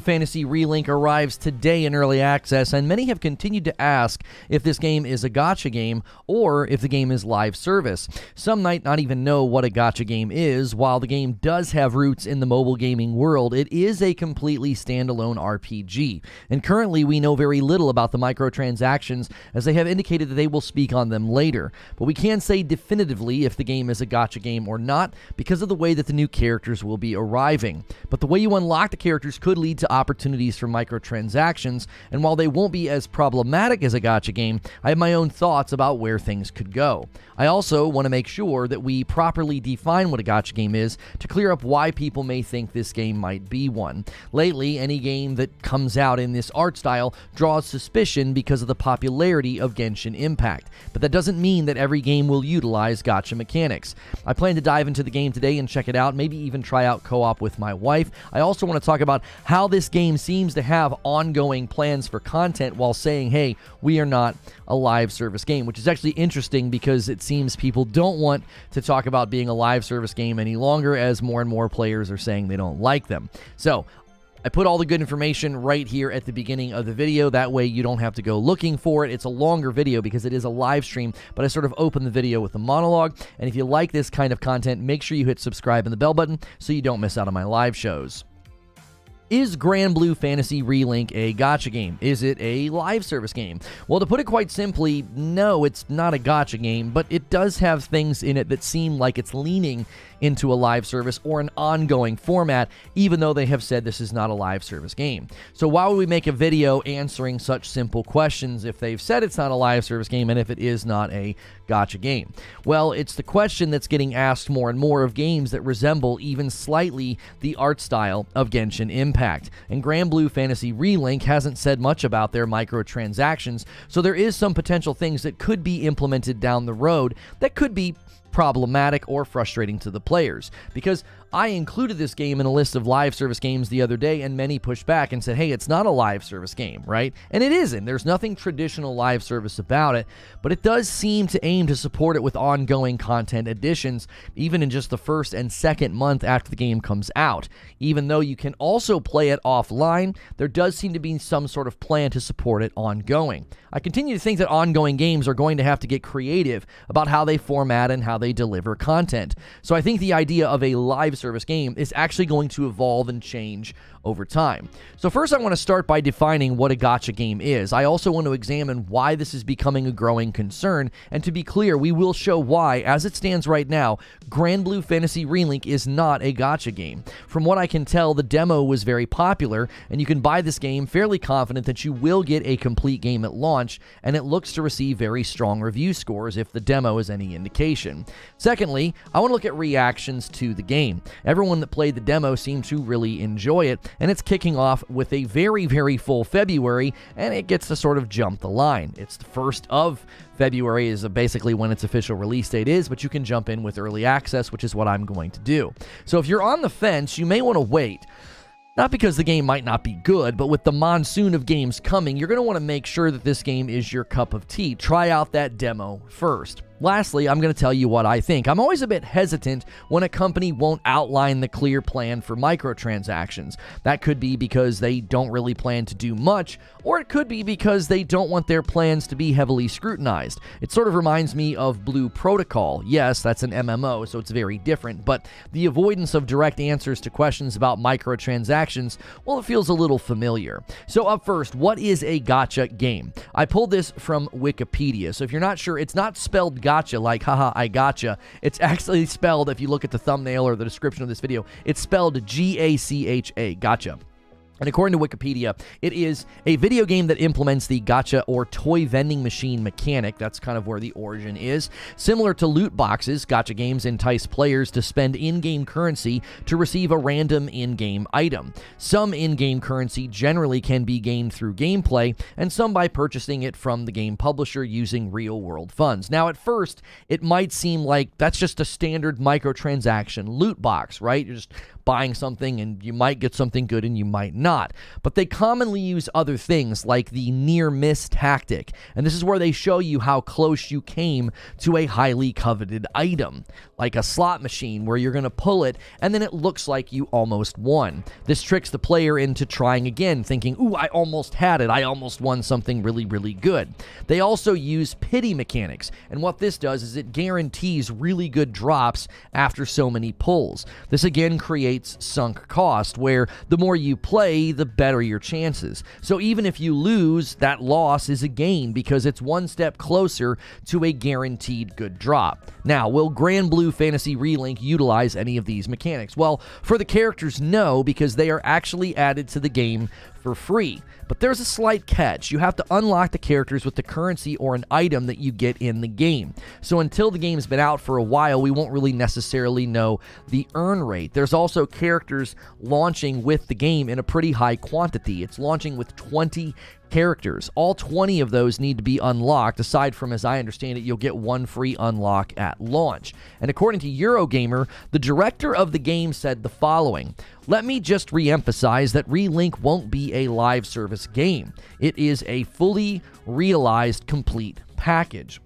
Fantasy Relink arrives today in early access, and many have continued to ask if this game is a gacha game or if the game is live service. Some might not even know what a gacha game is. While the game does have roots in the mobile gaming world, it is a completely standalone RPG. And currently we know very little about the microtransactions, as they have indicated that they will speak on them later. But we can say definitively if the game is a gacha game or not because of the way that the new characters will be arriving. But the way you unlock the characters could lead to opportunities for microtransactions, and while they won't be as problematic as a gacha game, I have my own thoughts about where things could go. I also want to make sure that we properly define what a gacha game is to clear up why people may think this game might be one. Lately, any game that comes out in this art style draws suspicion because of the popularity of Genshin Impact, but that doesn't mean that every game will utilize gacha mechanics. I plan to dive into the game today and check it out, maybe even try out co-op with my wife. I also want to talk about how this game seems to have ongoing plans for content while saying, hey, we are not a live service game, which is actually interesting because it seems people don't want to talk about being a live service game any longer, as more and more players are saying they don't like them. So I put all the good information right here at the beginning of the video. That way you don't have to go looking for it. It's a longer video because it is a live stream, but I sort of open the video with a monologue. And if you like this kind of content, make sure you hit subscribe and the bell button so you don't miss out on my live shows. Is Granblue Fantasy Relink a gacha game? Is it a live service game? Well, to put it quite simply, no, it's not a gacha game, but it does have things in it that seem like it's leaning into a live service or an ongoing format, even though they have said this is not a live service game. So why would we make a video answering such simple questions if they've said it's not a live service game and if it is not a gacha game? Well, it's the question that's getting asked more and more of games that resemble even slightly the art style of Genshin Impact. And Granblue Fantasy Relink hasn't said much about their microtransactions, so there is some potential things that could be implemented down the road that could be problematic or frustrating to the players, because I included this game in a list of live service games the other day, and many pushed back and said, hey, it's not a live service game, right? And it isn't. There's nothing traditional live service about it, but it does seem to aim to support it with ongoing content additions, even in just the first and second month after the game comes out. Even though you can also play it offline, there does seem to be some sort of plan to support it ongoing. I continue to think that ongoing games are going to have to get creative about how they format and how they deliver content. So I think the idea of a live service game is actually going to evolve and change over time. So first I want to start by defining what a gacha game is. I also want to examine why this is becoming a growing concern, and to be clear, we will show why, as it stands right now, Granblue Fantasy Relink is not a gacha game. From what I can tell, the demo was very popular, and you can buy this game fairly confident that you will get a complete game at launch, and it looks to receive very strong review scores if the demo is any indication. Secondly, I want to look at reactions to the game. Everyone that played the demo seemed to really enjoy it, and it's kicking off with a very, very full February, and it gets to sort of jump the line. It's the 1st of February is basically when its official release date is, but you can jump in with early access, which is what I'm going to do. So if you're on the fence, you may want to wait. Not because the game might not be good, but with the monsoon of games coming, you're going to want to make sure that this game is your cup of tea. Try out that demo first. Lastly, I'm going to tell you what I think. I'm always a bit hesitant when a company won't outline the clear plan for microtransactions. That could be because they don't really plan to do much, or it could be because they don't want their plans to be heavily scrutinized. It sort of reminds me of Blue Protocol. Yes, that's an MMO, so it's very different, but the avoidance of direct answers to questions about microtransactions, well, it feels a little familiar. So up first, what is a gacha game? I pulled this from Wikipedia, so if you're not sure, it's not spelled gacha like haha I gotcha. It's actually spelled, if you look at the thumbnail or the description of this video, it's spelled G-A-C-H-A, gotcha. And according to Wikipedia, it is a video game that implements the gacha or toy vending machine mechanic. That's kind of where the origin is. Similar to loot boxes, gacha games entice players to spend in-game currency to receive a random in-game item. Some in-game currency generally can be gained through gameplay, and some by purchasing it from the game publisher using real-world funds. Now, at first, it might seem like that's just a standard microtransaction loot box, right? You're just buying something, and you might get something good and you might not. not. But they commonly use other things like the near miss tactic, and this is where they show you how close you came to a highly coveted item, like a slot machine where you're going to pull it and then it looks like you almost won. This tricks the player into trying again, thinking, ooh, I almost had it, I almost won something really, really good. They also use pity mechanics, and what this does is it guarantees really good drops after so many pulls. This again creates sunk cost, where the more you play, the better your chances. So even if you lose, that loss is a gain because it's one step closer to a guaranteed good drop. Now, will Granblue Fantasy Relink utilize any of these mechanics? Well, for the characters, no, because they are actually added to the game for free. But there's a slight catch. You have to unlock the characters with the currency or an item that you get in the game. So until the game's been out for a while, we won't really necessarily know the earn rate. There's also characters launching with the game in a pretty high quantity. It's launching with 20 characters. All 20 of those need to be unlocked. Aside from, as I understand it, you'll get one free unlock at launch. And according to Eurogamer, the director of the game said the following: "Let me just re-emphasize that Relink won't be a live service game. It is a fully realized complete package.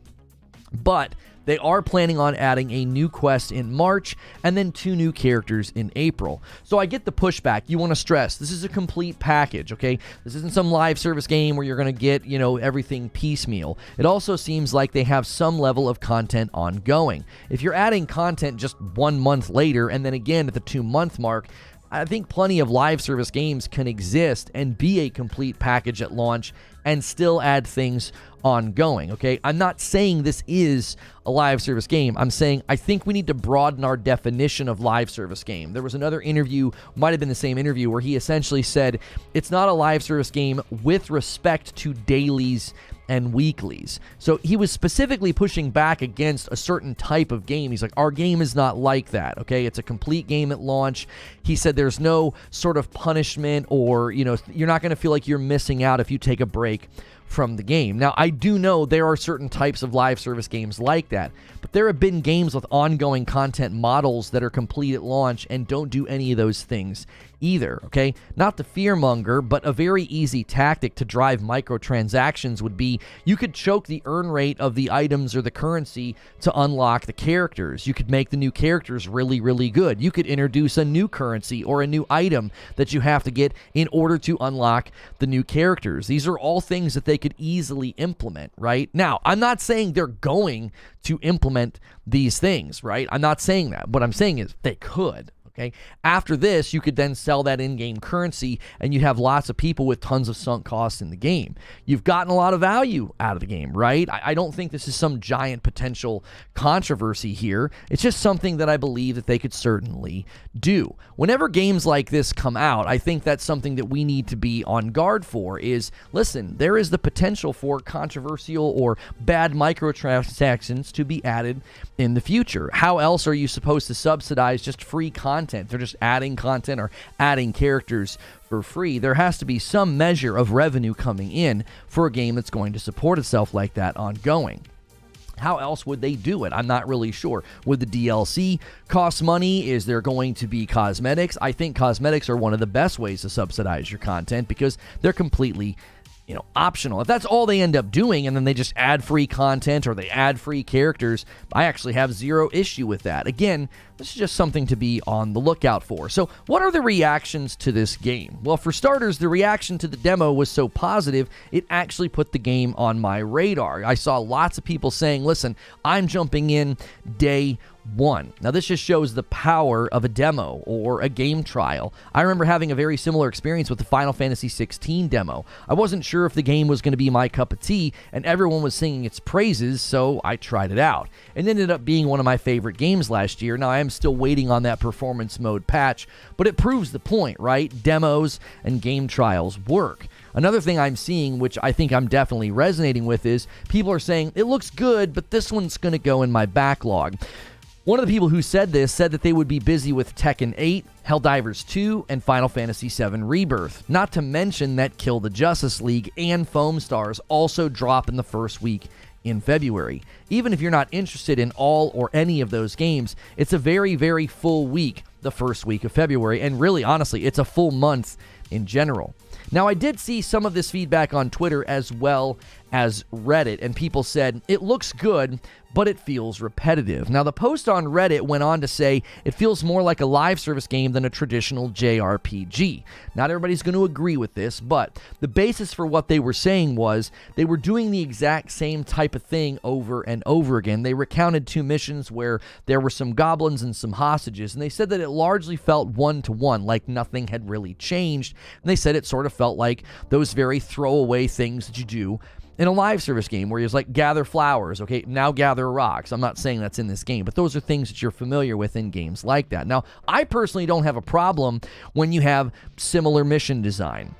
But they are planning on adding a new quest in March and then 2 new characters in April." So I get the pushback. You want to stress, this is a complete package, okay? This isn't some live service game where you're going to get, everything piecemeal. It also seems like they have some level of content ongoing. If you're adding content just 1 month later and then again at the 2-month mark, I think plenty of live service games can exist and be a complete package at launch and still add things ongoing, okay? I'm not saying this is a live service game. I'm saying I think we need to broaden our definition of live service game. There was another interview, might have been the same interview, where he essentially said it's not a live service game with respect to dailies and weeklies. So he was specifically pushing back against a certain type of game. He's like, our game is not like that, okay? It's a complete game at launch. He said there's no sort of punishment or, you're not going to feel like you're missing out if you take a break from the game. Now, I do know there are certain types of live service games like that, but there have been games with ongoing content models that are complete at launch and don't do any of those things either, okay? Not to fearmonger, but a very easy tactic to drive microtransactions would be you could choke the earn rate of the items or the currency to unlock the characters. You could make the new characters really, really good. You could introduce a new currency or a new item that you have to get in order to unlock the new characters. These are all things that they could easily implement, right? Now, I'm not saying they're going to implement these things, right? I'm not saying that. What I'm saying is they could. Okay. After this, you could then sell that in-game currency and you'd have lots of people with tons of sunk costs in the game. You've gotten a lot of value out of the game, right? I don't think this is some giant potential controversy here. It's just something that I believe that they could certainly do. Whenever games like this come out, I think that's something that we need to be on guard for is, listen, there is the potential for controversial or bad microtransactions to be added in the future. How else are you supposed to subsidize just free content? They're just adding content or adding characters for free. There has to be some measure of revenue coming in for a game that's going to support itself like that ongoing. How else would they do it? I'm not really sure. Would the DLC cost money? Is there going to be cosmetics? I think cosmetics are one of the best ways to subsidize your content because they're completely optional. If that's all they end up doing and then they just add free content or they add free characters, I actually have zero issue with that. Again, this is just something to be on the lookout for. So what are the reactions to this game? Well, for starters, the reaction to the demo was so positive, it actually put the game on my radar. I saw lots of people saying, listen, I'm jumping in day one. Now, this just shows the power of a demo or a game trial. I remember having a very similar experience with the Final Fantasy 16 demo. I wasn't sure if the game was going to be my cup of tea, and everyone was singing its praises, so I tried it out. It ended up being one of my favorite games last year. Now, I am still waiting on that performance mode patch, but it proves the point, right? Demos and game trials work. Another thing I'm seeing, which I think I'm definitely resonating with, is people are saying, it looks good, but this one's going to go in my backlog. One of the people who said this said that they would be busy with Tekken 8, Helldivers 2, and Final Fantasy VII Rebirth. Not to mention that Kill the Justice League and Foam Stars also drop in the first week in February. Even if you're not interested in all or any of those games, it's a very, very full week, the first week of February, and really, honestly, it's a full month in general. Now, I did see some of this feedback on Twitter as well as Reddit, and people said, it looks good, but it feels repetitive. Now, the post on Reddit went on to say it feels more like a live service game than a traditional JRPG. Not everybody's going to agree with this, but the basis for what they were saying was they were doing the exact same type of thing over and over again. They recounted 2 missions where there were some goblins and some hostages, and they said that it largely felt one-to-one, like nothing had really changed, and they said it sort of felt like those very throwaway things that you do in a live service game where you're like, gather flowers, okay, now gather rocks. I'm not saying that's in this game, but those are things that you're familiar with in games like that. Now, I personally don't have a problem when you have similar mission design.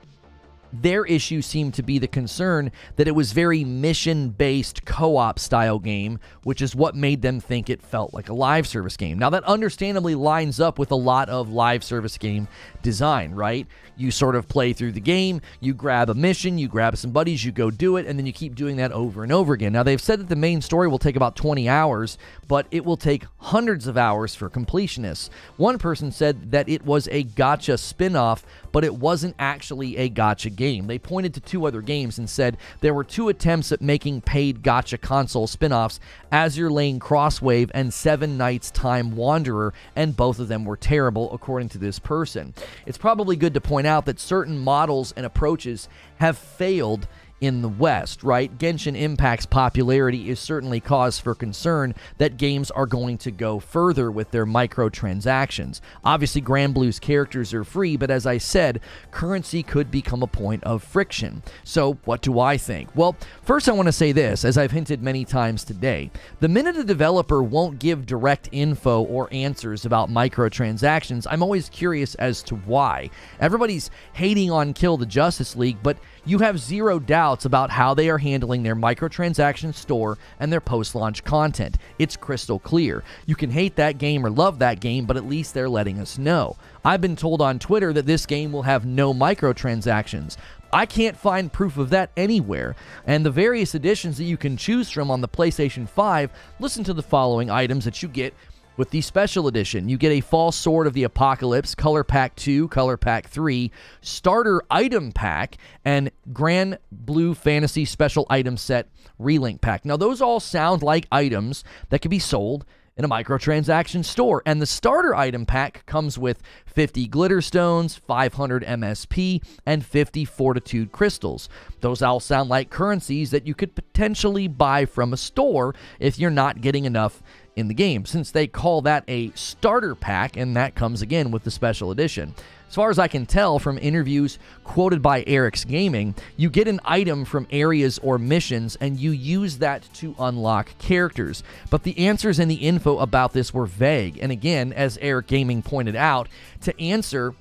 Their issue seemed to be the concern that it was very mission-based co-op style game, which is what made them think it felt like a live service game. Now, that understandably lines up with a lot of live service game design, right? You sort of play through the game, you grab a mission, you grab some buddies, you go do it, and then you keep doing that over and over again. Now, they've said that the main story will take about 20 hours, but it will take hundreds of hours for completionists. One person said that it was a Gacha spin-off, but it wasn't actually a Gacha game. They pointed to 2 other games and said there were 2 attempts at making paid Gacha console spin-offs, Azure Lane Crosswave and 7 Nights Time Wanderer, and both of them were terrible, according to this person. It's probably good to point out that certain models and approaches have failed in the West, right? Genshin Impact's popularity is certainly cause for concern that games are going to go further with their microtransactions. Obviously, Granblue's characters are free, but as I said, currency could become a point of friction. So, what do I think? Well, first I want to say this, as I've hinted many times today. The minute a developer won't give direct info or answers about microtransactions, I'm always curious as to why. Everybody's hating on Kill the Justice League, but you have zero doubts about how they are handling their microtransaction store and their post-launch content. It's crystal clear. You can hate that game or love that game, but at least they're letting us know. I've been told on Twitter that this game will have no microtransactions. I can't find proof of that anywhere, and the various editions that you can choose from on the PlayStation 5, listen to the following items that you get with the Special Edition. You get a False Sword of the Apocalypse, Color Pack 2, Color Pack 3, Starter Item Pack, and Granblue Fantasy Special Item Set Relink Pack. Now, those all sound like items that can be sold in a microtransaction store, and the Starter Item Pack comes with 50 Glitter Stones, 500 MSP, and 50 Fortitude Crystals. Those all sound like currencies that you could potentially buy from a store if you're not getting enough in the game, since they call that a starter pack, and that comes again with the Special Edition. As far as I can tell from interviews quoted by Eric's Gaming, you get an item from areas or missions and you use that to unlock characters. But the answers and the info about this were vague. And again, as Eric's Gaming pointed out, to answer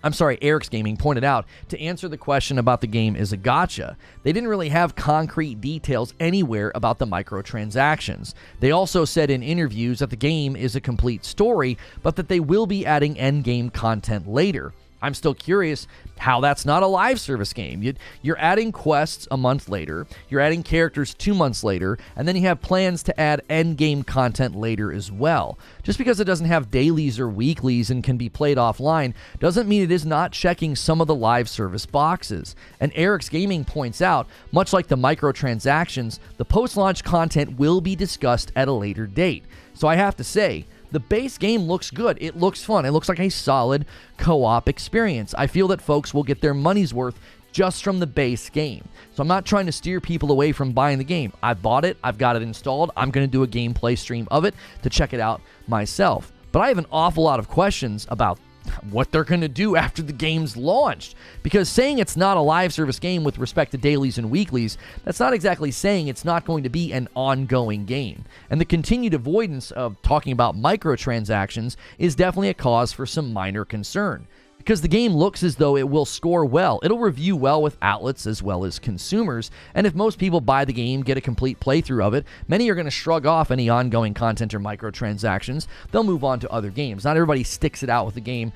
the question about the game is a gacha, they didn't really have concrete details anywhere about the microtransactions. They also said in interviews that the game is a complete story, but that they will be adding endgame content later. I'm still curious how that's not a live service game. You're adding quests a month later, you're adding characters 2 months later, and then you have plans to add endgame content later as well. Just because it doesn't have dailies or weeklies and can be played offline doesn't mean it is not checking some of the live service boxes. And Eric's Gaming points out, much like the microtransactions, the post-launch content will be discussed at a later date. So I have to say, the base game looks good. It looks fun. It looks like a solid co-op experience. I feel that folks will get their money's worth just from the base game. So I'm not trying to steer people away from buying the game. I've bought it. I've got it installed. I'm going to do a gameplay stream of it to check it out myself. But I have an awful lot of questions about what they're going to do after the game's launched. Because saying it's not a live service game with respect to dailies and weeklies, that's not exactly saying it's not going to be an ongoing game. And the continued avoidance of talking about microtransactions is definitely a cause for some minor concern. Because the game looks as though it will score well. It'll review well with outlets as well as consumers, and if most people buy the game, get a complete playthrough of it, many are going to shrug off any ongoing content or microtransactions. They'll move on to other games. Not everybody sticks it out with the game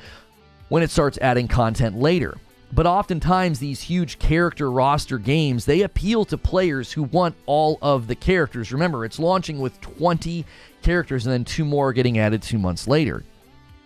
when it starts adding content later. But oftentimes, these huge character roster games, they appeal to players who want all of the characters. Remember, it's launching with 20 characters and then 2 more getting added 2 months later.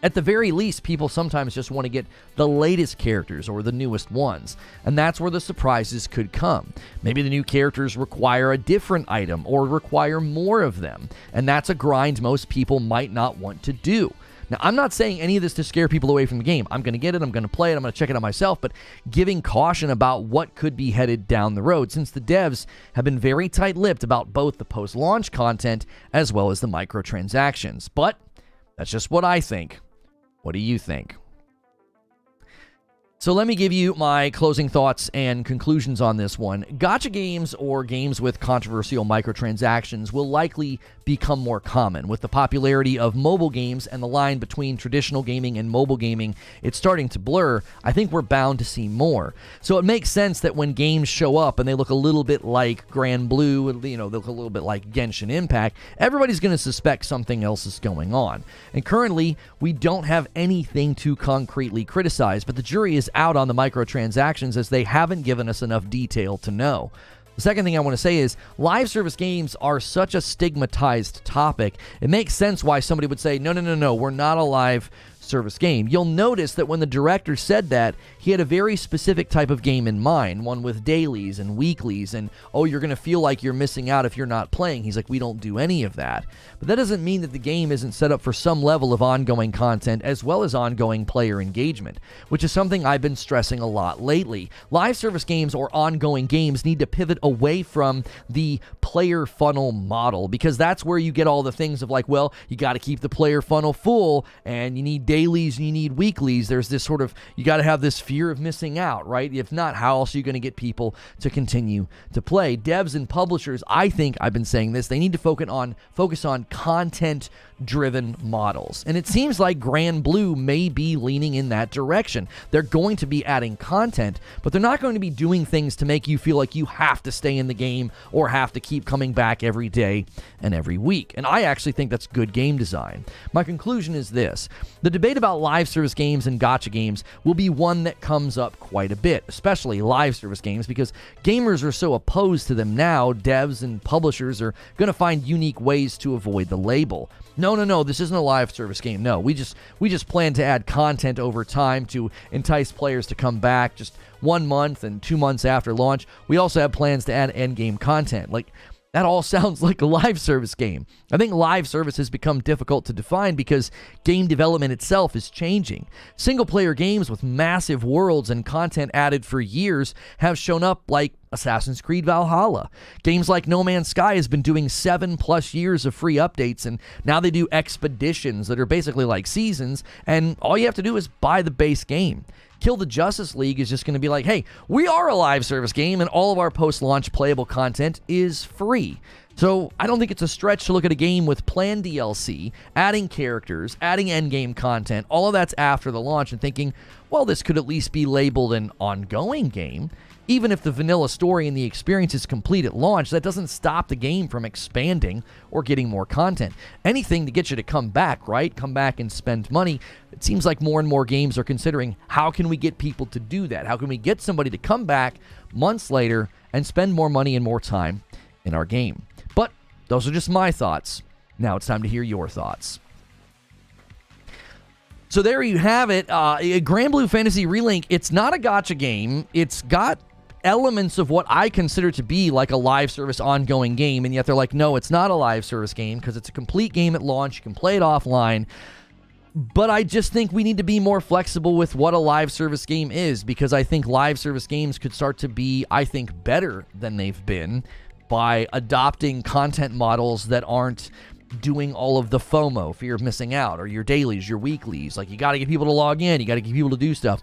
At the very least, people sometimes just want to get the latest characters or the newest ones, and that's where the surprises could come. Maybe the new characters require a different item or require more of them, and that's a grind most people might not want to do. Now, I'm not saying any of this to scare people away from the game. I'm going to get it, I'm going to play it, I'm going to check it out myself, but giving caution about what could be headed down the road, since the devs have been very tight-lipped about both the post-launch content as well as the microtransactions. But that's just what I think. What do you think? So let me give you my closing thoughts and conclusions on this one. Gacha games or games with controversial microtransactions will likely become more common. With the popularity of mobile games and the line between traditional gaming and mobile gaming, it's starting to blur. I think we're bound to see more. So it makes sense that when games show up and they look a little bit like Granblue, they look a little bit like Genshin Impact, everybody's going to suspect something else is going on. And currently, we don't have anything to concretely criticize, but the jury is out on the microtransactions as they haven't given us enough detail to know. The second thing I want to say is live service games are such a stigmatized topic. It makes sense why somebody would say, no, we're not a live service game. You'll notice that when the director said that, he had a very specific type of game in mind, one with dailies and weeklies, and, oh, you're going to feel like you're missing out if you're not playing. He's like, we don't do any of that. But that doesn't mean that the game isn't set up for some level of ongoing content as well as ongoing player engagement, which is something I've been stressing a lot lately. Live service games or ongoing games need to pivot away from the player funnel model, because that's where you get all the things of like, well, you got to keep the player funnel full, and you need dailies and you need weeklies. There's this sort of, you got to have this fear of missing out, right? If not, how else are you going to get people to continue to play? Devs and publishers, I think I've been saying this, they need to focus on content-driven models. And it seems like Granblue may be leaning in that direction. They're going to be adding content, but they're not going to be doing things to make you feel like you have to stay in the game or have to keep coming back every day and every week. And I actually think that's good game design. My conclusion is this: the debate about live service games and gacha games will be one that comes up quite a bit, especially live service games, because gamers are so opposed to them now. Devs and publishers are going to find unique ways to avoid the label. No, this isn't a live service game. No, we just plan to add content over time to entice players to come back just 1 month and 2 months after launch. We also have plans to add endgame content. Like, that all sounds like a live service game. I think live service has become difficult to define because game development itself is changing. Single-player games with massive worlds and content added for years have shown up like Assassin's Creed Valhalla. Games like No Man's Sky has been doing 7+ years of free updates, and now they do expeditions that are basically like seasons, and all you have to do is buy the base game. Kill the Justice League is just going to be like, hey, we are a live service game, and all of our post-launch playable content is free. So I don't think it's a stretch to look at a game with planned DLC, adding characters, adding endgame content, all of that's after the launch, and thinking, well, this could at least be labeled an ongoing game. Even if the vanilla story and the experience is complete at launch, that doesn't stop the game from expanding or getting more content. Anything to get you to come back, right? Come back and spend money. It seems like more and more games are considering, how can we get people to do that? How can we get somebody to come back months later and spend more money and more time in our game? But those are just my thoughts. Now it's time to hear your thoughts. So there you have it. Granblue Fantasy Relink, it's not a gacha game. It's got elements of what I consider to be like a live service ongoing game, and yet they're like, no, it's not a live service game because it's a complete game at launch. You can play it offline. But I just think we need to be more flexible with what a live service game is, because I think live service games could start to be, I think, better than they've been by adopting content models that aren't doing all of the FOMO, fear of missing out, or your dailies, your weeklies. Like, you got to get people to log in, you got to get people to do stuff.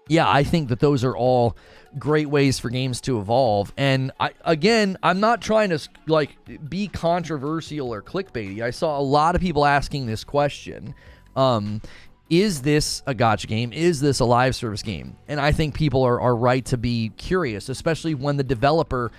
Yeah, I think that those are all great ways for games to evolve. And I'm not trying to like be controversial or clickbaity. I saw a lot of people asking this question. Is this a gacha game? Is this a live service game? And I think people are right to be curious, especially when the developer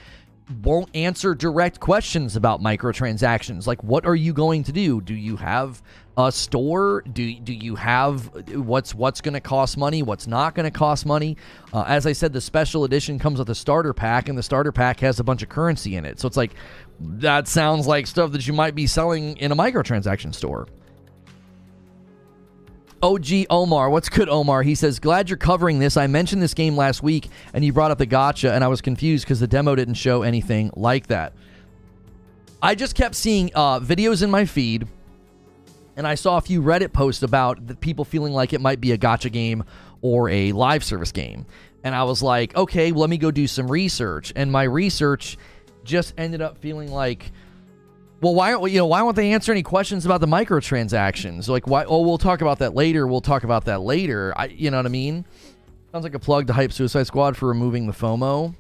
won't answer direct questions about microtransactions. Like, what are you going to do? Do you have a store? Do you have what's going to cost money? What's not going to cost money? As I said, the special edition comes with a starter pack, and the starter pack has a bunch of currency in it. So it's like, that sounds like stuff that you might be selling in a microtransaction store. OG Omar, what's good, Omar? He says, glad you're covering this. I mentioned this game last week, and you brought up the gacha, and I was confused because the demo didn't show anything like that. I just kept seeing videos in my feed, and I saw a few Reddit posts about the people feeling like it might be a gacha game or a live service game. And I was like, okay, well, let me go do some research. And my research just ended up feeling like, well, why won't they answer any questions about the microtransactions? Like, why? Oh, we'll talk about that later. We'll talk about that later. You know what I mean? Sounds like a plug to hype Suicide Squad for removing the FOMO.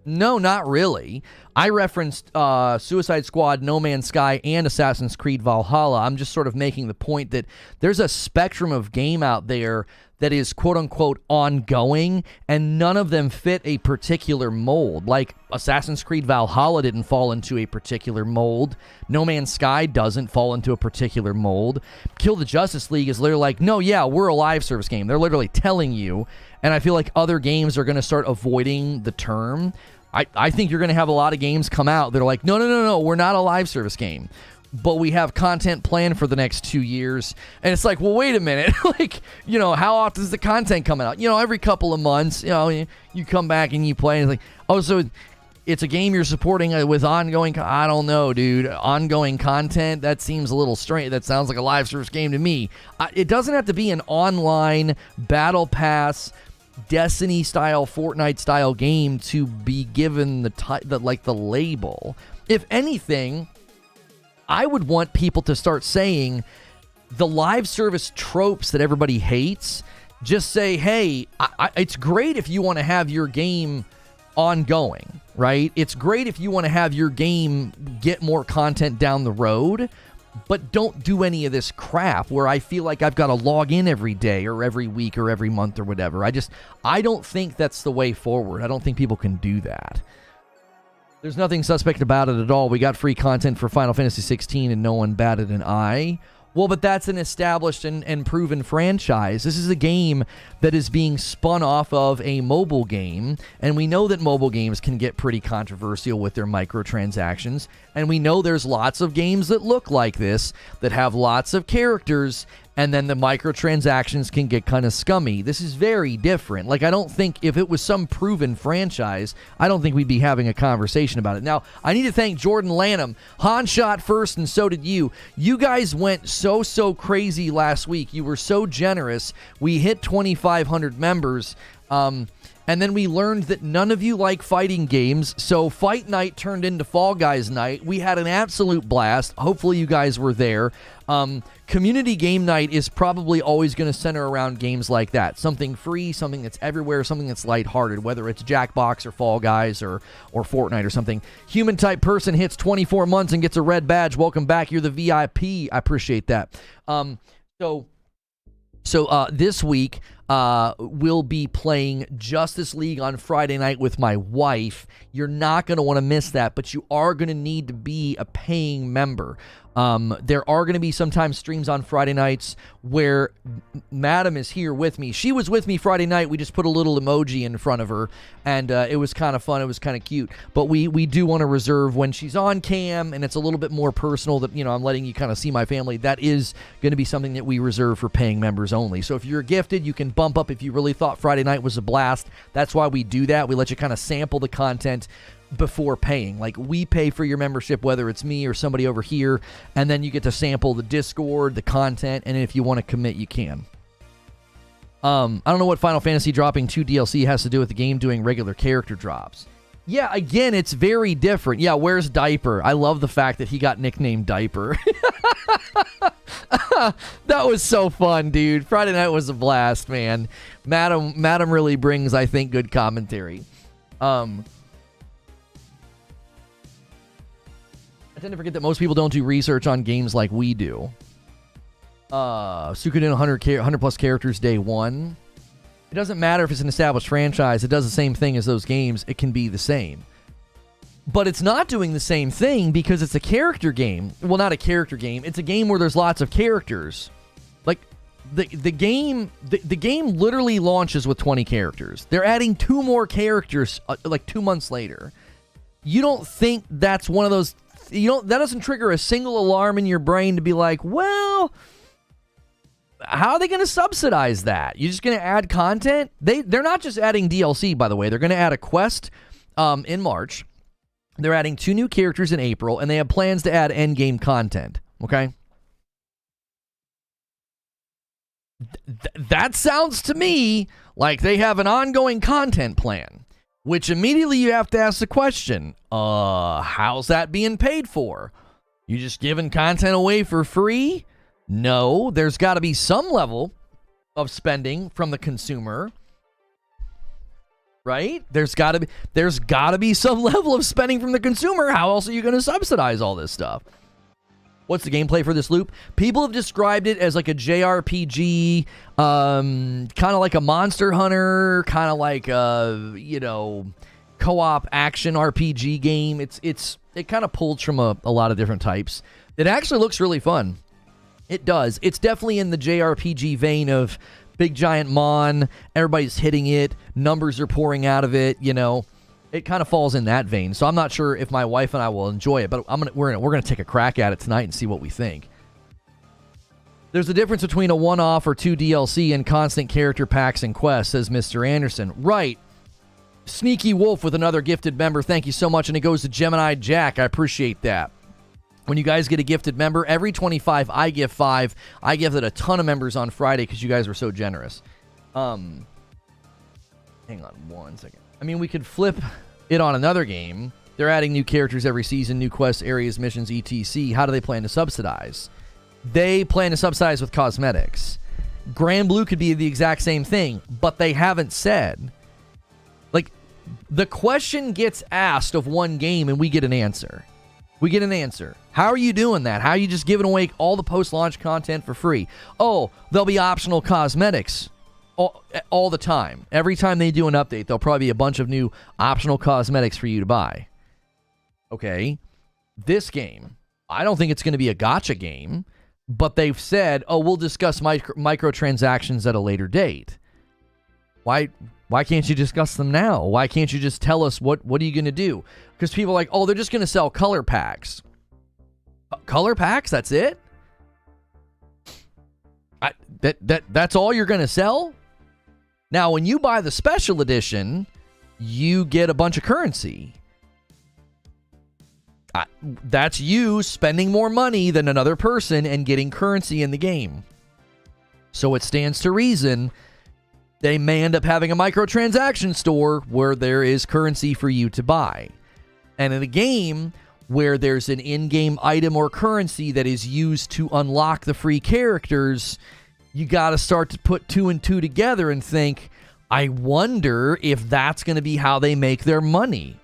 No, not really. I referenced Suicide Squad, No Man's Sky, and Assassin's Creed Valhalla. I'm just sort of making the point that there's a spectrum of game out there that is quote-unquote ongoing, and none of them fit a particular mold. Like, Assassin's Creed Valhalla didn't fall into a particular mold. No Man's Sky doesn't fall into a particular mold. Kill the Justice League is literally like, no, yeah, we're a live service game. They're literally telling you, and I feel like other games are going to start avoiding the term. I think you're going to have a lot of games come out that are like, no, we're not a live service game, but we have content planned for the next 2 years. And it's like, well, wait a minute. Like, how often is the content coming out? Every couple of months, you come back and you play. And it's like, oh, so it's a game you're supporting with ongoing. I don't know, dude. Ongoing content, that seems a little strange. That sounds like a live service game to me. It doesn't have to be an online battle pass, Destiny style, Fortnite style game to be given the label. If anything, I would want people to start saying the live service tropes that everybody hates. Just say, hey, it's great if you want to have your game ongoing, right? It's great if you want to have your game get more content down the road, but don't do any of this crap where I feel like I've got to log in every day or every week or every month or whatever. I don't think that's the way forward. I don't think people can do that. There's nothing suspect about it at all. We got free content for Final Fantasy 16 and no one batted an eye. Well, but that's an established and proven franchise. This is a game that is being spun off of a mobile game, and we know that mobile games can get pretty controversial with their microtransactions, and we know there's lots of games that look like this, that have lots of characters, and then the microtransactions can get kind of scummy. This is very different. Like, I don't think if it was some proven franchise, I don't think we'd be having a conversation about it. Now, I need to thank Jordan Lanham. Han shot first, and so did you. You guys went so crazy last week. You were so generous. We hit 2,500 members. And then we learned that none of you like fighting games, so Fight Night turned into Fall Guys Night. We had an absolute blast. Hopefully you guys were there. Community Game Night is probably always going to center around games like that. Something free, something that's everywhere, something that's lighthearted, whether it's Jackbox or Fall Guys or Fortnite or something. Human Type Person hits 24 months and gets a red badge. Welcome back. You're the VIP. I appreciate that. So this week, we'll be playing Justice League on Friday night with my wife. You're not going to want to miss that, but you are going to need to be a paying member. There are going to be sometimes streams on Friday nights where Madam is here with me. She was with me Friday night. We just put a little emoji in front of her, and it was kind of fun. It was kind of cute. But we do want to reserve when she's on cam, and it's a little bit more personal that, I'm letting you kind of see my family. That is going to be something that we reserve for paying members only. So if you're gifted, you can bump up if you really thought Friday night was a blast. That's why we do that. We let you kind of sample the content before paying. Like, we pay for your membership, whether it's me or somebody over here, and then you get to sample the Discord, the content, and if you want to commit, you can. I don't know what Final Fantasy dropping 2 DLC has to do with the game doing regular character drops. Yeah, again, it's very different. Yeah, where's Diaper? I love the fact that he got nicknamed Diaper. That was so fun, dude. Friday night was a blast, man. Madam really brings, I think, good commentary. I tend to forget that most people don't do research on games like we do. Suikoden 100 plus characters day one. It doesn't matter if it's an established franchise. It does the same thing as those games. It can be the same. But it's not doing the same thing because it's a character game. Well, not a character game. It's a game where there's lots of characters. Like, the game literally launches with 20 characters. They're adding 2 more characters like 2 months later. You don't think that's one of those... that doesn't trigger a single alarm in your brain to be like, well, how are they going to subsidize that? You're just going to add content? They're not just adding DLC, by the way. They're going to add a quest in March. They're adding 2 new characters in April, and they have plans to add endgame content. Okay? That sounds to me like they have an ongoing content plan, which immediately you have to ask the question, how's that being paid for? You just giving content away for free? No, there's got to be some level of spending from the consumer, right? There's got to be some level of spending from the consumer. How else are you going to subsidize all this stuff? What's the gameplay for this loop? People have described it as like a JRPG, kind of like a Monster Hunter, kind of like a, co-op action RPG game. It kind of pulled from a lot of different types. It actually looks really fun. It does. It's definitely in the JRPG vein of big giant mon. Everybody's hitting it. Numbers are pouring out of it. It kind of falls in that vein. So I'm not sure if my wife and I will enjoy it, but we're gonna take a crack at it tonight and see what we think. There's a difference between a one-off or 2 DLC and constant character packs and quests, says Mr. Anderson. Right. Sneaky Wolf with another gifted member. Thank you so much. And it goes to Gemini Jack. I appreciate that. When you guys get a gifted member, every 25, I give 5. I gifted a ton of members on Friday because you guys were so generous. Hang on one second. I mean, we could flip it on another game. They're adding new characters every season, new quests, areas, missions, etc. How do they plan to subsidize? They plan to subsidize with cosmetics. Granblue could be the exact same thing, but they haven't said. Like, the question gets asked of one game and we get an answer. We get an answer. How are you doing that? How are you just giving away all the post-launch content for free? Oh, there'll be optional cosmetics all the time. Every time they do an update, there'll probably be a bunch of new optional cosmetics for you to buy. Okay. This game, I don't think it's going to be a gacha game, but they've said, we'll discuss microtransactions at a later date. Why can't you discuss them now? Why can't you just tell us what are you going to do? Because people are like, they're just going to sell color packs. Color packs? That's it? That's all you're going to sell? Now, when you buy the special edition, you get a bunch of currency. That's you spending more money than another person and getting currency in the game. So it stands to reason they may end up having a microtransaction store where there is currency for you to buy. And in a game where there's an in-game item or currency that is used to unlock the free characters, you got to start to put 2 and 2 together and think, I wonder if that's going to be how they make their money.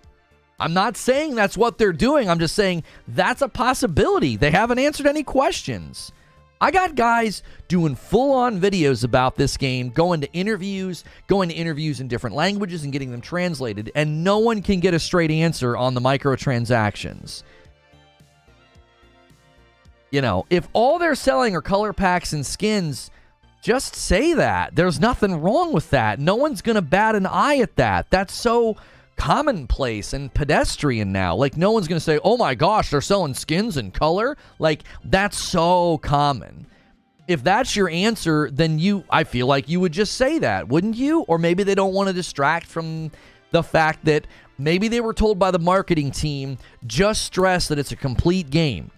I'm not saying that's what they're doing. I'm just saying that's a possibility. They haven't answered any questions. I got guys doing full-on videos about this game, going to interviews in different languages and getting them translated, and no one can get a straight answer on the microtransactions. If all they're selling are color packs and skins, just say that. There's nothing wrong with that. No one's going to bat an eye at that. That's so commonplace and pedestrian now. Like, no one's going to say, oh my gosh, they're selling skins in color. Like, that's so common. If that's your answer, then I feel like you would just say that, wouldn't you? Or maybe they don't want to distract from the fact that maybe they were told by the marketing team, just stress that it's a complete game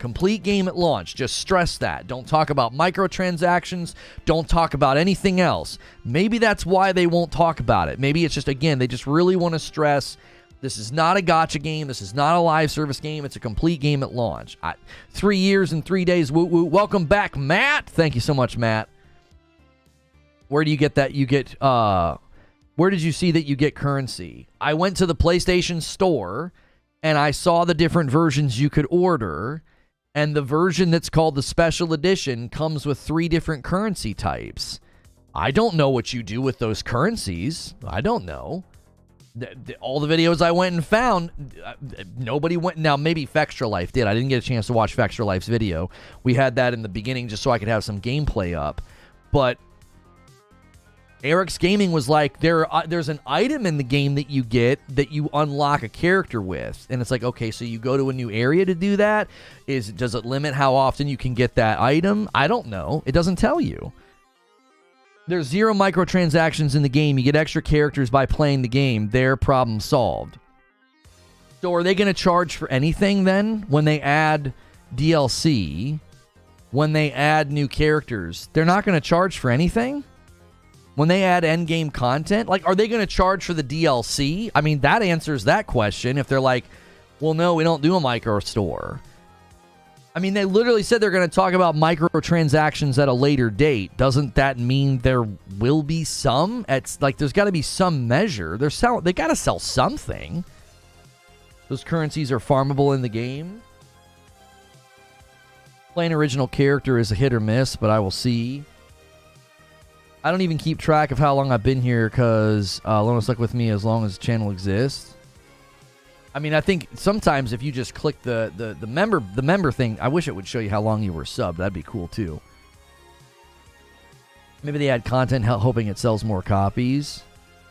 at launch. Just stress that. Don't talk about microtransactions. Don't talk about anything else. Maybe that's why they won't talk about it. Maybe it's just, again, they just really want to stress this is not a gacha game. This is not a live service game. It's a complete game at launch. 3 years and 3 days. Woo woo. Welcome back, Matt. Thank you so much, Matt. Where do you get that? Where did you see that you get currency? I went to the PlayStation Store, and I saw the different versions you could order, and the version that's called the Special Edition comes with 3 different currency types. I don't know what you do with those currencies. I don't know. All the videos I went and found, nobody went. Now, maybe Fextra Life did. I didn't get a chance to watch Fextra Life's video. We had that in the beginning just so I could have some gameplay up. But Eric's Gaming was like, there's an item in the game that you get that you unlock a character with. And it's like, okay, so you go to a new area to do that? Does it limit how often you can get that item? I don't know. It doesn't tell you. There's 0 microtransactions in the game. You get extra characters by playing the game. Their problem solved. So are they going to charge for anything then when they add DLC? When they add new characters? They're not going to charge for anything? When they add endgame content? Like, are they going to charge for the DLC? I mean, that answers that question. If they're like, well, no, we don't do a micro store. I mean, they literally said they're going to talk about microtransactions at a later date. Doesn't that mean there will be some? It's like there's got to be some measure. They got to sell something. Those currencies are farmable in the game. Playing original character is a hit or miss, but I will see. I don't even keep track of how long I've been here because Lona stuck with me as long as the channel exists. I mean, I think sometimes if you just click the member thing, I wish it would show you how long you were subbed. That'd be cool too. Maybe they add content hoping it sells more copies.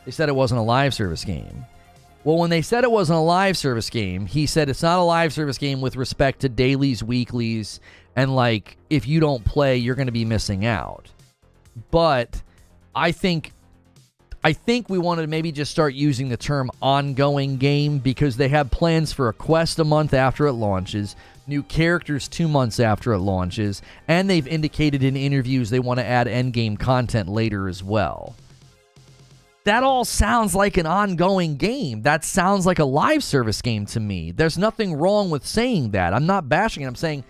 They said it wasn't a live service game. Well, when they said it wasn't a live service game, he said it's not a live service game with respect to dailies, weeklies, and like if you don't play, you're going to be missing out. But I think we want to maybe just start using the term ongoing game because they have plans for a quest a month after it launches, new characters 2 months after it launches, and they've indicated in interviews they want to add endgame content later as well. That all sounds like an ongoing game. That sounds like a live service game to me. There's nothing wrong with saying that. I'm not bashing it. I'm saying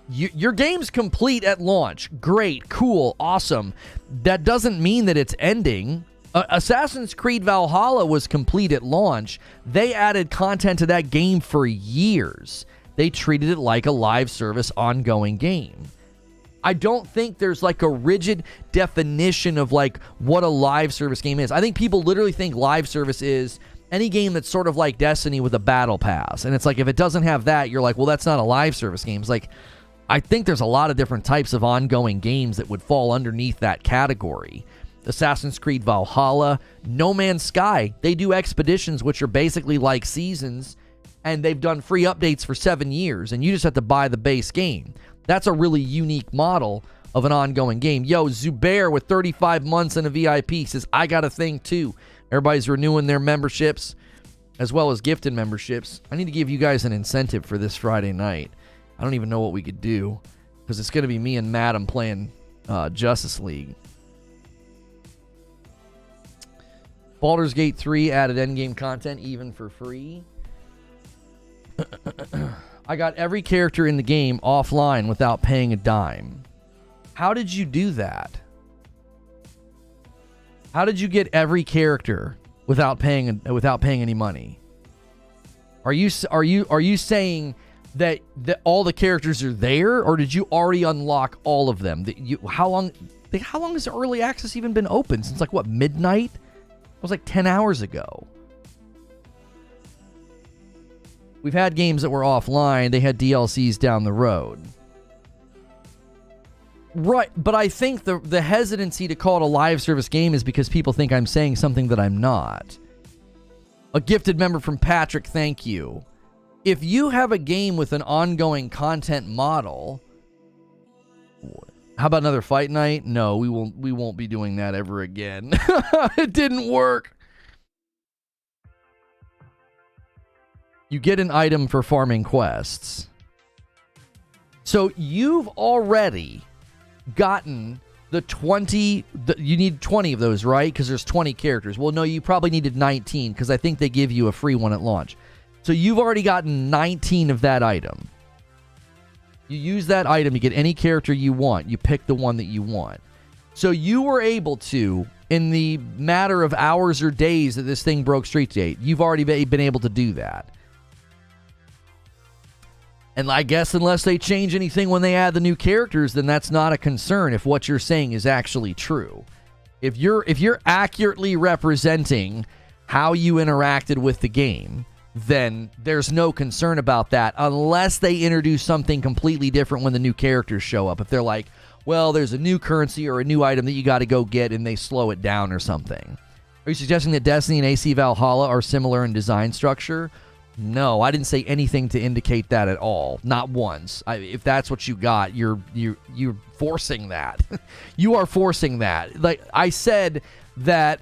your game's complete at launch. Great, cool, awesome. That doesn't mean that it's ending. Assassin's Creed Valhalla was complete at launch. They added content to that game for years. They treated it like a live service ongoing game. I don't think there's like a rigid definition of like what a live service game is. I think people literally think live service is any game that's sort of like Destiny with a battle pass. And it's like if it doesn't have that, you're like, well, that's not a live service game. It's like I think there's a lot of different types of ongoing games that would fall underneath that category. Assassin's Creed Valhalla, No Man's Sky, they do expeditions, which are basically like seasons, and they've done free updates for 7 years, and you just have to buy the base game. That's a really unique model of an ongoing game. Yo, Zubair with 35 months and a VIP says, I got a thing too. Everybody's renewing their memberships as well as gifted memberships. I need to give you guys an incentive for this Friday night. I don't even know what we could do because it's going to be me and Madam playing Justice League. Baldur's Gate 3 added endgame content even for free. I got every character in the game offline without paying a dime. How did you do that? How did you get every character without paying any money? Are you saying that all the characters are there, or did you already unlock all of them? How long has the early access even been open? Since like what, midnight? It was like 10 hours ago. We've had games that were offline. They had DLCs down the road. Right, but I think the hesitancy to call it a live service game is because people think I'm saying something that I'm not. A gifted member from Patrick, thank you. If you have a game with an ongoing content model, how about another fight night? No, we won't be doing that ever again. It didn't work. You get an item for farming quests. So you've already gotten the 20... you need 20 of those, right? Because there's 20 characters. Well, no, you probably needed 19 because I think they give you a free one at launch. So you've already gotten 19 of that item. You use that item, you get any character you want. You pick the one that you want. So you were able to, in the matter of hours or days that this thing broke street date, you've already been able to do that. And I guess unless they change anything when they add the new characters, then that's not a concern if what you're saying is actually true. If you're accurately representing how you interacted with the game, then there's no concern about that unless they introduce something completely different when the new characters show up. If they're like, well, there's a new currency or a new item that you got to go get and they slow it down or something. Are you suggesting that Destiny and AC Valhalla are similar in design structure? No, I didn't say anything to indicate that at all. Not once. If that's what you got, you're forcing that. You are forcing that. Like I said that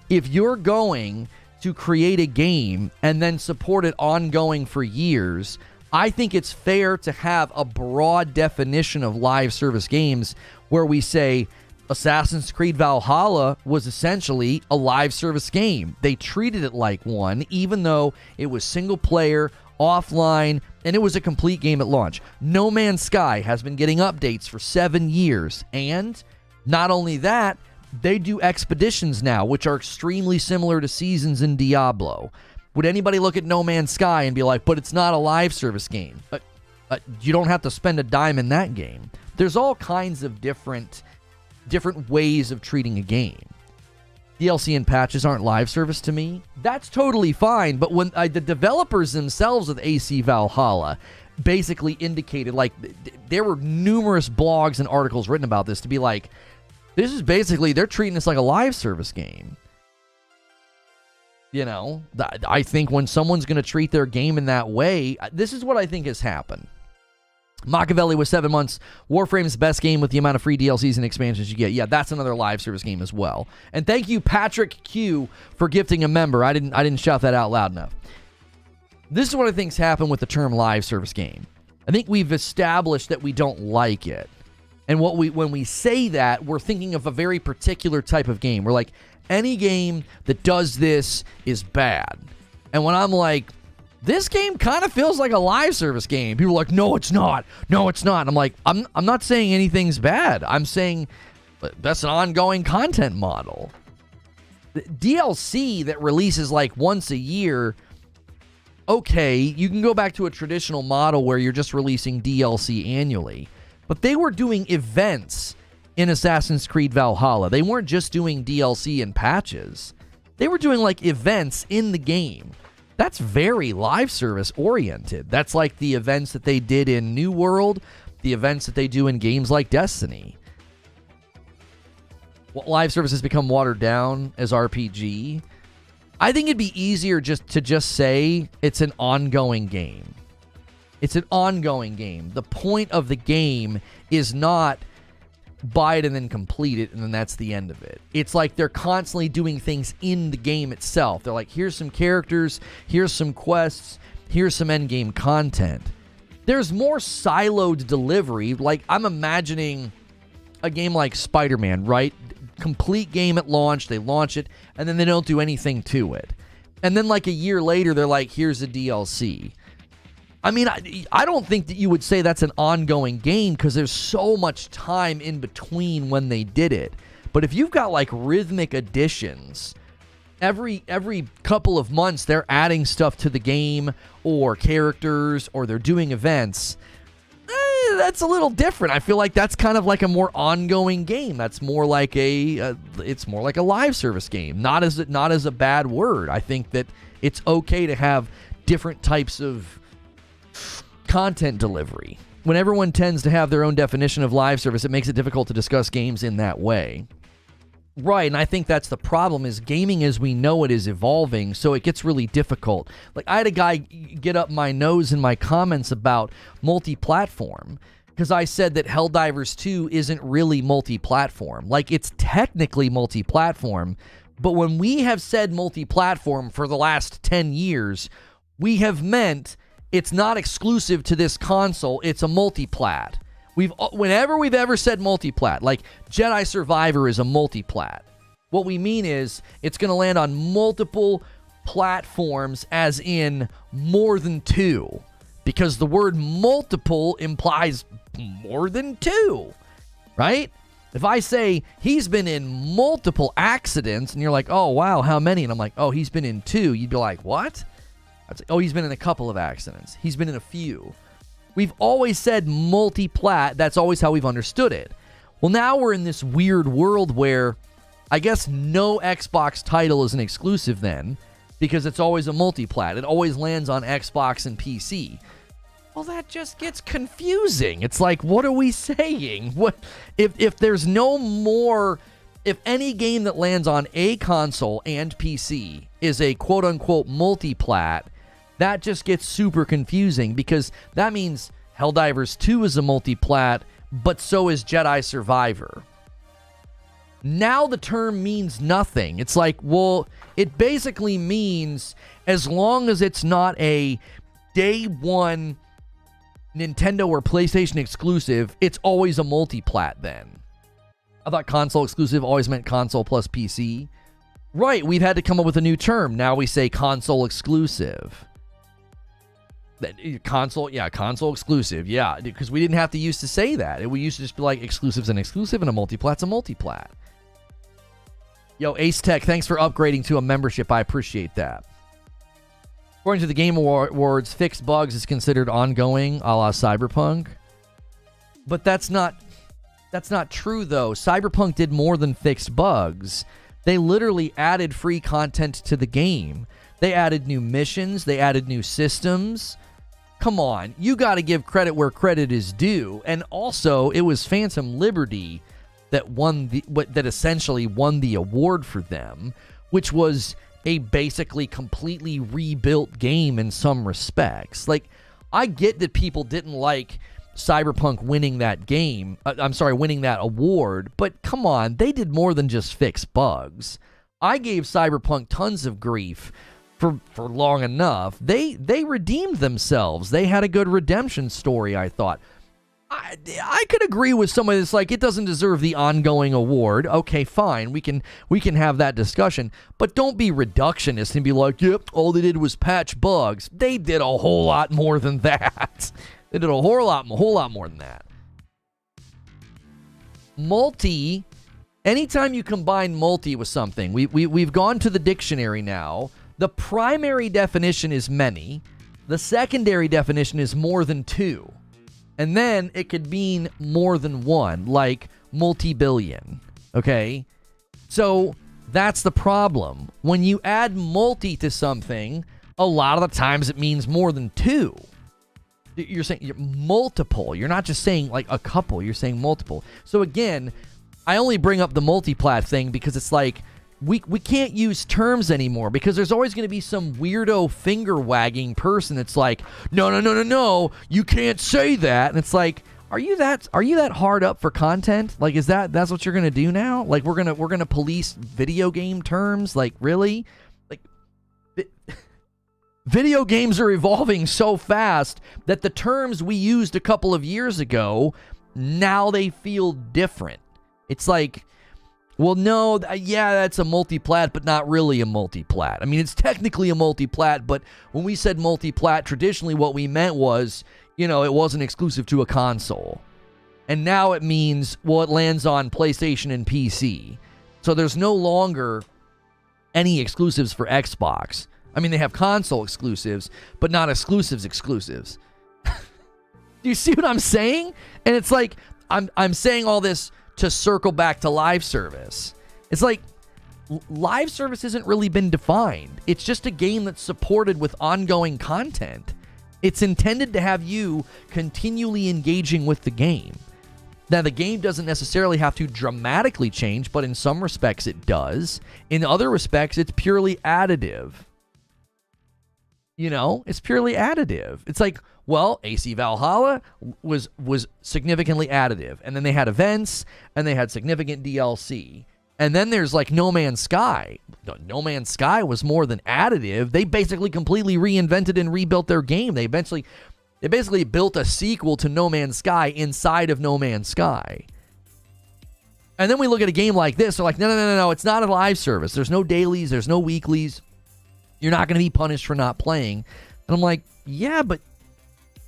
if you're going to create a game and then support it ongoing for years, I think it's fair to have a broad definition of live service games where we say Assassin's Creed Valhalla was essentially a live service game. They treated it like one, even though it was single player, offline, and it was a complete game at launch. No Man's Sky has been getting updates for 7 years, and not only that, they do expeditions now, which are extremely similar to seasons in Diablo. Would anybody look at No Man's Sky and be like, but it's not a live service game? You don't have to spend a dime in that game. There's all kinds of different ways of treating a game. DLC and patches aren't live service to me. That's totally fine, but when the developers themselves of AC Valhalla basically indicated, like, there were numerous blogs and articles written about this to be like, this is basically, they're treating this like a live service game. You know, I think when someone's going to treat their game in that way, this is what I think has happened. Machiavelli was 7 months. Warframe's best game with the amount of free DLCs and expansions you get. Yeah, that's another live service game as well. And thank you, Patrick Q, for gifting a member. I didn't shout that out loud enough. This is what I think's happened with the term live service game. I think we've established that we don't like it. And when we say that, we're thinking of a very particular type of game. We're like, any game that does this is bad. And when I'm like, this game kind of feels like a live service game, people are like, no, it's not. No, it's not. And I'm like, I'm not saying anything's bad. I'm saying that's an ongoing content model. The DLC that releases like once a year, okay, you can go back to a traditional model where you're just releasing DLC annually. But they were doing events in Assassin's Creed Valhalla. They weren't just doing DLC and patches. They were doing like events in the game. That's very live service oriented. That's like the events that they did in New World, the events that they do in games like Destiny. Well, live service has become watered down as RPG. I think it'd be easier to say it's an ongoing game. It's an ongoing game. The point of the game is not buy it and then complete it, and then that's the end of it. It's like they're constantly doing things in the game itself. They're like, here's some characters, here's some quests, here's some endgame content. There's more siloed delivery. Like, I'm imagining a game like Spider-Man, right? Complete game at launch, they launch it, and then they don't do anything to it. And then like a year later, they're like, here's a DLC. I mean, I don't think that you would say that's an ongoing game because there's so much time in between when they did it. But if you've got like rhythmic additions, every couple of months they're adding stuff to the game or characters or they're doing events, that's a little different. I feel like that's kind of like a more ongoing game. That's more like it's more like a live service game. Not as a bad word. I think that it's okay to have different types of content delivery. When everyone tends to have their own definition of live service, it makes it difficult to discuss games in that way. Right, and I think that's the problem, is gaming as we know it is evolving, so it gets really difficult. Like, I had a guy get up my nose in my comments about multi-platform, because I said that Helldivers 2 isn't really multi-platform. Like, it's technically multi-platform, but when we have said multi-platform for the last 10 years, we have meant it's not exclusive to this console, it's a multi-plat. Whenever we've ever said multi-plat, like Jedi Survivor is a multi-plat, what we mean is it's going to land on multiple platforms, as in more than two, because the word multiple implies more than two, right? If I say he's been in multiple accidents and you're like, oh wow, how many? And I'm like, oh, he's been in 2, you'd be like, what? I'd say, oh, he's been in a couple of accidents. He's been in a few. We've always said multi-plat. That's always how we've understood it. Well, now we're in this weird world where I guess no Xbox title is an exclusive then, because it's always a multi-plat. It always lands on Xbox and PC. Well, that just gets confusing. It's like, what are we saying? What if there's no more... If any game that lands on a console and PC is a quote-unquote multi-plat, that just gets super confusing because that means Helldivers 2 is a multi-plat, but so is Jedi Survivor. Now the term means nothing. It's like, well, it basically means as long as it's not a day one Nintendo or PlayStation exclusive, it's always a multi-plat then. I thought console exclusive always meant console plus PC. Right, we've had to come up with a new term. Now we say console exclusive. Console exclusive, yeah, because we didn't have to used to say that. We used to just be like exclusive's an exclusive and a multi-plat's a multi-plat. Yo, Ace Tech, thanks for upgrading to a membership. I appreciate that. According to the Game Awards, fixed bugs is considered ongoing, a la Cyberpunk. But that's not true, though. Cyberpunk did more than fixed bugs. They literally added free content to the game. They added new missions. They added new systems. Come on, you got to give credit where credit is due. And also, it was Phantom Liberty that essentially won the award for them, which was a basically completely rebuilt game in some respects. Like, I get that people didn't like Cyberpunk winning that game. Winning that award. But come on, they did more than just fix bugs. I gave Cyberpunk tons of grief for long enough. They redeemed themselves. They had a good redemption story, I thought. I could agree with somebody that's like, it doesn't deserve the ongoing award. Okay, fine. We can have that discussion. But don't be reductionist and be like, yep, all they did was patch bugs. They did a whole lot more than that. They did a whole lot more than that. Multi, anytime you combine multi with something, we've gone to the dictionary now. The primary definition is many. The secondary definition is more than two. And then it could mean more than one, like multi-billion, okay? So that's the problem. When you add multi to something, a lot of the times it means more than two. You're saying multiple. You're not just saying like a couple. You're saying multiple. So again, I only bring up the multi-plat thing because it's like we can't use terms anymore because there's always going to be some weirdo finger-wagging person that's like, no, you can't say that. And it's like, are you that hard up for content? Like, that's what you're going to do now? Like, we're going to police video game terms? Like, really? Like, video games are evolving so fast that the terms we used a couple of years ago, now they feel different. It's like, well, no, that's a multi-plat, but not really a multi-plat. I mean, it's technically a multi-plat, but when we said multi-plat, traditionally what we meant was, it wasn't exclusive to a console. And now it means, well, it lands on PlayStation and PC. So there's no longer any exclusives for Xbox. I mean, they have console exclusives, but not exclusives. Do you see what I'm saying? And it's like, I'm saying all this to circle back to live service. It's like, live service hasn't really been defined. It's just a game that's supported with ongoing content. It's intended to have you continually engaging with the game. Now, the game doesn't necessarily have to dramatically change, but in some respects it does. In other respects, it's purely additive. It's purely additive. It's like, well, AC Valhalla was significantly additive. And then they had events, and they had significant DLC. And then there's like No Man's Sky. No Man's Sky was more than additive. They basically completely reinvented and rebuilt their game. They basically built a sequel to No Man's Sky inside of No Man's Sky. And then we look at a game like this, they're like, no, it's not a live service. There's no dailies, there's no weeklies. You're not going to be punished for not playing. And I'm like, yeah, but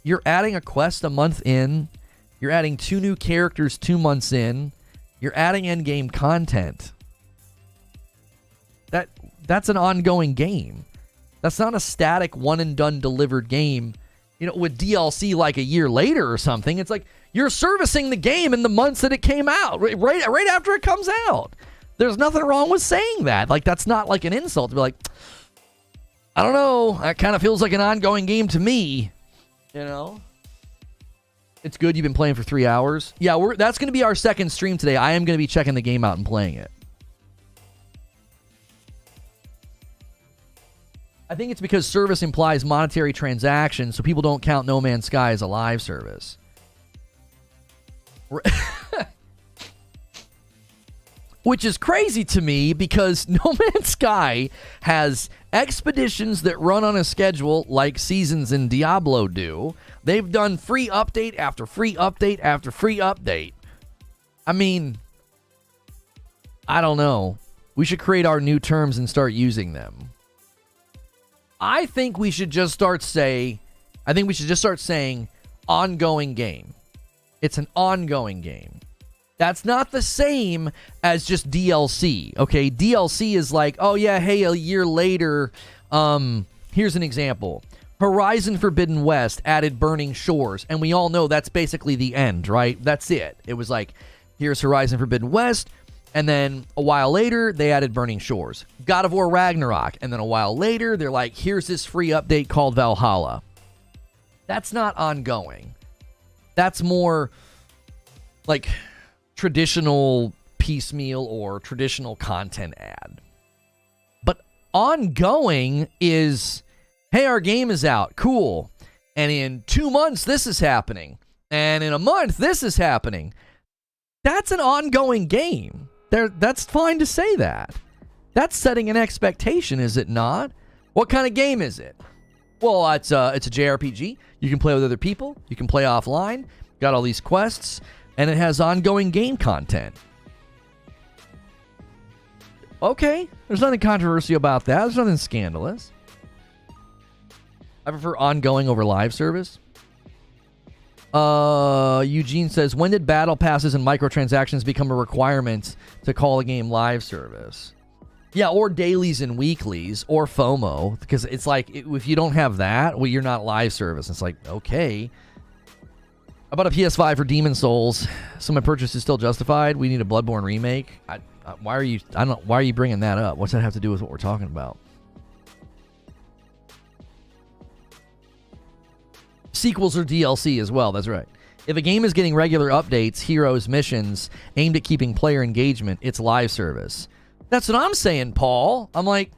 you're adding a quest a month in. You're adding 2 new characters 2 months in. You're adding endgame content. That's an ongoing game. That's not a static one-and-done delivered game, with DLC like a year later or something. It's like you're servicing the game in the months that it came out, right after it comes out. There's nothing wrong with saying that. Like, that's not like an insult to be like, I don't know. That kind of feels like an ongoing game to me. It's good. You've been playing for 3 hours. Yeah, that's going to be our second stream today. I am going to be checking the game out and playing it. I think it's because service implies monetary transactions, so people don't count No Man's Sky as a live service. Which is crazy to me because No Man's Sky has expeditions that run on a schedule like Seasons in Diablo do. They've done free update after free update after free update. I mean, I don't know. We should create our new terms and start using them. I think we should just start saying ongoing game. It's an ongoing game. That's not the same as just DLC, okay? DLC is like, oh yeah, hey, a year later, here's an example. Horizon Forbidden West added Burning Shores, and we all know that's basically the end, right? That's it. It was like, here's Horizon Forbidden West, and then a while later, they added Burning Shores. God of War Ragnarok, and then a while later, they're like, here's this free update called Valhalla. That's not ongoing. That's more like traditional piecemeal or traditional content ad. But ongoing is, hey, our game is out. Cool. And in 2 months, this is happening. And in a month, this is happening. That's an ongoing game. That's fine to say that. That's setting an expectation, is it not? What kind of game is it? Well, it's a JRPG. You can play with other people. You can play offline. Got all these quests. And it has ongoing game content. Okay. There's nothing controversial about that. There's nothing scandalous. I prefer ongoing over live service. Eugene says, when did battle passes and microtransactions become a requirement to call a game live service? Yeah, or dailies and weeklies, or FOMO. Because it's like, if you don't have that, well, you're not live service. It's like, okay. I bought a PS5 for Demon Souls, so my purchase is still justified. We need a Bloodborne remake. Why are you bringing that up? What's that have to do with what we're talking about? Sequels or DLC as well, that's right. If a game is getting regular updates, heroes, missions, aimed at keeping player engagement, it's live service. That's what I'm saying, Paul. I'm like,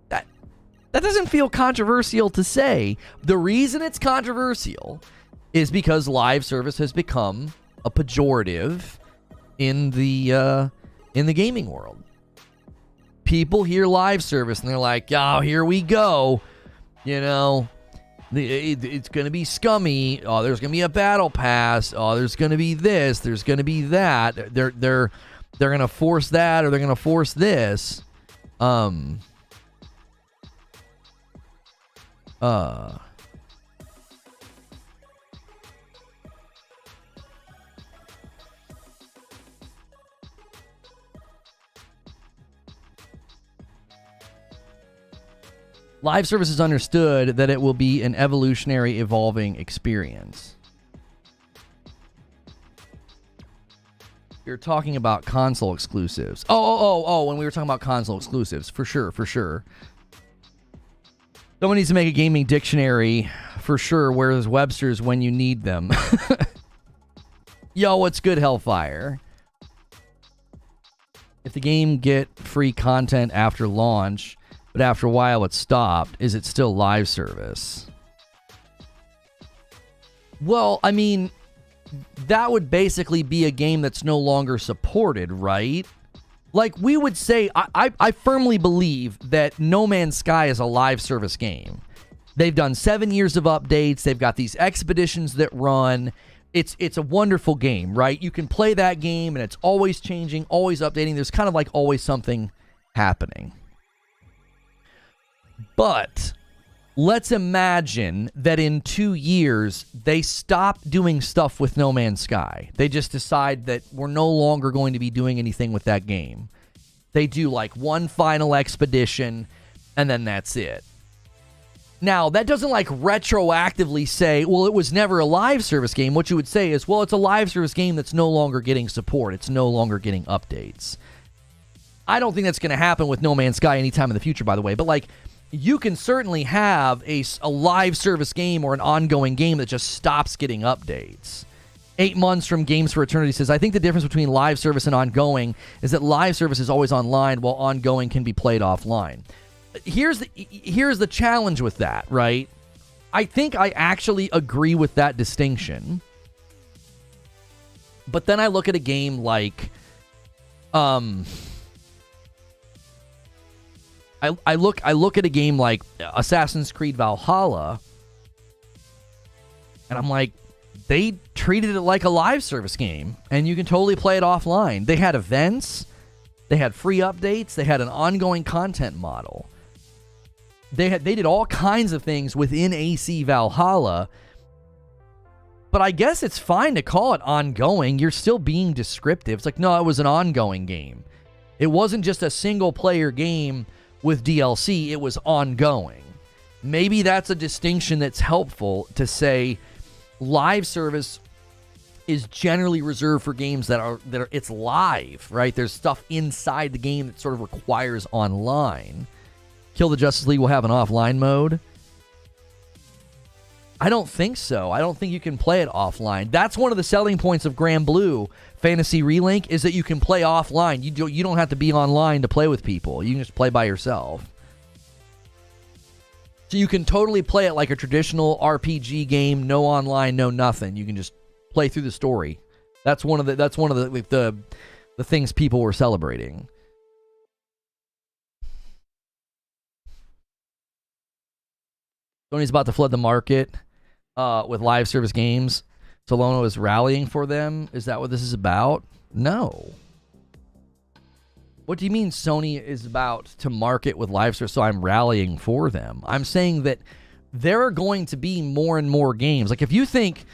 that doesn't feel controversial to say. The reason it's controversial is because live service has become a pejorative in the gaming world. People hear live service and they're like, oh, here we go. You know, it's going to be scummy. Oh, there's going to be a battle pass. Oh, there's going to be this. There's going to be that. They're going to force that, or they're going to force this. Live service is understood that it will be an evolutionary, evolving experience. You're talking about console exclusives. Oh, when we were talking about console exclusives. For sure. Someone needs to make a gaming dictionary, for sure. Where's Webster's when you need them? Yo, what's good, Hellfire? If the game get free content after launch, but after a while it stopped, is it still live service? Well, I mean, that would basically be a game that's no longer supported, right? Like, we would say, I firmly believe that No Man's Sky is a live service game. They've done 7 years of updates. They've got these expeditions that run. It's a wonderful game, right? You can play that game, and it's always changing, always updating. There's kind of like always something happening. But let's imagine that in 2 years, they stop doing stuff with No Man's Sky. They just decide that we're no longer going to be doing anything with that game. They do like one final expedition, and then that's it. Now, that doesn't like retroactively say, well, it was never a live service game. What you would say is, well, it's a live service game that's no longer getting support. It's no longer getting updates. I don't think that's going to happen with No Man's Sky anytime in the future, by the way. But like, you can certainly have a live service game or an ongoing game that just stops getting updates. 8 months from Games for Eternity says, I think the difference between live service and ongoing is that live service is always online while ongoing can be played offline. here's the challenge with that, right? I think I actually agree with that distinction. But then I look at a game like I look at a game like Assassin's Creed Valhalla, and I'm like, they treated it like a live service game, and you can totally play it offline. They had events, they had free updates, they had an ongoing content model. They did all kinds of things within AC Valhalla, but I guess it's fine to call it ongoing. You're still being descriptive. It's like, no, it was an ongoing game. It wasn't just a single-player game with DLC. It was ongoing. Maybe that's a distinction that's helpful to say live service is generally reserved for games that are it's live, right? There's stuff inside the game that sort of requires online. Kill the Justice League will have an offline mode. I don't think so. I don't think you can play it offline. That's one of the selling points of Granblue Fantasy Relink, is that you can play offline. You don't have to be online to play with people. You can just play by yourself. So you can totally play it like a traditional RPG game, no online, no nothing. You can just play through the story. That's one of the things people were celebrating. Sony's about to flood the market with live service games. Solana is rallying for them. Is that what this is about? No. What do you mean Sony is about to market with live service, so I'm rallying for them? I'm saying that there are going to be more and more games. Like, if you think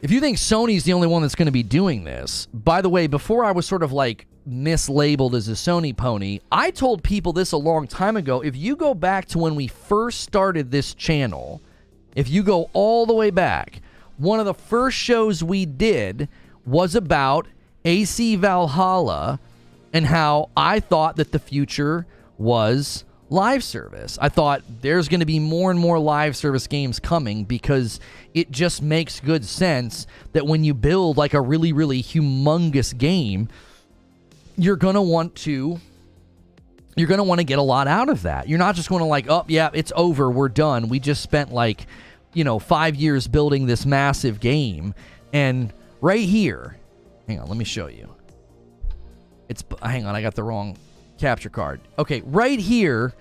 Sony's the only one that's going to be doing this, by the way, before I was sort of like mislabeled as a Sony pony, I told people this a long time ago. If you go back to when we first started this channel, if you go all the way back, one of the first shows we did was about AC Valhalla and how I thought that the future was live service. I thought there's going to be more and more live service games coming because it just makes good sense that when you build like a really, really humongous game, you're going to want to get a lot out of that. You're not just going to like, oh, yeah, it's over, we're done. We just spent 5 years building this massive game. And right here, hang on, let me show you. Hang on, I got the wrong capture card. Okay, right here,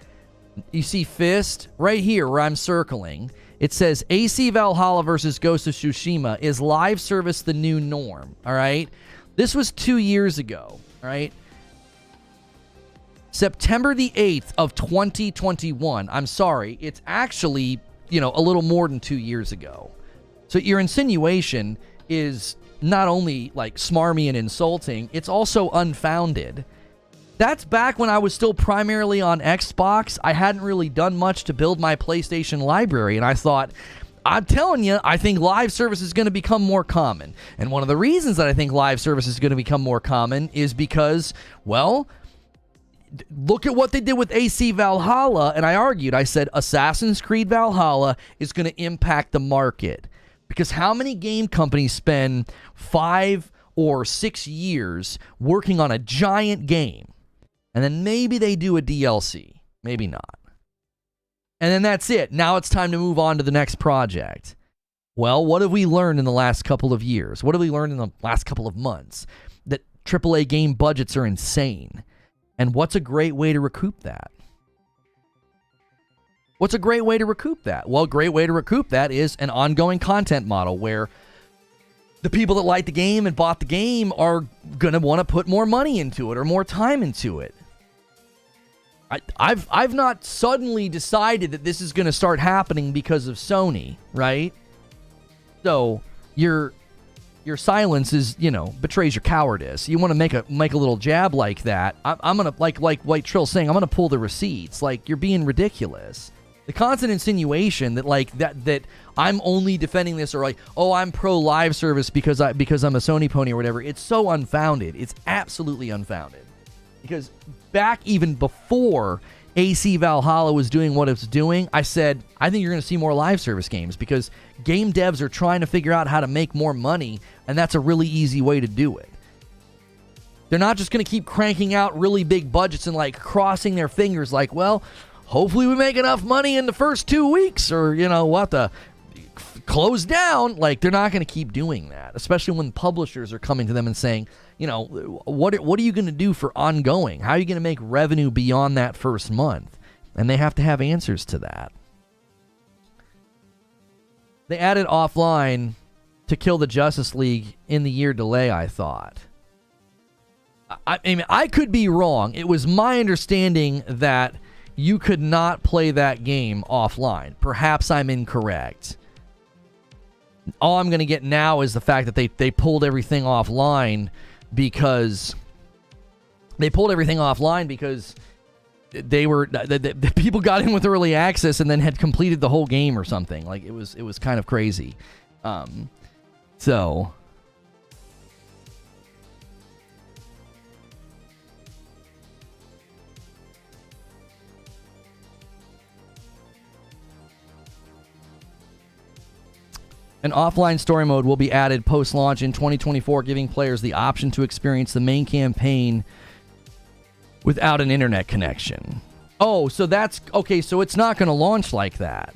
you see Fist? Right here where I'm circling, it says AC Valhalla versus Ghost of Tsushima. Is live service the new norm? All right? This was 2 years ago, all right? September the 8th of 2021. I'm sorry, it's actually, a little more than 2 years ago. So your insinuation is not only like smarmy and insulting, it's also unfounded. That's back when I was still primarily on Xbox. I hadn't really done much to build my PlayStation library, and I thought, I'm telling you, I think live service is going to become more common. And one of the reasons that I think live service is going to become more common is because, well, look at what they did with AC Valhalla, and I argued, I said, Assassin's Creed Valhalla is going to impact the market. Because how many game companies spend 5 or 6 years working on a giant game, and then maybe they do a DLC, maybe not, and then that's it. Now it's time to move on to the next project. Well, what have we learned in the last couple of years? What have we learned in the last couple of months? That AAA game budgets are insane. And what's a great way to recoup that? What's a great way to recoup that? Well, a great way to recoup that is an ongoing content model where the people that like the game and bought the game are going to want to put more money into it or more time into it. I've not suddenly decided that this is going to start happening because of Sony, right? So your silence is, betrays your cowardice. You want to make a little jab like that. I'm going to, like White Trill saying, I'm going to pull the receipts. Like, you're being ridiculous. The constant insinuation that that I'm only defending this, or like, oh, I'm pro live service because I'm a Sony pony or whatever. It's so unfounded. It's absolutely unfounded. Because back even before AC Valhalla was doing what it's doing, I said, I think you're going to see more live service games because game devs are trying to figure out how to make more money, and that's a really easy way to do it. They're not just going to keep cranking out really big budgets and like crossing their fingers like, well, hopefully we make enough money in the first 2 weeks, or, you know, we'll have to close down. Like, they're not going to keep doing that, especially when publishers are coming to them and saying, you know, what are you going to do for ongoing? How are you going to make revenue beyond that first month? And they have to have answers to that. They added offline to kill the Justice League in the year delay, I thought. I mean, I could be wrong. It was my understanding that you could not play that game offline. Perhaps I'm incorrect. All I'm going to get now is the fact that they pulled everything offline because they the people got in with early access and then had completed the whole game or something. Like, it was kind of crazy. So an offline story mode will be added post-launch in 2024, giving players the option to experience the main campaign without an internet connection. Oh, so that's okay. So it's not going to launch like that.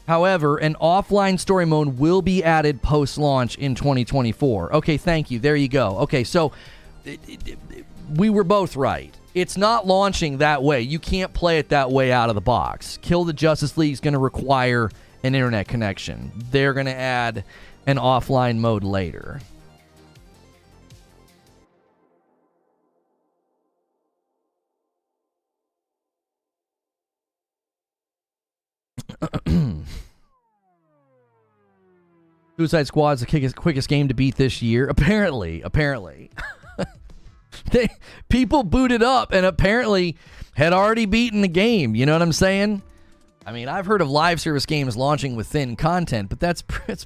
However, an offline story mode will be added post-launch in 2024. Okay, thank you. There you go. Okay, so we were both right. It's not launching that way. You can't play it that way out of the box. Kill the Justice League is going to require an internet connection. They're going to add an offline mode later. Suicide Squad is the quickest game to beat this year. Apparently. People booted up and apparently had already beaten the game. You know what I'm saying? I mean, I've heard of live service games launching with thin content, but that's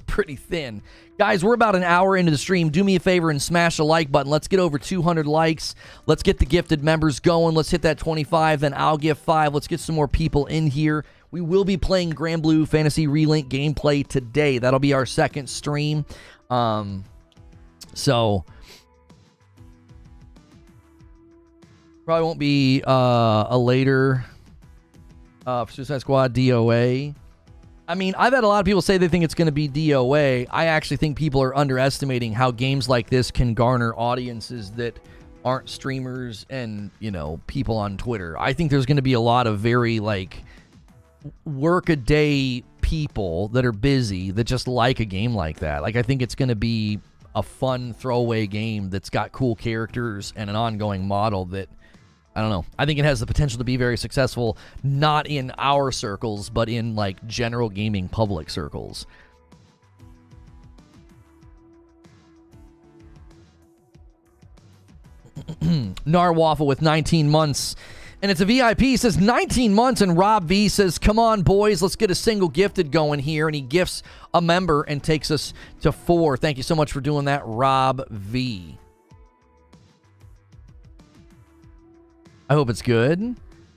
pretty thin. Guys, we're about an hour into the stream. Do me a favor and smash the like button. Let's get over 200 likes. Let's get the gifted members going. Let's hit that 25, then I'll give 5. Let's get some more people in here. We will be playing Granblue Fantasy Relink gameplay today. That'll be our second stream. So probably won't be a later Suicide Squad DOA. I mean, I've had a lot of people say they think it's going to be DOA. I actually think people are underestimating how games like this can garner audiences that aren't streamers and, you know, people on Twitter. I think there's going to be a lot of very, like, work-a-day people that are busy that just like a game like that. Like, I think it's going to be a fun throwaway game that's got cool characters and an ongoing model that, I don't know. I think it has the potential to be very successful, not in our circles, but in, like, general gaming public circles. Narwaffle with 19 months. And it's a VIP. He says 19 months, and Rob V says, come on, boys, let's get a single gifted going here. And he gifts a member and takes us to 4. Thank you so much for doing that, Rob V. I hope it's good.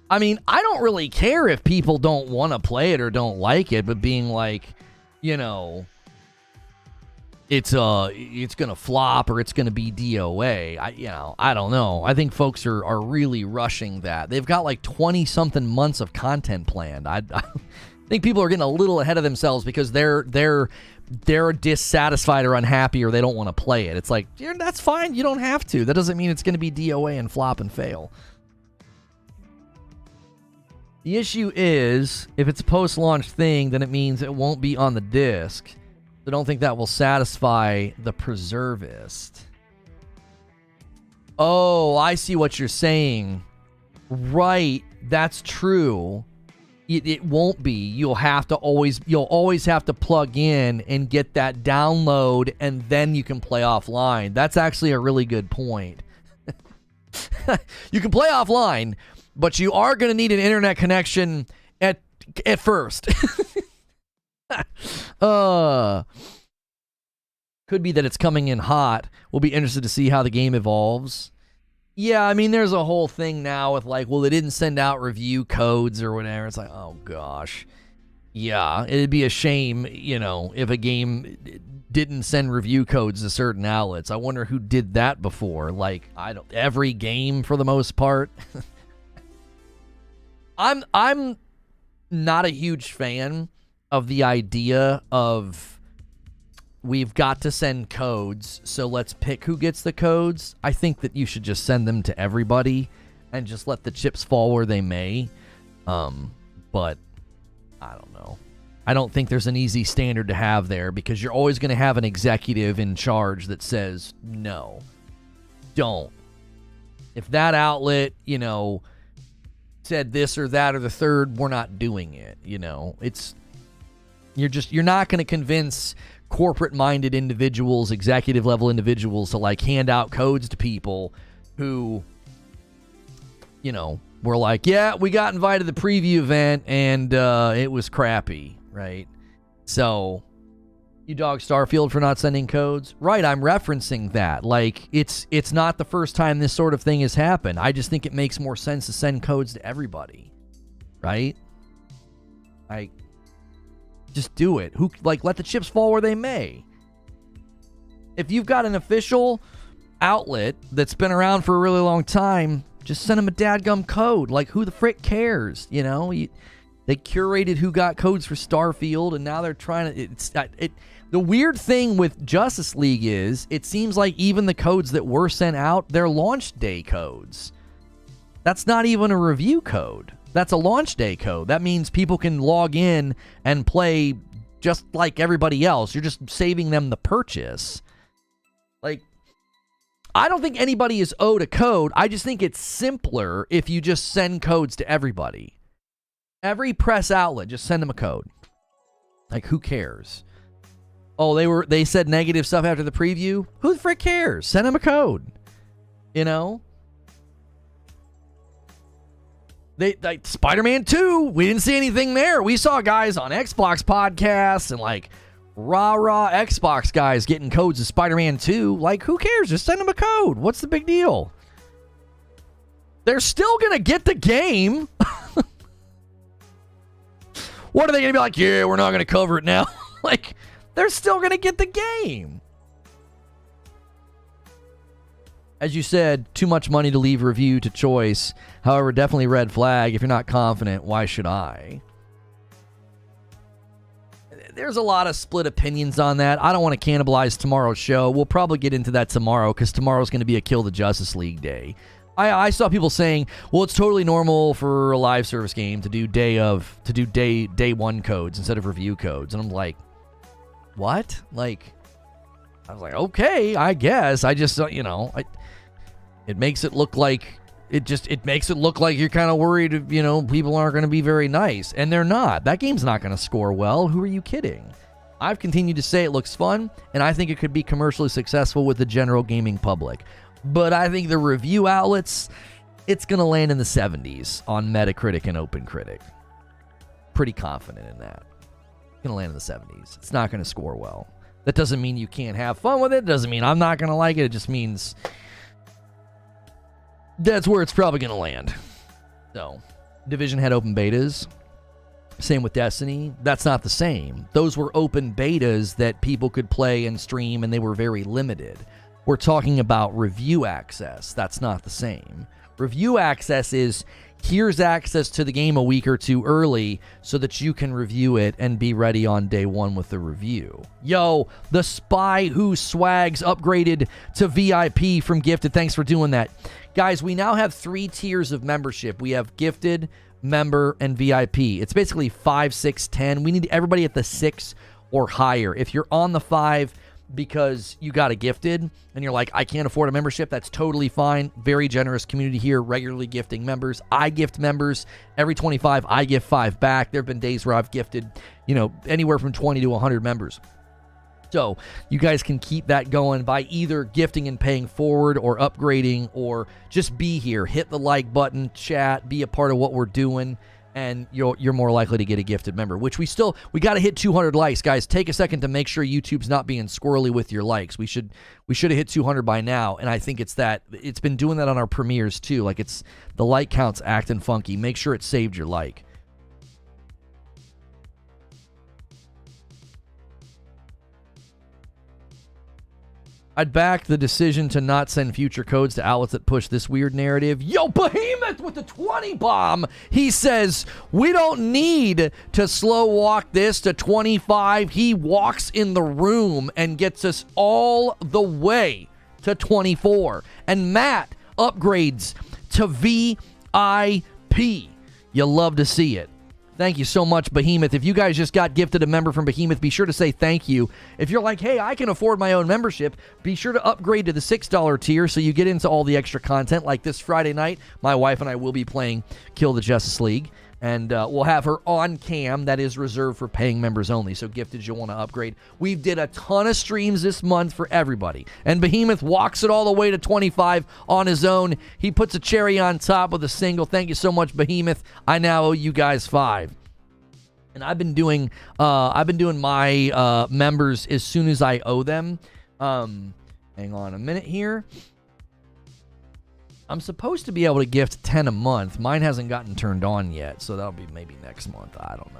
I mean, I don't really care if people don't want to play it or don't like it, but being like, you know, it's going to flop or it's going to be DOA. I don't know. I think folks are really rushing that. They've got like 20-something months of content planned. I think people are getting a little ahead of themselves because they're dissatisfied or unhappy or they don't want to play it. It's like, yeah, that's fine. You don't have to. That doesn't mean it's going to be DOA and flop and fail. The issue is, if it's a post-launch thing, then it means it won't be on the disc. I don't think that will satisfy the preservist. Oh, I see what you're saying. Right, that's true. It won't be. You'll always have to plug in and get that download, and then you can play offline. That's actually a really good point. You can play offline, but you are going to need an internet connection at first. Could be that it's coming in hot. We'll be interested to see how the game evolves. Yeah, I mean, there's a whole thing now with like, well, they didn't send out review codes or whatever. It's like, oh gosh. Yeah, it'd be a shame, you know, if a game didn't send review codes to certain outlets. I wonder who did that before. Like, every game for the most part. I'm not a huge fan of the idea of we've got to send codes, so let's pick who gets the codes. I think that you should just send them to everybody and just let the chips fall where they may. But I don't know. I don't think there's an easy standard to have there, because you're always going to have an executive in charge that says, no, don't. If that outlet, said this or that or the third, we're not doing it. You're not going to convince corporate-minded individuals, executive-level individuals, to hand out codes to people who, were like, yeah, we got invited to the preview event and it was crappy, right? So, you dog Starfield for not sending codes? Right, I'm referencing that. It's not the first time this sort of thing has happened. I just think it makes more sense to send codes to everybody, right? Just do it. Let the chips fall where they may. If you've got an official outlet that's been around for a really long time, just send them a dadgum code. Who the frick cares? They curated who got codes for Starfield, and now they're trying to... The weird thing with Justice League is, it seems like even the codes that were sent out, they're launch day codes. That's not even a review code. That's a launch day code. That means people can log in and play just like everybody else. You're just saving them the purchase. I don't think anybody is owed a code. I just think it's simpler if you just send codes to everybody. Every press outlet, just send them a code. Who cares? Oh, they said negative stuff after the preview? Who the frick cares? Send them a code. Spider-Man 2, we didn't see anything there. We saw guys on Xbox podcasts and rah Xbox guys getting codes of Spider-Man 2. Who cares? Just send them a code. What's the big deal? They're still going to get the game. What are they going to be like? Yeah, we're not going to cover it now. They're still going to get the game. As you said, too much money to leave review to choice. However, definitely red flag. If you're not confident, why should I? There's a lot of split opinions on that. I don't want to cannibalize tomorrow's show. We'll probably get into that tomorrow, because tomorrow's going to be a Kill the Justice League day. I saw people saying, well, it's totally normal for a live service game to do day one codes instead of review codes. And I'm like, what? I was like, okay, I guess. I just, it makes it look like it makes it look like you're kind of worried, people aren't going to be very nice. And they're not. That game's not going to score well. Who are you kidding? I've continued to say it looks fun, and I think it could be commercially successful with the general gaming public. But I think the review outlets, it's going to land in the 70s on Metacritic and OpenCritic. Pretty confident in that. It's going to land in the 70s. It's not going to score well. That doesn't mean you can't have fun with it. It doesn't mean I'm not going to like it. It just means that's where it's probably going to land. So, Division had open betas. Same with Destiny. That's not the same. Those were open betas that people could play and stream, and they were very limited. We're talking about review access. That's not the same. Review access is, here's access to the game a week or two early so that you can review it and be ready on day one with the review. Yo, the Spy Who Swags upgraded to VIP from Gifted. Thanks for doing that. Guys, we now have 3 tiers of membership. We have Gifted, Member, and VIP. It's basically 5, 6, 10. We need everybody at the 6 or higher. If you're on the 5 because you got a Gifted and you're like, I can't afford a membership, that's totally fine. Very generous community here, regularly gifting members. I gift members. Every 25, I give 5 back. There have been days where I've gifted, anywhere from 20 to 100 members. So you guys can keep that going by either gifting and paying forward or upgrading, or just be here. Hit the like button, chat, be a part of what we're doing, and you're more likely to get a gifted member, which we got to hit 200 likes. Guys, take a second to make sure YouTube's not being squirrely with your likes. We should have hit 200 by now, and I think it's been doing that on our premieres too. It's the like count's acting funky. Make sure it saved your like. I'd back the decision to not send future codes to outlets that push this weird narrative. Yo, Behemoth with the 20 bomb. He says, we don't need to slow walk this to 25. He walks in the room and gets us all the way to 24. And Matt upgrades to VIP. You love to see it. Thank you so much, Behemoth. If you guys just got gifted a member from Behemoth, be sure to say thank you. If you're like, hey, I can afford my own membership, be sure to upgrade to the $6 tier so you get into all the extra content. Like this Friday night, my wife and I will be playing Kill the Justice League, and we'll have her on cam. That is reserved for paying members only, so gifted, you'll want to upgrade. We did a ton of streams this month for everybody, and Behemoth walks it all the way to 25 on his own. He puts a cherry on top with a single. Thank you so much, Behemoth. I now owe you guys 5. And I've been doing my members as soon as I owe them. Hang on a minute here. I'm supposed to be able to gift 10 a month. Mine hasn't gotten turned on yet, so that'll be maybe next month. I don't know.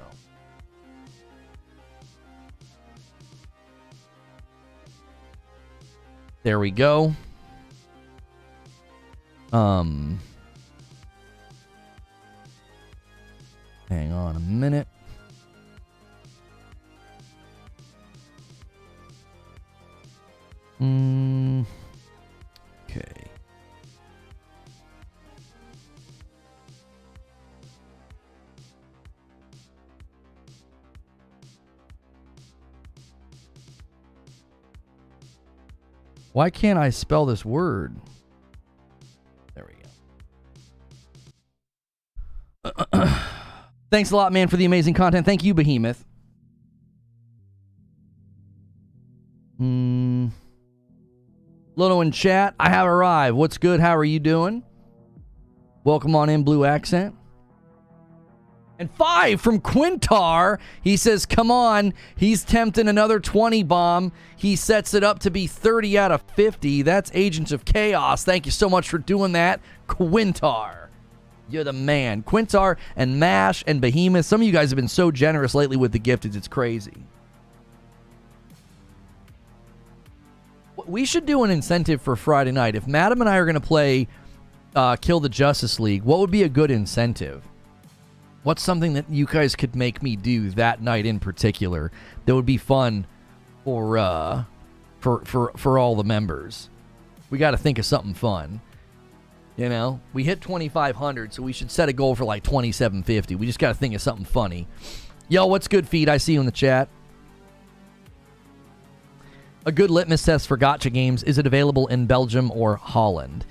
There we go. Hang on a minute. Okay. Why can't I spell this word? There we go. Thanks a lot, man, for the amazing content. Thank you, Behemoth. Lono in chat, I have arrived. What's good? How are you doing? Welcome on in, Blue Accent. And 5 from Quintar. He says, come on. He's tempting another 20 bomb. He sets it up to be 30 out of 50. That's Agents of Chaos. Thank you so much for doing that, Quintar. You're the man. Quintar and Mash and Behemoth. Some of you guys have been so generous lately with the gifteds. It's crazy. We should do an incentive for Friday night. If Madam and I are going to play Kill the Justice League, what would be a good incentive? What's something that you guys could make me do that night in particular that would be fun for all the members? We got to think of something fun. You know, we hit 2,500, so we should set a goal for like 2,750. We just got to think of something funny. Yo, what's good, Feed? I see you in the chat. A good litmus test for Gacha games, is it available in Belgium or Holland?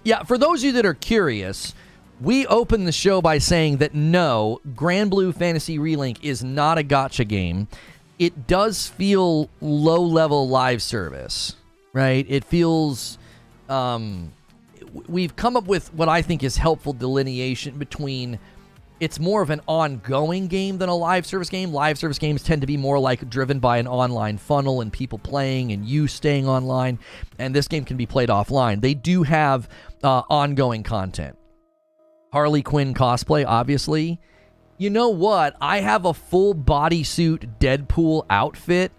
Yeah, for those of you that are curious, we opened the show by saying that no, Granblue Fantasy Relink is not a Gacha game. It does feel low-level live service, right? It feels... we've come up with what I think is helpful delineation between... It's more of an ongoing game than a live service game. Live service games tend to be more like driven by an online funnel and people playing and you staying online. And this game can be played offline. They do have ongoing content. Harley Quinn cosplay, obviously. You know what? I have a full bodysuit Deadpool outfit.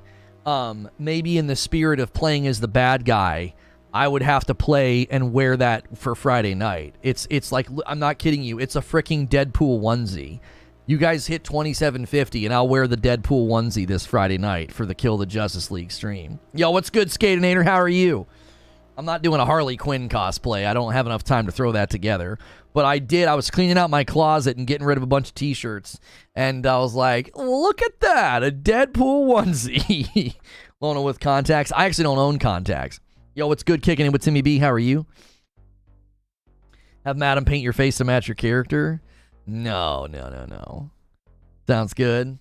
Maybe in the spirit of playing as the bad guy, I would have to play and wear that for Friday night. It's like, I'm not kidding you, it's a freaking Deadpool onesie. You guys hit 2,750 and I'll wear the Deadpool onesie this Friday night for the Kill the Justice League stream. Yo, what's good, Skatinator? How are you? I'm not doing a Harley Quinn cosplay. I don't have enough time to throw that together. But I was cleaning out my closet and getting rid of a bunch of t-shirts. And I was like, look at that, a Deadpool onesie. Lona with contacts. I actually don't own contacts. Yo, what's good? Kicking in with Timmy B. How are you? Have Madam paint your face to match your character? No. Sounds good.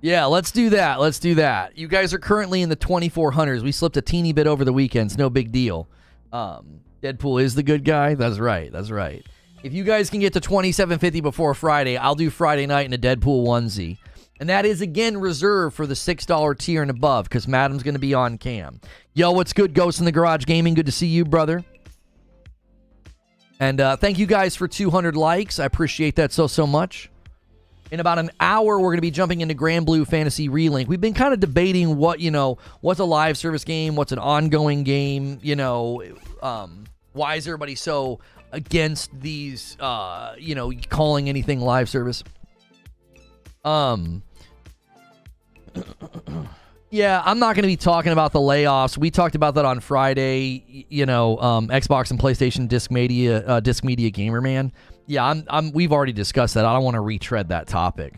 Yeah, let's do that. You guys are currently in the 2,400s. We slipped a teeny bit over the weekends. No big deal. Deadpool is the good guy? That's right. If you guys can get to 2,750 before Friday, I'll do Friday night in a Deadpool onesie. And that is, again, reserved for the $6 tier and above, because Madam's going to be on cam. Yo, what's good, Ghost in the Garage Gaming? Good to see you, brother. And thank you guys for 200 likes. I appreciate that so much. In about an hour, we're going to be jumping into Granblue Fantasy Relink. We've been kind of debating what, what's a live service game, what's an ongoing game, why is everybody so against these, calling anything live service? Yeah, I'm not going to be talking about the layoffs. We talked about that on Friday, Xbox and PlayStation Disc Media Gamer Man. Yeah, we've already discussed that. I don't want to retread that topic.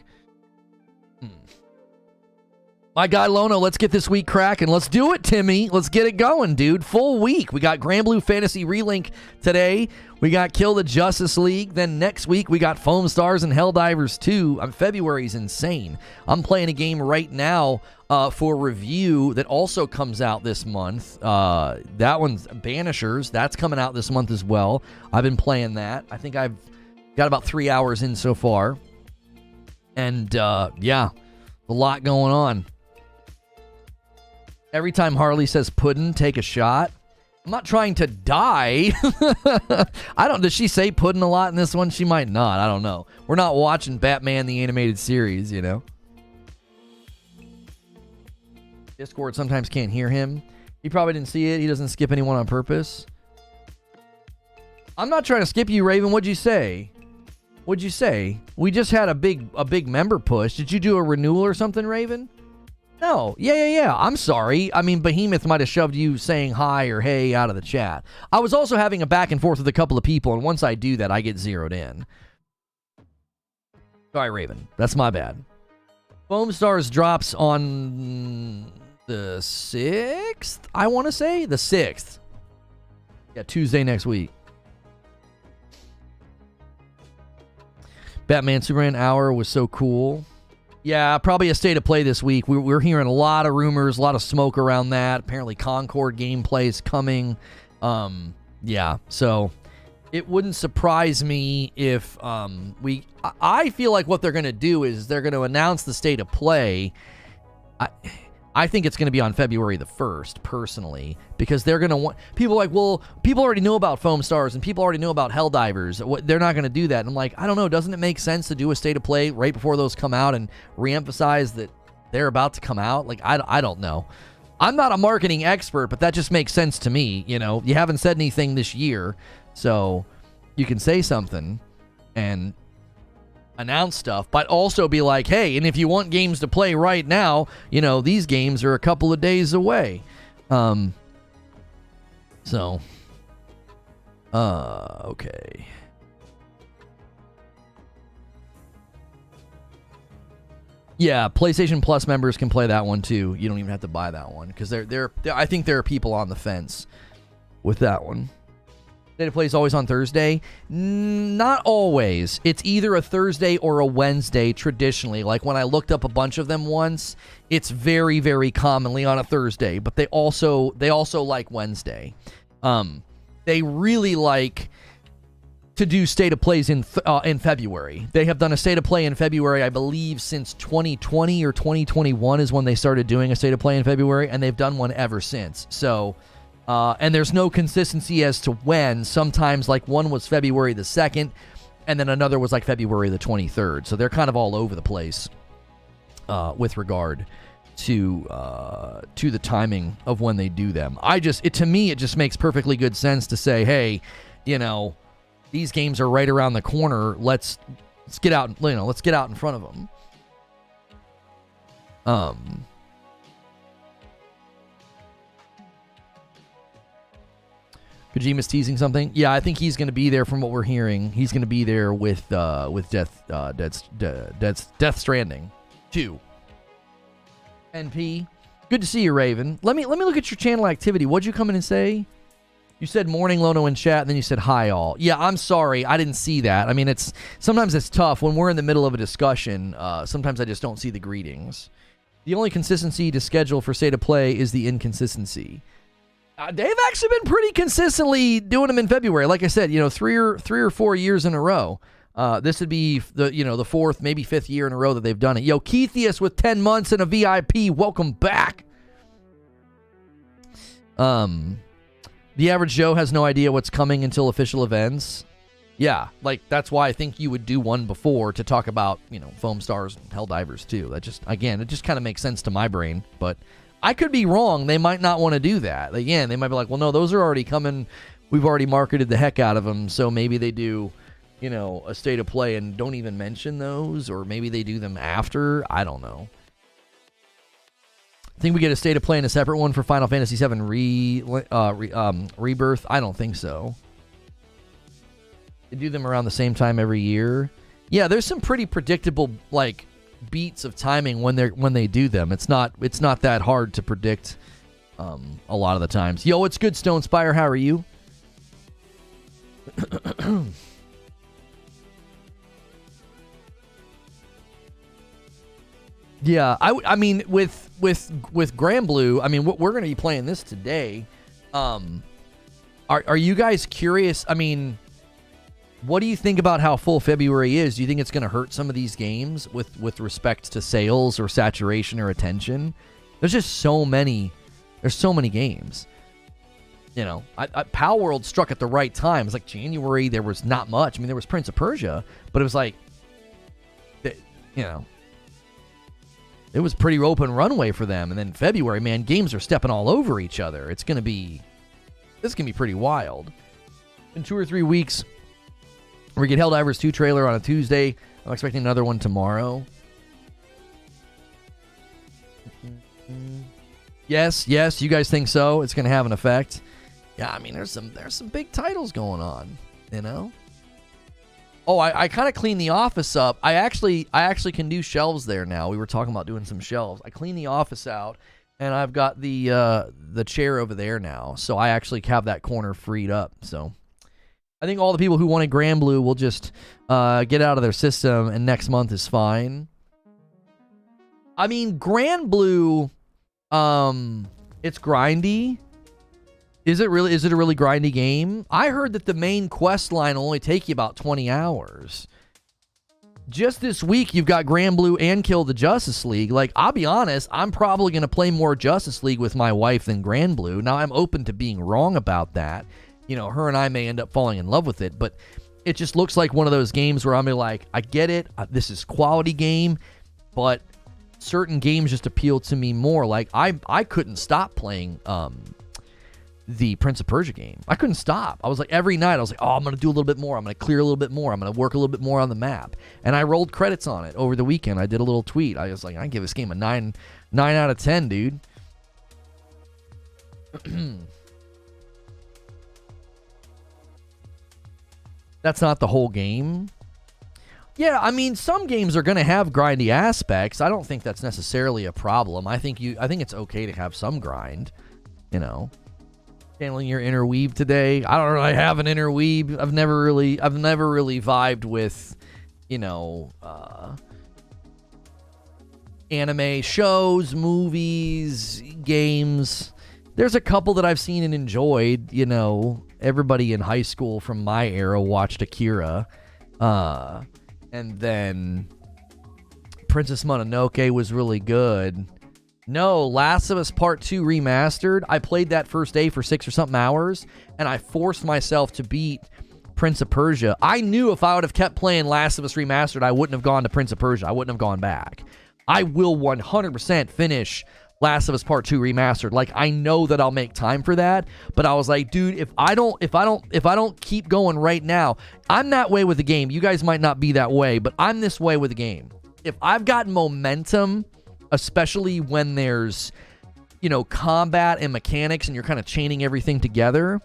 My guy Lono, let's get this week cracking. Let's do it, Timmy. Let's get it going, dude. Full week. We got Granblue Fantasy Relink today. We got Kill the Justice League. Then next week, we got Foam Stars and Helldivers 2. February's insane. I'm playing a game right now for review that also comes out this month. That one's Banishers. That's coming out this month as well. I've been playing that. I think I've got about 3 hours in so far. And, yeah, a lot going on. Every time Harley says puddin', take a shot. I'm not trying to die. Does she say puddin' a lot in this one? She might not. I don't know. We're not watching Batman the Animated Series, Discord sometimes can't hear him. He probably didn't see it. He doesn't skip anyone on purpose. I'm not trying to skip you, Raven. What'd you say? What'd you say? We just had a big member push. Did you do a renewal or something, Raven? No. Yeah. I'm sorry. I mean, Behemoth might have shoved you saying hi or hey out of the chat. I was also having a back and forth with a couple of people, and once I do that, I get zeroed in. Sorry, Raven. That's my bad. Foam Stars drops on the 6th, I want to say? The 6th. Yeah, Tuesday next week. Batman Superman Hour was so cool. Yeah, probably a state of play this week. We're hearing a lot of rumors, a lot of smoke around that. Apparently Concord gameplay is coming. Yeah, so it wouldn't surprise me if I feel like what they're going to do is they're going to announce the state of play. I think it's going to be on February the 1st, personally, because they're going to want... People are like, well, people already know about Foam Stars, and people already know about Helldivers. They're not going to do that. And I'm like, I don't know, doesn't it make sense to do a state of play right before those come out and reemphasize that they're about to come out? Like, I don't know. I'm not a marketing expert, but that just makes sense to me, You haven't said anything this year, so you can say something and announce stuff, but also be like, hey, and if you want games to play right now, these games are a couple of days away. Okay. Yeah, PlayStation Plus members can play that one too. You don't even have to buy that one because I think there are people on the fence with that one. State of Play is always on Thursday. Not always. It's either a Thursday or a Wednesday traditionally. Like when I looked up a bunch of them once, it's very, very commonly on a Thursday, but they also like Wednesday. They really like to do state of plays in February. They have done a state of play in February, I believe, since 2020 or 2021 is when they started doing a state of play in February, and they've done one ever since. So, and there's no consistency as to when. Sometimes, like, one was February the 2nd, and then another was, like, February the 23rd. So they're kind of all over the place with regard to the timing of when they do them. To me, it just makes perfectly good sense to say, hey, these games are right around the corner. Let's get out, let's get out in front of them. Kojima's teasing something. Yeah, I think he's going to be there from what we're hearing. He's going to be there with Death Stranding 2. NP, good to see you, Raven. Let me look at your channel activity. What'd you come in and say? You said morning, Lono, in chat, and then you said hi, all. Yeah, I'm sorry. I didn't see that. I mean, sometimes it's tough. When we're in the middle of a discussion, sometimes I just don't see the greetings. The only consistency to schedule for State of Play is the inconsistency. They've actually been pretty consistently doing them in February. Like I said, 3 or 4 years in a row. This would be the fourth, maybe fifth year in a row that they've done it. Yo, Keithius with 10 months and a VIP. Welcome back. The average Joe has no idea what's coming until official events. Yeah, like that's why I think you would do one before to talk about, Foam Stars and Helldivers too. That just, again, it just kind of makes sense to my brain, but I could be wrong. They might not want to do that. Again, they might be like, well, no, those are already coming. We've already marketed the heck out of them, so maybe they do, a state of play and don't even mention those, or maybe they do them after. I don't know. Think we get a state of play and a separate one for Final Fantasy VII Rebirth? I don't think so. They do them around the same time every year. Yeah, there's some pretty predictable beats of timing when they do them. It's not that hard to predict a lot of the times. Yo, it's good, Stone Spire. How are you? Yeah, I mean with Granblue, I mean we're going to be playing this today. Are you guys curious? I mean, what do you think about how full February is? Do you think it's going to hurt some of these games with respect to sales or saturation or attention? There's just so many. There's so many games. Palworld struck at the right time. It's like January, there was not much. I mean, there was Prince of Persia, but it was like, it was pretty open runway for them. And then February, man, games are stepping all over each other. This can be pretty wild. In 2 or 3 weeks, we get Helldivers 2 trailer on a Tuesday. I'm expecting another one tomorrow. Yes, you guys think so? It's going to have an effect. Yeah, I mean, there's some big titles going on, Oh, I kind of cleaned the office up. I actually can do shelves there now. We were talking about doing some shelves. I cleaned the office out, and I've got the chair over there now. So I actually have that corner freed up. So I think all the people who wanted Granblue will just get out of their system, and next month is fine. I mean, Granblue, it's grindy. Is it a really grindy game? I heard that the main quest line will only take you about 20 hours. Just this week, you've got Granblue and Kill the Justice League. I'll be honest, I'm probably going to play more Justice League with my wife than Granblue. Now, I'm open to being wrong about that. Her and I may end up falling in love with it, but it just looks like one of those games where I'm like, I get it, this is quality game, but certain games just appeal to me more. I couldn't stop playing the Prince of Persia game. I couldn't stop. I was like, every night I was like, oh, I'm going to do a little bit more. I'm going to clear a little bit more. I'm going to work a little bit more on the map. And I rolled credits on it over the weekend. I did a little tweet. I was like, I give this game a 9 out of 10, dude. That's not the whole game. Yeah, I mean, some games are going to have grindy aspects. I don't think that's necessarily a problem. I think it's okay to have some grind, Channeling your inner weeb today. I don't really have an inner weeb. I've never really vibed with, anime shows, movies, games. There's a couple that I've seen and enjoyed. Everybody in high school from my era watched Akira, and then Princess Mononoke was really good. No, Last of Us Part 2 Remastered. I played that first day for 6 or something hours, and I forced myself to beat Prince of Persia. I knew if I would have kept playing Last of Us Remastered, I wouldn't have gone to Prince of Persia. I wouldn't have gone back. I will 100% finish Last of Us Part 2 Remastered. I know that I'll make time for that, but I was like, dude, if I don't keep going right now, I'm that way with the game. You guys might not be that way, but I'm this way with the game. If I've got momentum, especially when there's, combat and mechanics and you're kind of chaining everything together,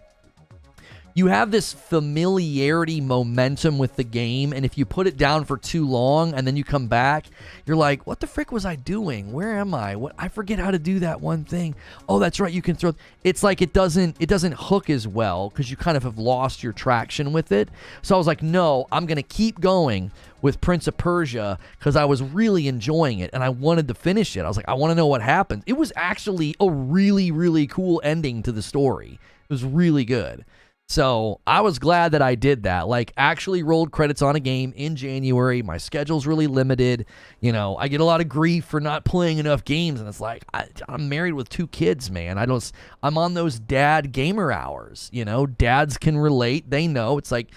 you have this familiarity momentum with the game, and if you put it down for too long and then you come back, you're like, what the frick was I doing? Where am I? I forget how to do that one thing. Oh, that's right, you can throw... It's like it doesn't hook as well because you kind of have lost your traction with it. So I was like, no, I'm going to keep going with Prince of Persia because I was really enjoying it and I wanted to finish it. I was like, I want to know what happened. It was actually a really, really cool ending to the story. It was really good. So I was glad that I did that. Actually rolled credits on a game in January. My schedule's really limited. I get a lot of grief for not playing enough games, and it's like I'm married with 2 kids, man. I'm on those dad gamer hours. Dads can relate. They know. It's like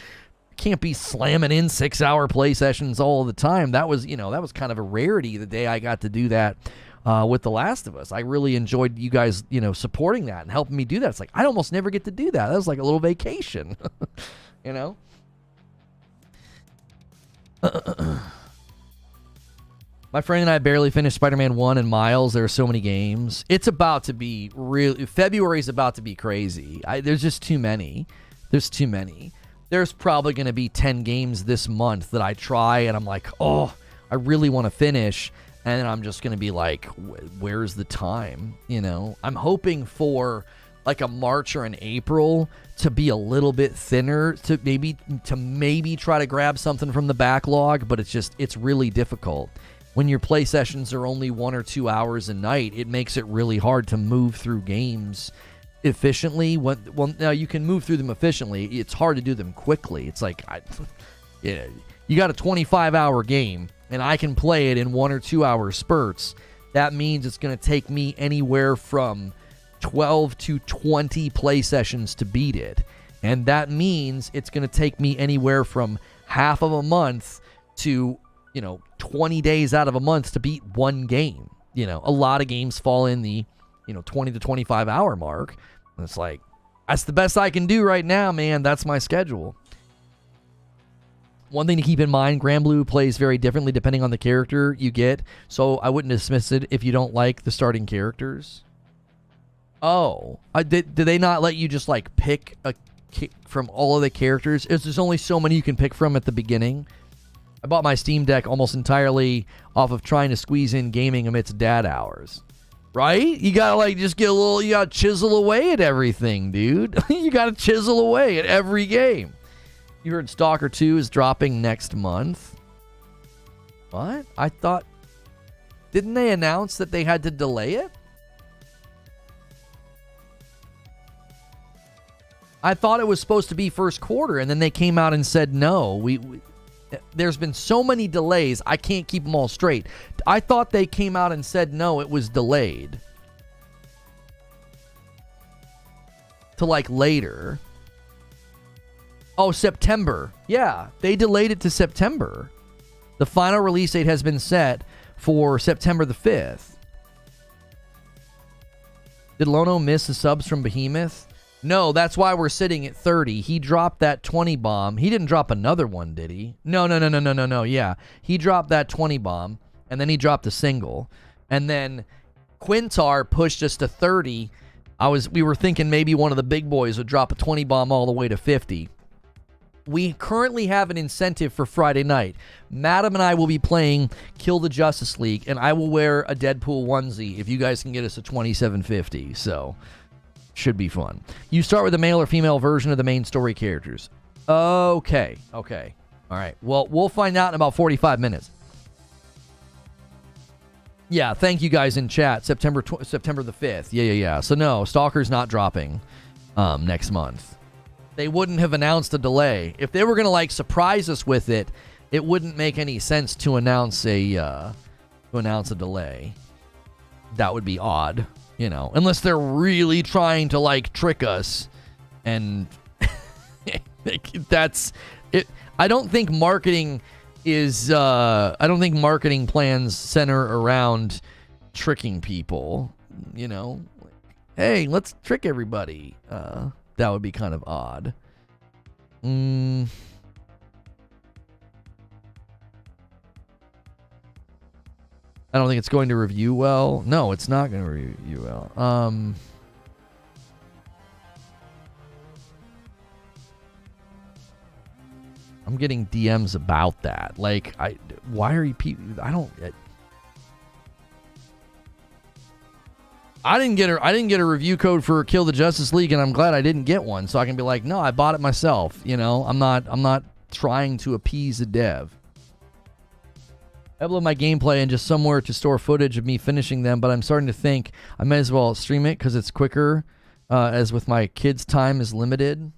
can't be slamming in 6-hour play sessions all the time. That was, that was kind of a rarity the day I got to do that with The Last of Us. I really enjoyed you guys, supporting that and helping me do that. It's like, I almost never get to do that. That was like a little vacation, My friend and I barely finished Spider-Man 1 and Miles. There are so many games. It's about to be February's about to be crazy. There's just too many. There's too many. There's probably going to be 10 games this month that I try and I'm like, oh, I really want to finish. And then I'm just going to be like, where's the time? I'm hoping for like a March or an April to be a little bit thinner, to maybe try to grab something from the backlog, but it's really difficult. When your play sessions are only 1 or 2 hours a night, it makes it really hard to move through games efficiently. Now you can move through them efficiently. It's hard to do them quickly. It's like, you got a 25-hour game, and I can play it in 1 or 2 hour spurts. That means it's going to take me anywhere from 12 to 20 play sessions to beat it. And that means it's going to take me anywhere from half of a month to 20 days out of a month to beat one game. A lot of games fall in the 20 to 25 hour mark. And it's like, that's the best I can do right now, man. That's my schedule. One thing to keep in mind, Granblue plays very differently depending on the character you get, so I wouldn't dismiss it if you don't like the starting characters. Oh, did they not let you just like pick from all of the characters? There's only so many you can pick from at the beginning. I bought my Steam Deck almost entirely off of trying to squeeze in gaming amidst dad hours. Right? You gotta just get you gotta chisel away at everything, dude. You gotta chisel away at every game. You heard Stalker 2 is dropping next month. What? I thought... Didn't they announce that they had to delay it? I thought it was supposed to be first quarter, and then they came out and said no. There's been so many delays, I can't keep them all straight. I thought they came out and said no, it was delayed. To later. Oh, September. Yeah, they delayed it to September. The final release date has been set for September the 5th. Did Lono miss the subs from Behemoth? No, that's why we're sitting at 30. He dropped that 20 bomb. He didn't drop another one, did he? No. Yeah, he dropped that 20 bomb, and then he dropped a single. And then Quintar pushed us to 30. We were thinking maybe one of the big boys would drop a 20 bomb all the way to 50. We currently have an incentive for Friday night. Madam and I will be playing Kill the Justice League, and I will wear a Deadpool onesie if you guys can get us a 2750. So, should be fun. You start with a male or female version of the main story characters. Okay. All right. Well, we'll find out in about 45 minutes. Yeah, thank you guys in chat. September the 5th. Yeah. So, no, Stalker's not dropping next month. They wouldn't have announced a delay. If they were going to surprise us with it, it wouldn't make any sense to announce a delay. That would be odd, unless they're really trying to trick us. And that's it. I don't think marketing plans center around tricking people, Hey, let's trick everybody. That would be kind of odd. I don't think it's going to review well. No, it's not going to review well. I'm getting DMs about that. Why are you people? I didn't get a review code for Kill the Justice League, and I'm glad I didn't get one, so I can be like, no, I bought it myself. I'm not trying to appease a dev. I upload my gameplay and just somewhere to store footage of me finishing them, but I'm starting to think I might as well stream it because it's quicker, as with my kids' time is limited.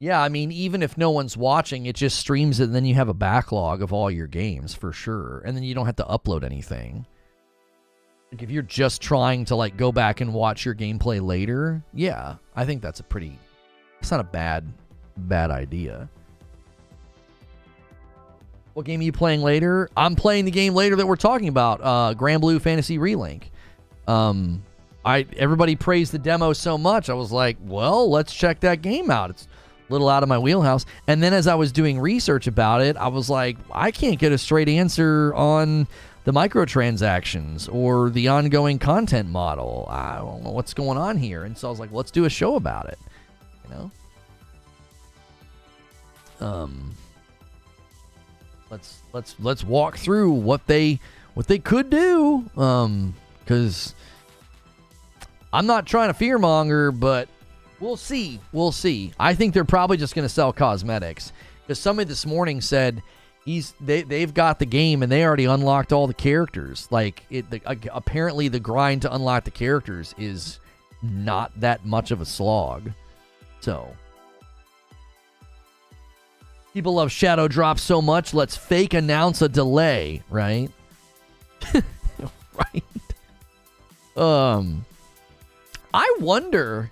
Yeah, I mean, even if no one's watching, it just streams it, and then you have a backlog of all your games for sure, and then you don't have to upload anything. If you're just trying to go back and watch your gameplay later, yeah, I think it's not a bad bad idea. What game are you playing later? I'm playing the game later that we're talking about, Granblue Fantasy Relink. Everybody praised the demo so much, I was like, well, let's check that game out. It's a little out of my wheelhouse. And then as I was doing research about it, I was like, I can't get a straight answer on the microtransactions or the ongoing content model. I don't know what's going on here. And so I was like, let's do a show about it. You know? Let's walk through what they could do. Because I'm not trying to fearmonger, but we'll see. We'll see. I think they're probably just going to sell cosmetics. Because somebody this morning said they've got the game and they already unlocked all the characters. Like apparently the grind to unlock the characters is not that much of a slog. So people love Shadow Drop so much, let's fake announce a delay, right? Right. I wonder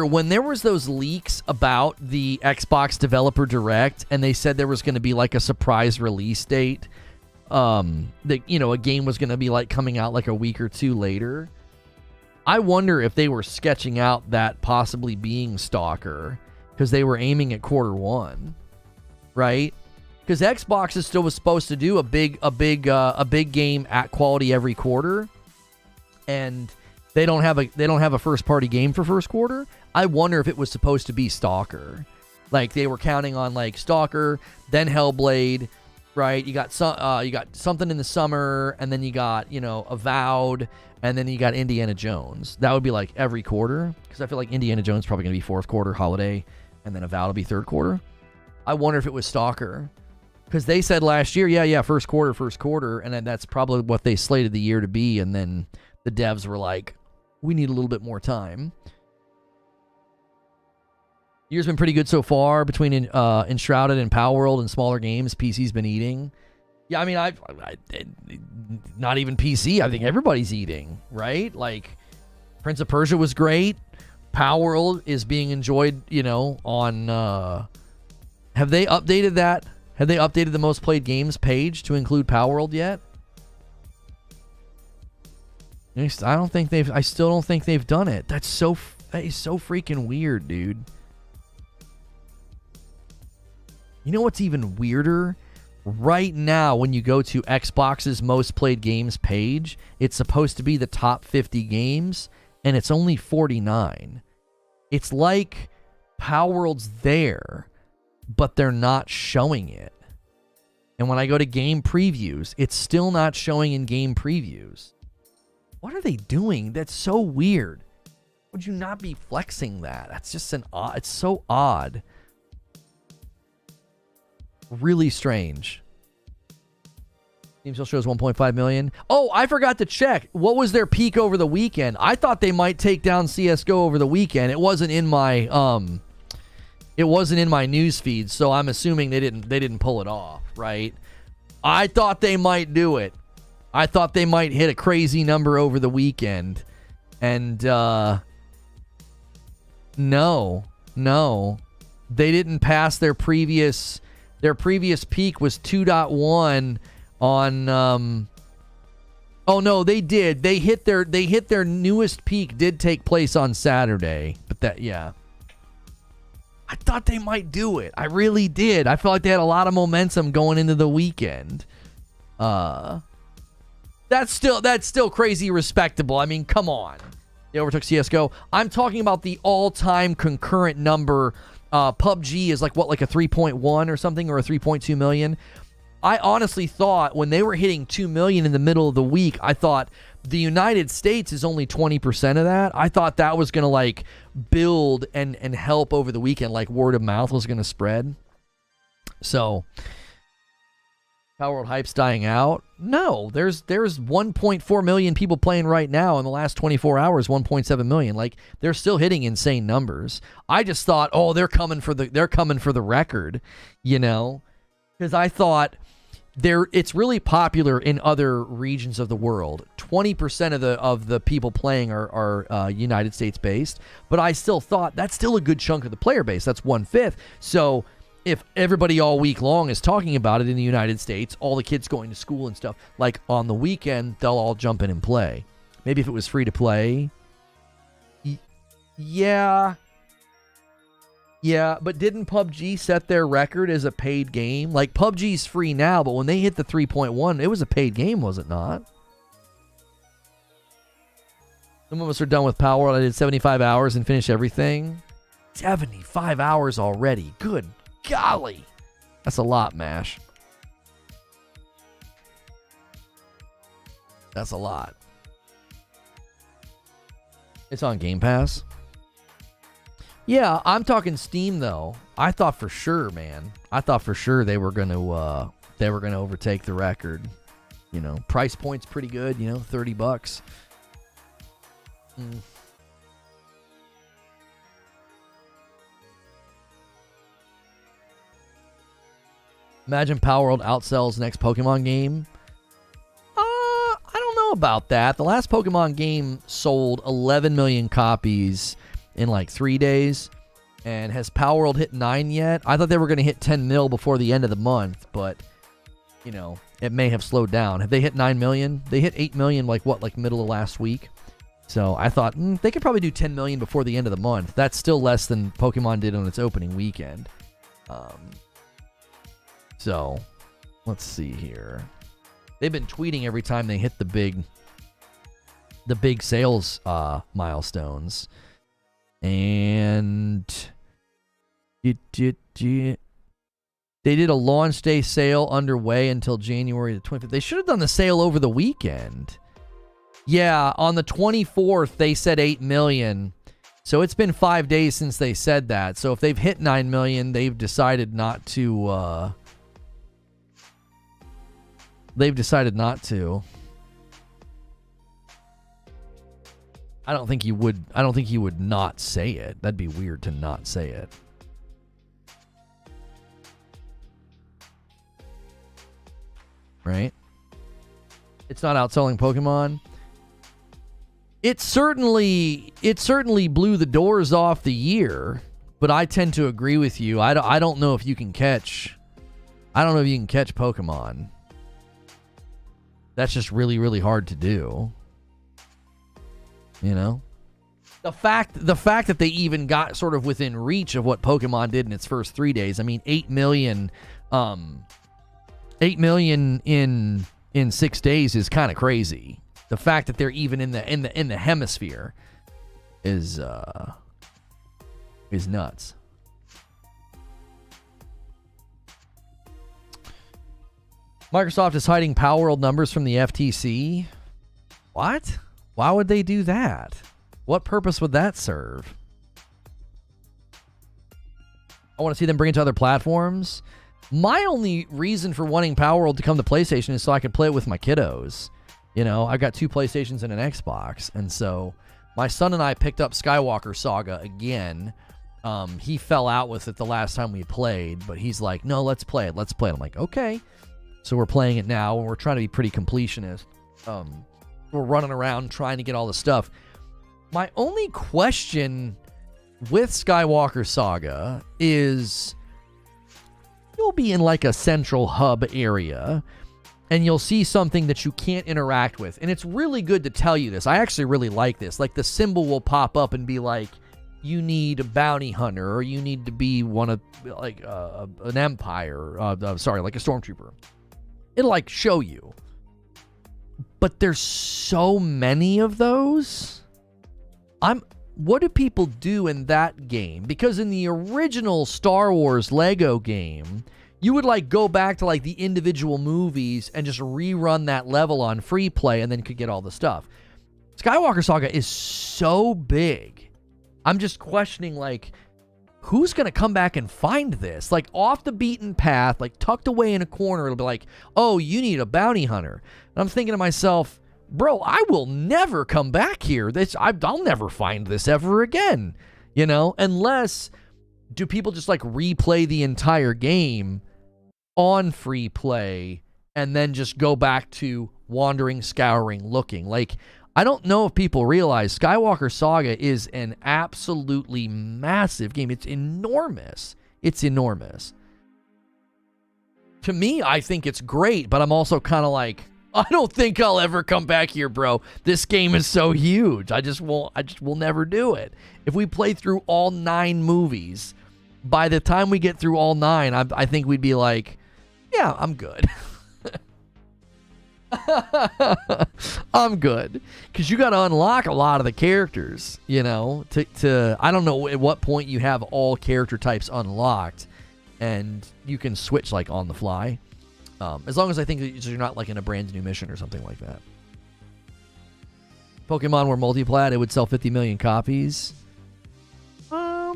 when there was those leaks about the Xbox Developer Direct and they said there was going to be like a surprise release date, that, you know, a game was going to be like coming out like a week or two later. I wonder if they were sketching out that possibly being Stalker because they were aiming at Q1, right? Because Xbox is still was supposed to do a big game at quality every quarter, and they don't have a first party game for first quarter. I wonder if it was supposed to be Stalker, like they were counting on like Stalker, then Hellblade, right? You got something in the summer, and then you got Avowed, and then you got Indiana Jones. That would be like every quarter, because I feel like Indiana Jones is probably going to be fourth quarter holiday, and then Avowed will be third quarter. I wonder if it was Stalker. Because they said last year, yeah, first quarter, and then that's probably what they slated the year to be, and then the devs were like, we need a little bit more time. Year's been pretty good so far between Enshrouded and Palworld and smaller games. PC's been eating. Yeah, I mean, I not even PC. I think everybody's eating, right? Like, Prince of Persia was great. Palworld is being enjoyed, on... have they updated that? Have they updated the most played games page to include Palworld yet? I still don't think they've done it. That is so freaking weird, dude. You know what's even weirder? Right now, when you go to Xbox's most played games page, it's supposed to be the top 50 games, and it's only 49. It's like Palworld's there, but they're not showing it. And when I go to game previews, it's still not showing in game previews. What are they doing? That's so weird. Would you not be flexing that? That's just it's so odd. Really strange. Steam still shows 1.5 million. Oh, I forgot to check. What was their peak over the weekend? I thought they might take down CS:GO over the weekend. It wasn't in my news feed, so I'm assuming they didn't pull it off, right? I thought they might do it. I thought they might hit a crazy number over the weekend. And no. They didn't pass their previous peak was 2.1 on oh no, they did. They hit their newest peak did take place on Saturday. But I thought they might do it. I really did. I felt like they had a lot of momentum going into the weekend. That's still crazy respectable. I mean, come on. They overtook CS:GO. I'm talking about the all-time concurrent number. PUBG is like a 3.1 or something, or a 3.2 million. I honestly thought when they were hitting 2 million in the middle of the week, I thought the United States is only 20% of that. I thought that was going to like build and help over the weekend, like word of mouth was going to spread. So, Palworld hype's dying out. No, there's 1.4 million people playing right now. In the last 24 hours, 1.7 million. Like, they're still hitting insane numbers. I just thought, oh, they're coming for the record, because I thought it's really popular in other regions of the world. 20% of the people playing are United States based, but I still thought that's still a good chunk of the player base. That's 1/5. So if everybody all week long is talking about it in the United States, all the kids going to school and stuff, like on the weekend, they'll all jump in and play. Maybe if it was free to play. Yeah, but didn't PUBG set their record as a paid game? Like, PUBG's free now, but when they hit the 3.1, it was a paid game, was it not? Some of us are done with Palworld. I did 75 hours and finished everything. 75 hours already. Good golly. That's a lot, Mash. That's a lot. It's on Game Pass. Yeah, I'm talking Steam though. I thought for sure, man. I thought for sure they were gonna overtake the record. You know, price point's pretty good. You know, $30. Imagine Palworld outsells next Pokemon game. I don't know about that. The last Pokemon game sold 11 million copies in like 3 days. And has Palworld hit 9 yet? I thought they were going to hit 10 mil before the end of the month, but, you know, it may have slowed down. Have they hit 9 million? They hit 8 million, like middle of last week? So I thought, they could probably do 10 million before the end of the month. That's still less than Pokemon did on its opening weekend. So, let's see here. They've been tweeting every time they hit the big sales milestones. And they did a launch day sale underway until January the 25th. They should have done the sale over the weekend. Yeah, on the 24th, they said 8 million. So it's been 5 days since they said that. So if they've hit 9 million, they've decided not to... I don't think you would not say it. That'd be weird to not say it. Right? It's not outselling Pokemon. It certainly blew the doors off the year, but I tend to agree with you. I don't know if you can catch Pokemon. That's just really, really hard to do. You know? The fact that they even got sort of within reach of what Pokemon did in its first 3 days. I mean, 8 million in 6 days is kind of crazy. The fact that they're even in the hemisphere is nuts. Microsoft is hiding Palworld numbers from the FTC. What? Why would they do that? What purpose would that serve? I want to see them bring it to other platforms. My only reason for wanting Palworld to come to PlayStation is so I could play it with my kiddos. You know, I've got 2 PlayStations and an Xbox. And so my son and I picked up Skywalker Saga again. He fell out with it the last time we played, but he's like, no, let's play it. I'm like, okay. So we're playing it now, and we're trying to be pretty completionist. We're running around trying to get all the stuff. My only question with Skywalker Saga is you'll be in like a central hub area, and you'll see something that you can't interact with. And it's really good to tell you this. I actually really like this. Like, the symbol will pop up and be like, you need a bounty hunter, or you need to be one of, like, an Empire. Like a Stormtrooper. It'll, like, show you. But there's so many of those. What do people do in that game? Because in the original Star Wars Lego game, you would like go back to like the individual movies and just rerun that level on free play and then could get all the stuff. Skywalker Saga is so big. I'm just questioning, like, who's going to come back and find this? Like, off the beaten path, like tucked away in a corner, it'll be like, oh, you need a bounty hunter. And I'm thinking to myself, bro, I will never come back here. I'll never find this ever again. You know, unless, do people just like replay the entire game on free play and then just go back to wandering, scouring, looking. Like, I don't know if people realize Skywalker Saga is an absolutely massive game. It's enormous. It's enormous. To me, I think it's great, but I'm also kind of like, I don't think I'll ever come back here, bro. This game is so huge. I just will never do it. If we play through all 9 movies, by the time we get through all 9, I think we'd be like, yeah, I'm good. I'm good. Because you got to unlock a lot of the characters, you know, to I don't know at what point you have all character types unlocked, and you can switch like on the fly. As long as I think that you're not like in a brand new mission or something like that. Pokemon were multiplat, it would sell 50 million copies. I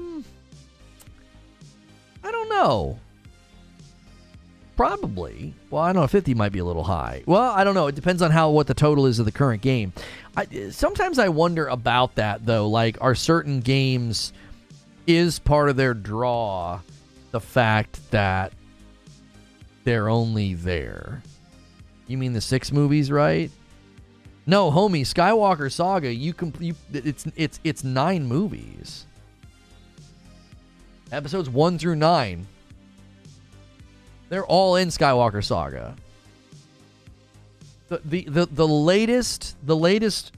don't know. Probably. Well, I don't know. 50 might be a little high. Well, I don't know. It depends on what the total is of the current game. Sometimes I wonder about that, though. Like, are certain games, is part of their draw the fact that they're only there? You mean the 6 movies, right? No, homie, Skywalker Saga, it's 9 movies. Episodes 1 through 9. They're all in Skywalker Saga. The latest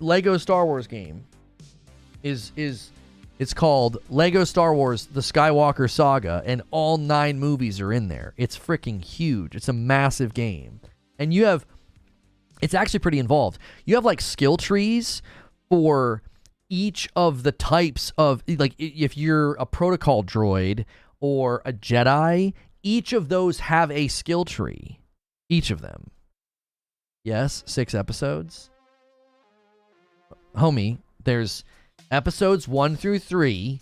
Lego Star Wars game it's called Lego Star Wars The Skywalker Saga, and all 9 movies are in there. It's freaking huge. It's a massive game. And it's actually pretty involved. You have like skill trees for each of the types of, like, if you're a protocol droid or a Jedi, each of those have a skill tree. Each of them. Yes, 6 episodes. Homie, there's episodes 1 through 3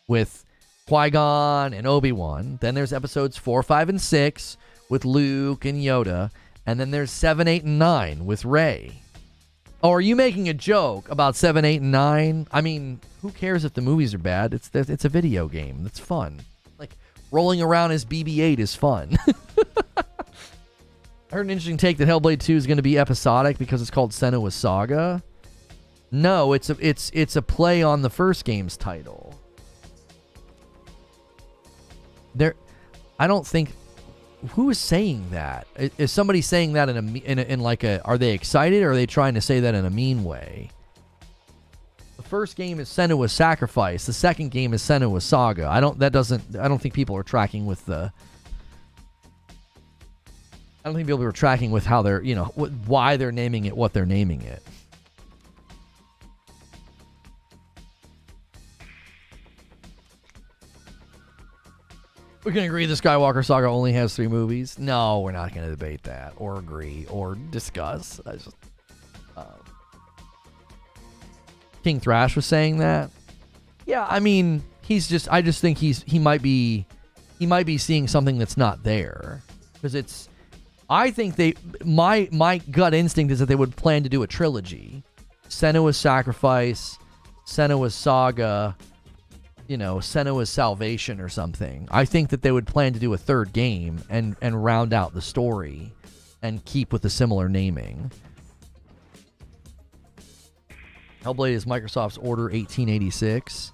with Qui-Gon and Obi-Wan. Then there's episodes 4, 5, and 6 with Luke and Yoda. And then there's 7, 8, and 9 with Rey. Oh, are you making a joke about 7, 8, and 9? I mean, who cares if the movies are bad? It's a video game. That's fun. Like, rolling around as BB-8 is fun. I heard an interesting take that Hellblade 2 is going to be episodic because it's called Senua's Saga. No, it's a play on the first game's title. I don't think. Who is saying that? Is somebody saying that in like a? Are they excited, or are they trying to say that in a mean way? The first game is Senua's Sacrifice. The second game is Senua's Saga. I don't think people are tracking with the. I don't think people are tracking with how they're, why they're naming it, what they're naming it. We can agree the Skywalker Saga only has 3 movies. No, we're not going to debate that or agree or discuss. King Thrash was saying that. Yeah, I mean, I just think he might be seeing something that's not there, because I think my gut instinct is that they would plan to do a trilogy. Senua's Sacrifice, Senua's Saga, Senua's Salvation or something. I think that they would plan to do a 3rd game and round out the story and keep with the similar naming. Hellblade is Microsoft's Order 1886.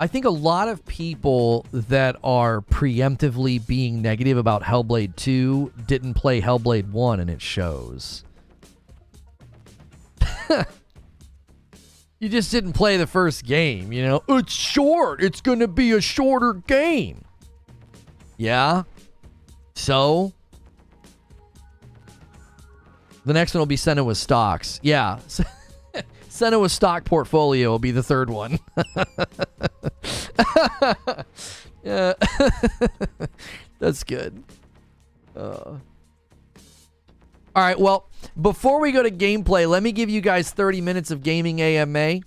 I think a lot of people that are preemptively being negative about Hellblade 2 didn't play Hellblade 1, and it shows. You just didn't play the first game, It's short. It's going to be a shorter game. Yeah? So? The next one will be Senua's Stocks. Yeah. Senua's stock portfolio will be the 3rd one. Yeah. That's good. All right, well, before we go to gameplay, let me give you guys 30 minutes of gaming AMA.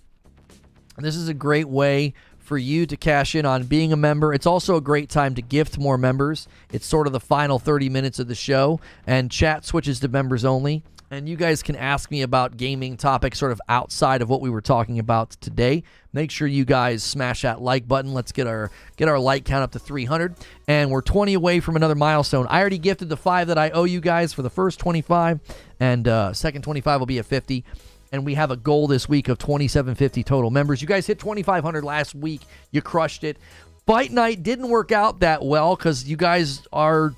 This is a great way for you to cash in on being a member. It's also a great time to gift more members. It's sort of the final 30 minutes of the show, and chat switches to members only. And you guys can ask me about gaming topics sort of outside of what we were talking about today. Make sure you guys smash that like button. Let's get our like count up to 300. And we're 20 away from another milestone. I already gifted the 5 that I owe you guys for the first 25. And second 25 will be at 50. And we have a goal this week of 2,750 total members. You guys hit 2,500 last week. You crushed it. Fight Night didn't work out that well because you guys, I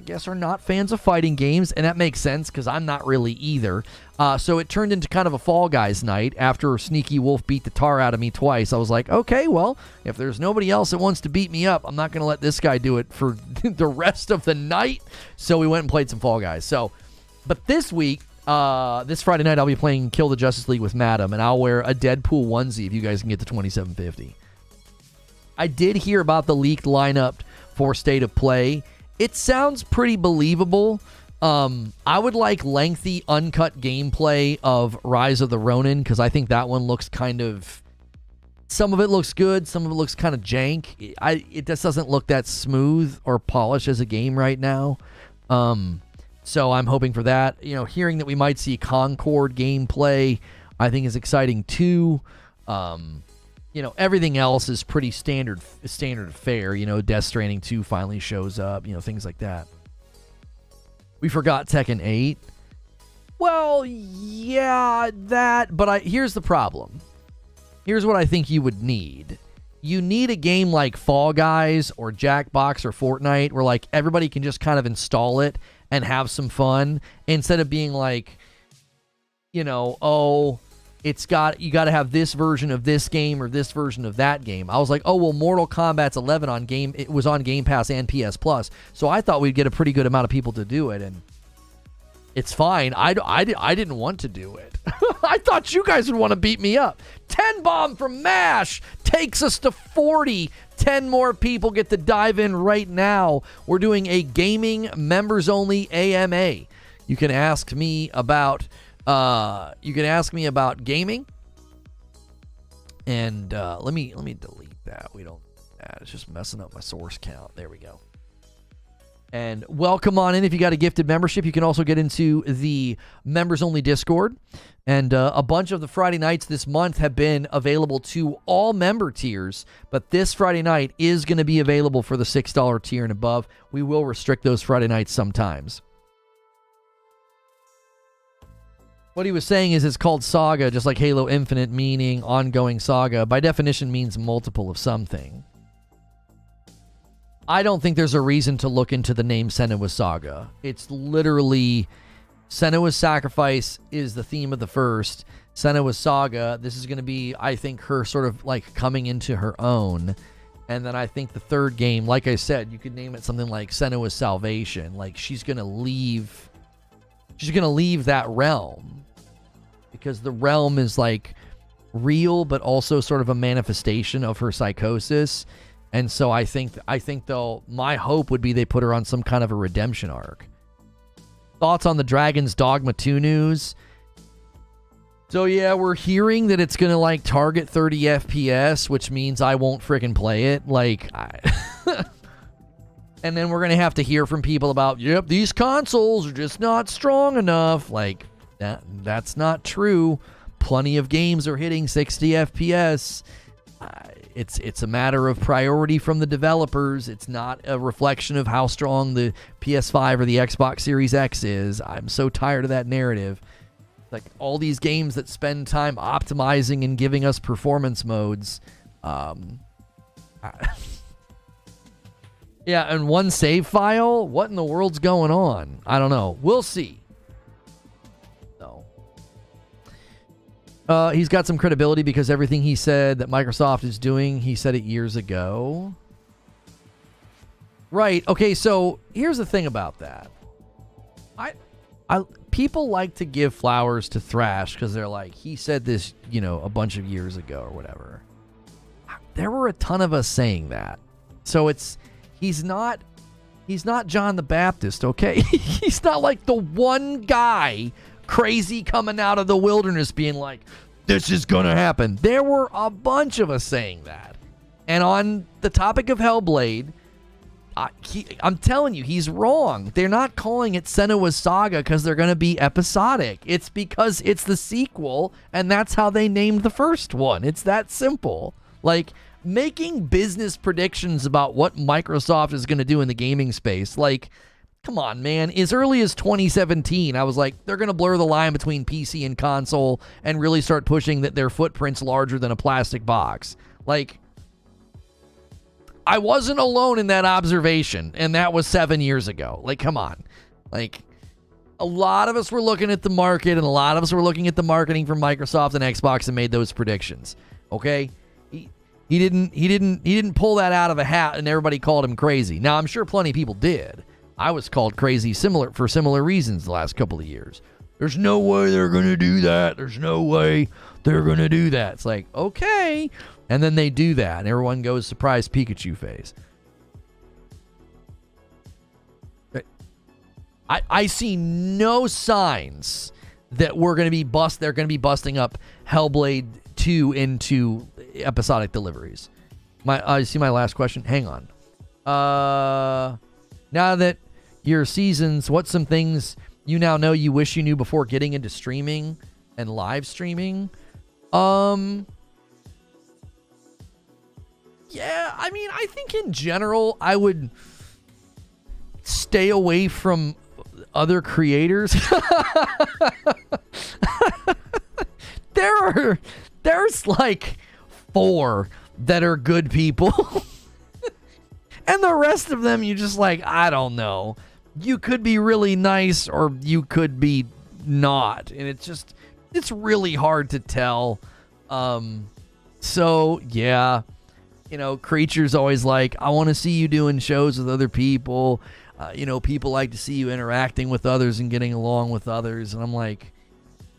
guess, are not fans of fighting games, and that makes sense because I'm not really either. So it turned into kind of a Fall Guys night after Sneaky Wolf beat the tar out of me twice. I was like, okay, well, if there's nobody else that wants to beat me up, I'm not going to let this guy do it for the rest of the night. So we went and played some Fall Guys. But this week, this Friday night, I'll be playing Kill the Justice League with Madam, and I'll wear a Deadpool onesie if you guys can get to 2,750. I did hear about the leaked lineup for State of Play. It sounds pretty believable. I would like lengthy, uncut gameplay of Rise of the Ronin because I think that one looks kind of... Some of it looks good. Some of it looks kind of jank. It just doesn't look that smooth or polished as a game right now. So I'm hoping for that. Hearing that we might see Concord gameplay, I think is exciting too. Everything else is pretty standard fare. Death Stranding 2 finally shows up, things like that. We forgot Tekken 8. Well, yeah, that, but here's the problem. Here's what I think you would need. You need a game like Fall Guys or Jackbox or Fortnite where like everybody can just kind of install it and have some fun instead of being like, you got to have this version of this game or this version of that game. I was like, oh, well, Mortal Kombat's 11 it was on Game Pass and PS Plus. So I thought we'd get a pretty good amount of people to do it, and it's fine. I didn't want to do it. I thought you guys would want to beat me up. 10 bomb from MASH takes us to 40. 10 more people get to dive in right now. We're doing a gaming members only AMA. You can ask me about gaming, and let me delete that. We don't. It's just messing up my source count. There we go. And welcome on in if you got a gifted membership. You can also get into the members only Discord, and a bunch of the Friday nights this month have been available to all member tiers. But this Friday night is going to be available for the $6 tier and above. We will restrict those Friday nights sometimes. What he was saying is it's called Saga, just like Halo Infinite, meaning ongoing saga. By definition, means multiple of something. I don't think there's a reason to look into the name Senua's Saga. It's literally Senua's Sacrifice is the theme of the first. Senua's Saga, this is going to be, I think, her sort of like coming into her own. And then I think the third game, like I said, you could name it something like Senua's Salvation. Like she's going to leave that realm because the realm is like real, but also sort of a manifestation of her psychosis. And so I think though, my hope would be they put her on some kind of a redemption arc. Thoughts on the Dragon's Dogma 2 news? So yeah, we're hearing that it's going to like target 30 FPS, which means I won't freaking play it. And then we're going to have to hear from people about, yep, these consoles are just not strong enough. Like, that's not true. Plenty of games are hitting 60 FPS. It's a matter of priority from the developers. It's not a reflection of how strong the PS5 or the Xbox Series X is. I'm so tired of that narrative. Like, all these games that spend time optimizing and giving us performance modes. Yeah, and one save file? What in the world's going on? I don't know. We'll see. No. He's got some credibility because everything he said that Microsoft is doing, he said it years ago. Right. Okay, so here's the thing about that. People like to give flowers to Thrash because they're like, he said this, a bunch of years ago or whatever. There were a ton of us saying that. So he's not John the Baptist, okay? He's not like the one guy crazy coming out of the wilderness being like, this is going to happen. There were a bunch of us saying that. And on the topic of Hellblade, I'm telling you, he's wrong. They're not calling it Senua's Saga because they're going to be episodic. It's because it's the sequel, and that's how they named the first one. It's that simple. Like, making business predictions about what Microsoft is going to do in the gaming space, like, come on, man. As early as 2017, I was like, they're going to blur the line between PC and console and really start pushing that their footprint's larger than a plastic box. Like, I wasn't alone in that observation, and that was 7 years ago. Like, come on. Like, a lot of us were looking at the market, and a lot of us were looking at the marketing from Microsoft and Xbox and made those predictions. Okay? He didn't pull that out of a hat and everybody called him crazy. Now, I'm sure plenty of people did. I was called crazy for similar reasons the last couple of years. There's no way they're going to do that. There's no way they're going to do that. It's like, okay. And then they do that, and everyone goes surprise Pikachu face. I see no signs that they're going to be busting up Hellblade 2 into episodic deliveries. You see my last question? Hang on. Now that your seasons, what's some things you now know you wish you knew before getting into streaming and live streaming? Yeah, I mean, I think in general, I would stay away from other creators. There's like 4 that are good people. And the rest of them, you just like, I don't know. You could be really nice or you could be not. And it's really hard to tell. So, yeah. You know, Creature's always like, I want to see you doing shows with other people. People like to see you interacting with others and getting along with others. And I'm like,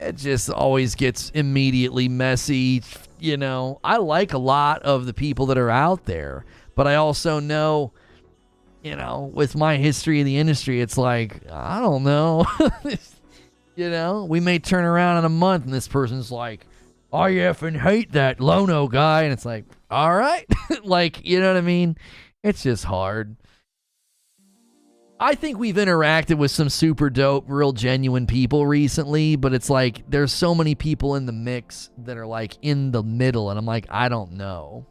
it just always gets immediately messy. You know, I like a lot of the people that are out there. But I also know, with my history in the industry, it's like, I don't know. We may turn around in a month and this person's like, I effing hate that Lono guy. And it's like, all right. Like, you know what I mean? It's just hard. I think we've interacted with some super dope, real genuine people recently, but it's like, there's so many people in the mix that are like in the middle. And I'm like, I don't know.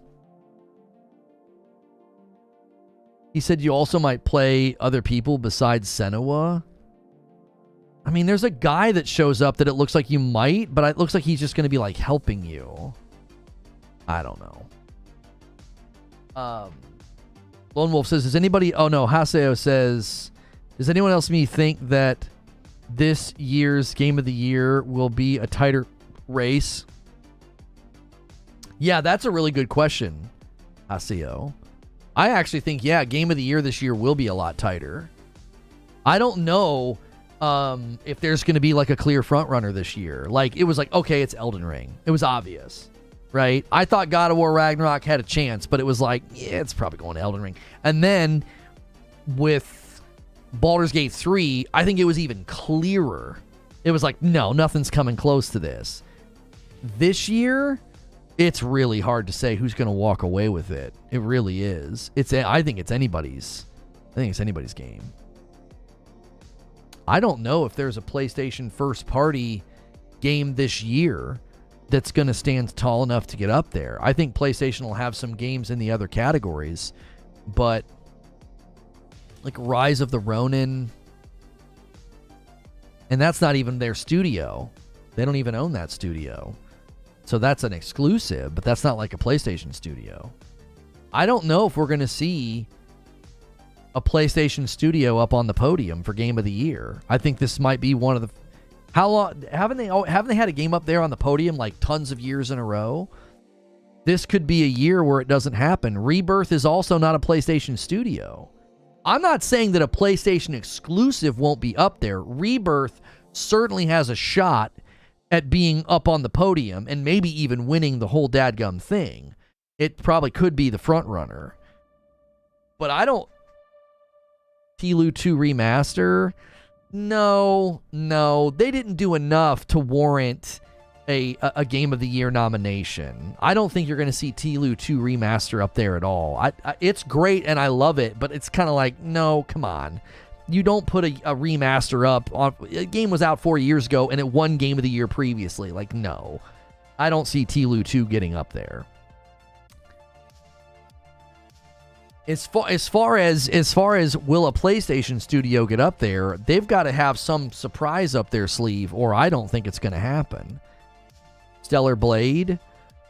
He said you also might play other people besides Senua. I mean, there's a guy that shows up that it looks like you might, but it looks like he's just going to be like helping you. I don't know. Lone Wolf says, does anybody... Oh, no. Haseo says, does anyone else think that this year's Game of the Year will be a tighter race? Yeah, that's a really good question, Haseo. I actually think, Game of the Year this year will be a lot tighter. I don't know if there's going to be like a clear front runner this year. Like, it was like, okay, it's Elden Ring. It was obvious, right? I thought God of War Ragnarok had a chance, but it was like, yeah, it's probably going to Elden Ring. And then with Baldur's Gate 3, I think it was even clearer. It was like, no, nothing's coming close to this. This year, it's really hard to say who's going to walk away with it. It really is. I think it's anybody's game. I don't know if there's a PlayStation first-party game this year that's going to stand tall enough to get up there. I think PlayStation will have some games in the other categories, but like Rise of the Ronin, and that's not even their studio. They don't even own that studio. So that's an exclusive, but that's not like a PlayStation studio. I don't know if we're going to see a PlayStation studio up on the podium for Game of the Year. I think this might be one of the... How long... Haven't they had a game up there on the podium like tons of years in a row? This could be a year where it doesn't happen. Rebirth is also not a PlayStation studio. I'm not saying that a PlayStation exclusive won't be up there. Rebirth certainly has a shot at being up on the podium and maybe even winning the whole dadgum thing. It probably could be the front runner. But I don't... Tilu 2 Remaster? No. They didn't do enough to warrant a Game of the Year nomination. I don't think you're going to see TLU 2 Remaster up there at all. It's great and I love it, but it's kind of like, no, come on. You don't put a remaster up. A game was out 4 years ago and it won Game of the Year previously. Like, no. I don't see TLU 2 getting up there. As far as will a PlayStation studio get up there, they've got to have some surprise up their sleeve, or I don't think it's going to happen. Stellar Blade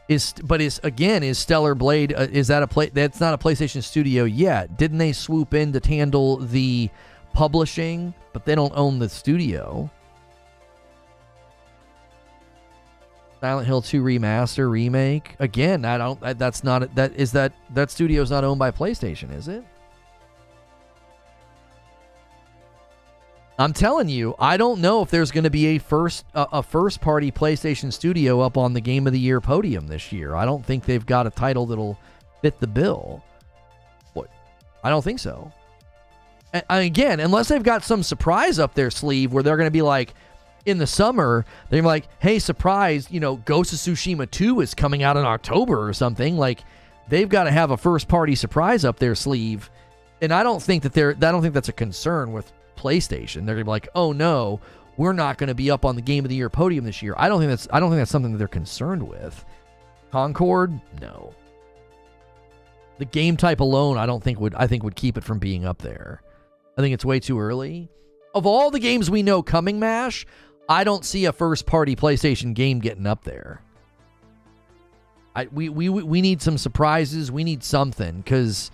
is Stellar Blade is that that's not a PlayStation studio yet. Didn't they swoop in to handle the publishing, but they don't own the studio? Silent Hill 2 remaster remake. Again, that studio's not owned by PlayStation, is it? I'm telling you, I don't know if there's going to be a first party PlayStation studio up on the Game of the Year podium this year. I don't think they've got a title that'll fit the bill. What? I don't think so. And again, unless they've got some surprise up their sleeve where they're going to be like, in the summer, they're like, hey, surprise, Ghost of Tsushima 2 is coming out in October or something. Like, they've got to have a first party surprise up their sleeve. And I don't think that's a concern with PlayStation. They're gonna be like, oh no, we're not gonna be up on the Game of the Year podium this year. I don't think that's something that they're concerned with. Concord, no. The game type alone, I think would keep it from being up there. I think it's way too early. Of all the games we know coming, MASH, I don't see a first party PlayStation game getting up there. We need some surprises. We need something, because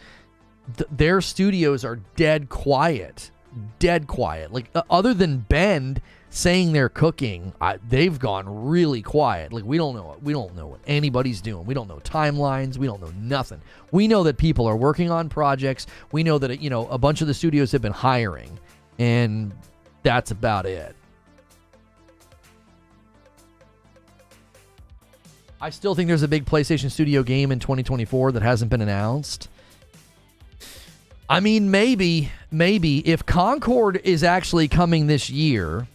their studios are dead quiet. Like, other than Bend saying they're cooking, they've gone really quiet. Like, we don't know what anybody's doing. We don't know timelines. We don't know nothing. We know that people are working on projects. We know that a bunch of the studios have been hiring, and that's about it. I still think there's a big PlayStation Studio game in 2024 that hasn't been announced. I mean, maybe if Concord is actually coming this year,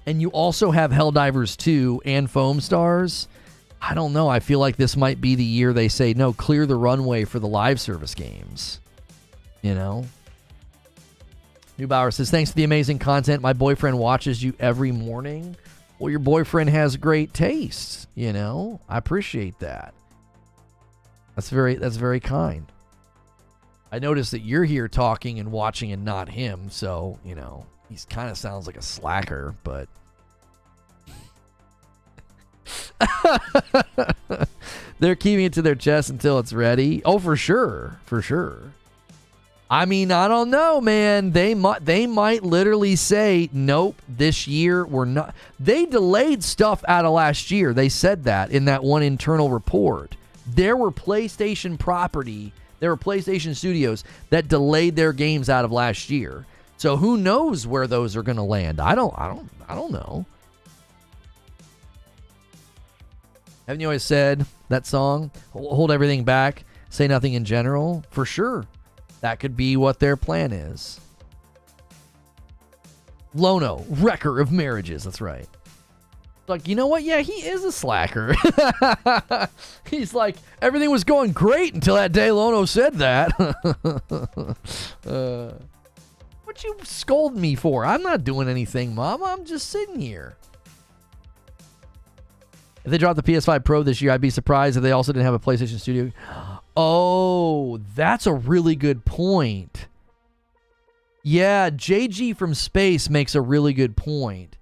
and you also have Helldivers 2 and Foam Stars, I don't know. I feel like this might be the year they say, no, clear the runway for the live service games. Neubauer says, thanks for the amazing content. My boyfriend watches you every morning. Well, your boyfriend has great taste, I appreciate that. That's very kind. I noticed that you're here talking and watching and not him, so, he kind of sounds like a slacker, but... They're keeping it to their chest until it's ready. Oh, for sure. I mean, I don't know, man. They might literally say, nope, this year we're not... They delayed stuff out of last year. They said that in that one internal report. There were PlayStation studios that delayed their games out of last year. So who knows where those are going to land? I don't know. Haven't you always said that song? Hold everything back, say nothing in general? For sure. That could be what their plan is. Lono, wrecker of marriages. That's right. Like, you know what? Yeah, he is a slacker. He's like, everything was going great until that day Lono said that. What you scold me for? I'm not doing anything, Mom. I'm just sitting here. If they dropped the PS5 Pro this year, I'd be surprised if they also didn't have a PlayStation Studio. Oh, that's a really good point. Yeah, JG from Space makes a really good point.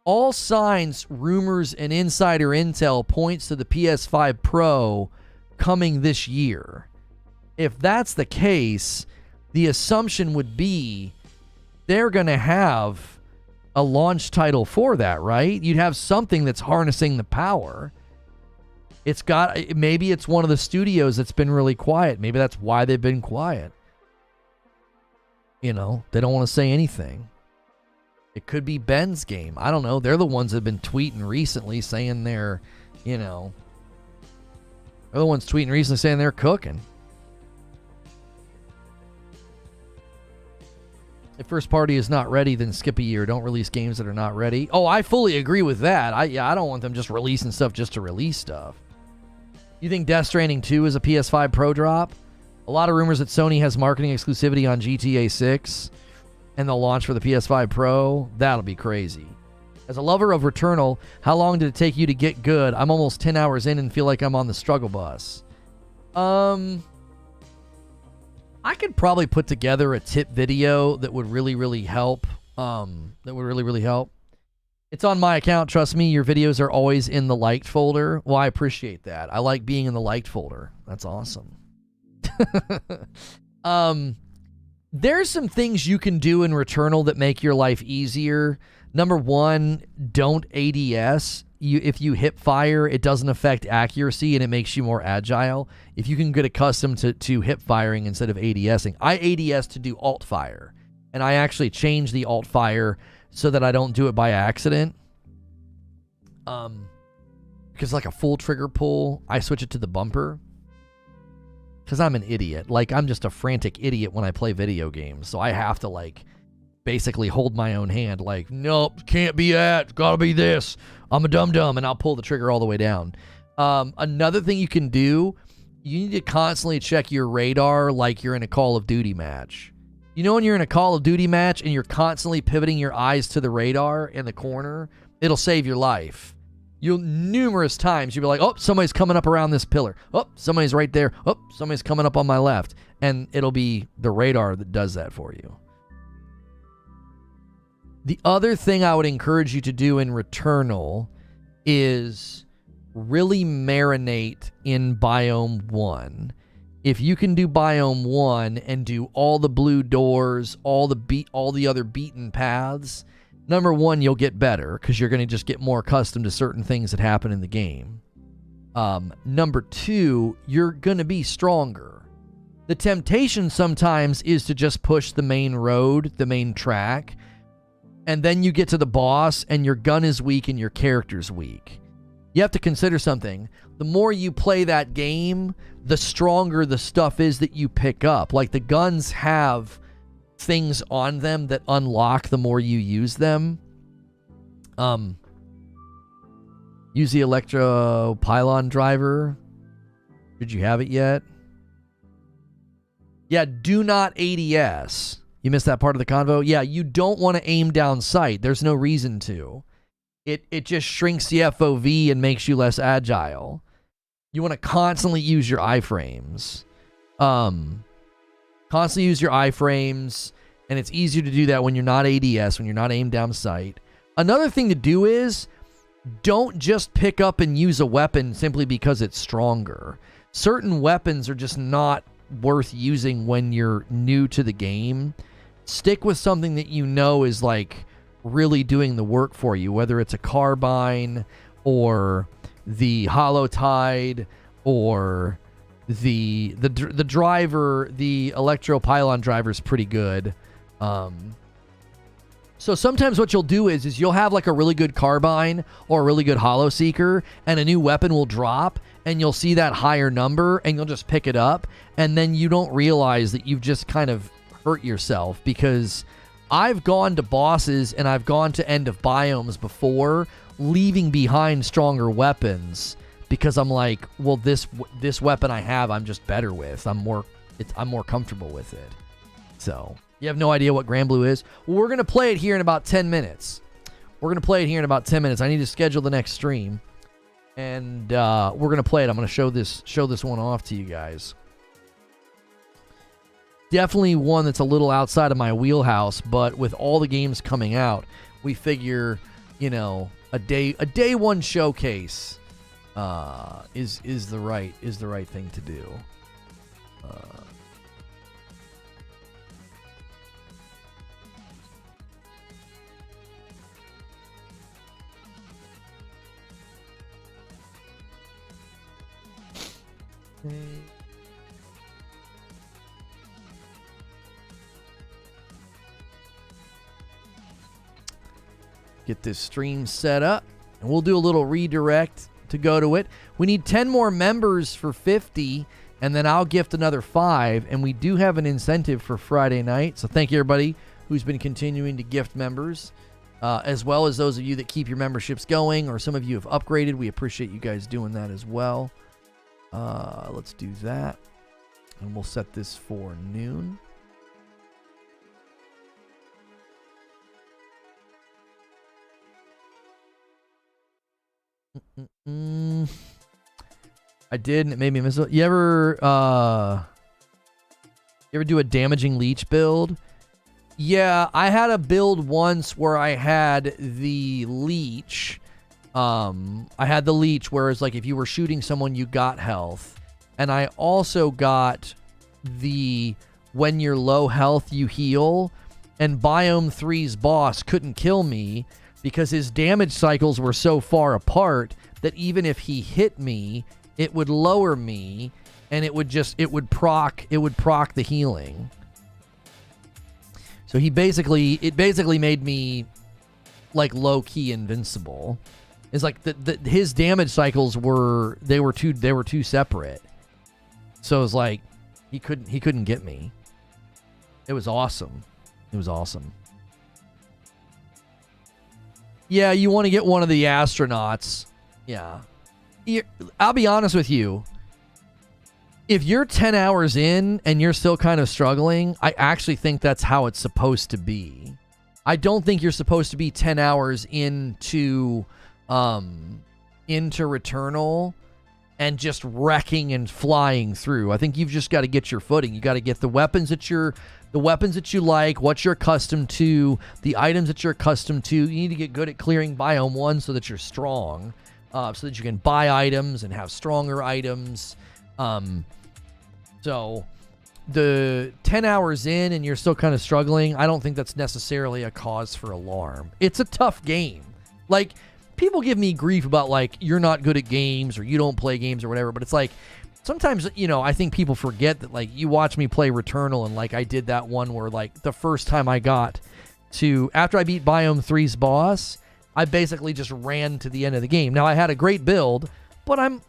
All signs, rumors, and insider intel points to the PS5 Pro coming this year. If that's the case, the assumption would be they're going to have a launch title for that, right? You'd have something that's harnessing the power. Maybe it's one of the studios that's been really quiet. Maybe that's why they've been quiet. They don't want to say anything. It could be Ben's game. I don't know. They're the ones that have been tweeting recently saying they're the ones tweeting recently saying they're cooking. If first party is not ready, then skip a year. Don't release games that are not ready. Oh, I fully agree with that. I don't want them just releasing stuff just to release stuff. You think Death Stranding 2 is a PS5 Pro drop? A lot of rumors that Sony has marketing exclusivity on GTA 6 and they'll launch for the PS5 Pro. That'll be crazy. As a lover of Returnal, how long did it take you to get good? I'm almost 10 hours in and feel like I'm on the struggle bus. I could probably put together a tip video that would really help. Help. It's on my account. Trust me, your videos are always in the liked folder. Well, I appreciate that. I like being in the liked folder. That's awesome. There's some things you can do in Returnal that make your life easier. Number one, don't ADS. If you hip fire, it doesn't affect accuracy and it makes you more agile. If you can get accustomed to hip firing instead of ADSing. I ADS to do alt fire, and I actually change the alt fire so that I don't do it by accident. Because like a full trigger pull, I switch it to the bumper. Because I'm an idiot. Like, I'm just a frantic idiot when I play video games. So I have to, like, basically hold my own hand. Like, nope, can't be that. Gotta be this. I'm a dum-dum, and I'll pull the trigger all the way down. Another thing you can do, you need to constantly check your radar like you're in a Call of Duty match. You know when you're in a Call of Duty match and you're constantly pivoting your eyes to the radar in the corner? It'll save your life. Numerous times you'll be like, oh, somebody's coming up around this pillar. Oh, somebody's right there. Oh, somebody's coming up on my left. And it'll be the radar that does that for you. The other thing I would encourage you to do in Returnal is really marinate in Biome 1. If you can do Biome 1 and do all the blue doors, all the other beaten paths, number one, you'll get better because you're going to just get more accustomed to certain things that happen in the game. Number two, you're going to be stronger. The temptation sometimes is to just push the main road, the main track, and then you get to the boss and your gun is weak and your character's weak. You have to consider something. The more you play that game, the stronger the stuff is that you pick up. Like, the guns have things on them that unlock the more you use them. Use the electro pylon driver. Did you have it yet? Yeah, do not ADS. You missed that part of the convo? Yeah, you don't want to aim down sight. There's no reason to. It just shrinks the FOV and makes you less agile. You want to constantly use your iframes. Constantly use your iframes, and it's easier to do that when you're not ADS, when you're not aimed down sight. Another thing to do is don't just pick up and use a weapon simply because it's stronger. Certain weapons are just not worth using when you're new to the game. Stick with something that you know is like really doing the work for you, whether it's a carbine or the Holotide or the driver. The electro pylon driver is pretty good. So sometimes what you'll do is you'll have like a really good carbine or a really good holo seeker, and a new weapon will drop, and you'll see that higher number, and you'll just pick it up, and then you don't realize that you've just kind of hurt yourself. Because I've gone to bosses and I've gone to end of biomes before, leaving behind stronger weapons, because I'm like, well, this weapon I have, I'm just better with. I'm more comfortable with it. So you have no idea what Granblue is? Well, we're gonna play it here in about 10 minutes. I need to schedule the next stream, and we're gonna play it. I'm gonna show this one off to you guys. Definitely one that's a little outside of my wheelhouse, but with all the games coming out, we figure, you know, a day one showcase is the right thing to do. Get this stream set up, and we'll do a little redirect to go to it. We need 10 more members for 50, and then I'll gift another 5, and we do have an incentive for Friday night. So thank you, everybody, who's been continuing to gift members, as well as those of you that keep your memberships going, or some of you have upgraded. We appreciate you guys doing that as well. Let's do that. And we'll set this for noon. I did, and it made me miss it. You ever do a damaging leech build? Yeah, I had a build once where I had the leech. I had the leech, whereas like if you were shooting someone, you got health. And I also got the when you're low health, you heal. And Biome 3's boss couldn't kill me because his damage cycles were so far apart that even if he hit me, it would lower me, and it would proc the healing. So it basically made me like low key invincible. It's like his damage cycles were too separate. So it was like he couldn't get me. It was awesome. It was awesome. Yeah, you want to get one of the astronauts. Yeah. I'll be honest with you. If you're 10 hours in and you're still kind of struggling, I actually think that's how it's supposed to be. I don't think you're supposed to be 10 hours into Returnal and just wrecking and flying through. I think you've just got to get your footing. You got to get the weapons that you like, what you're accustomed to, the items that you're accustomed to. You need to get good at clearing Biome 1 so that you're strong, so that you can buy items and have stronger items. So the 10 hours in and you're still kind of struggling, I don't think that's necessarily a cause for alarm. It's a tough game. Like, people give me grief about, like, you're not good at games or you don't play games or whatever, but it's like, sometimes, you know, I think people forget that, like, you watch me play Returnal, and, like, I did that one where, like, the first time I got to, after I beat Biome 3's boss, I basically just ran to the end of the game. Now, I had a great build, but I'm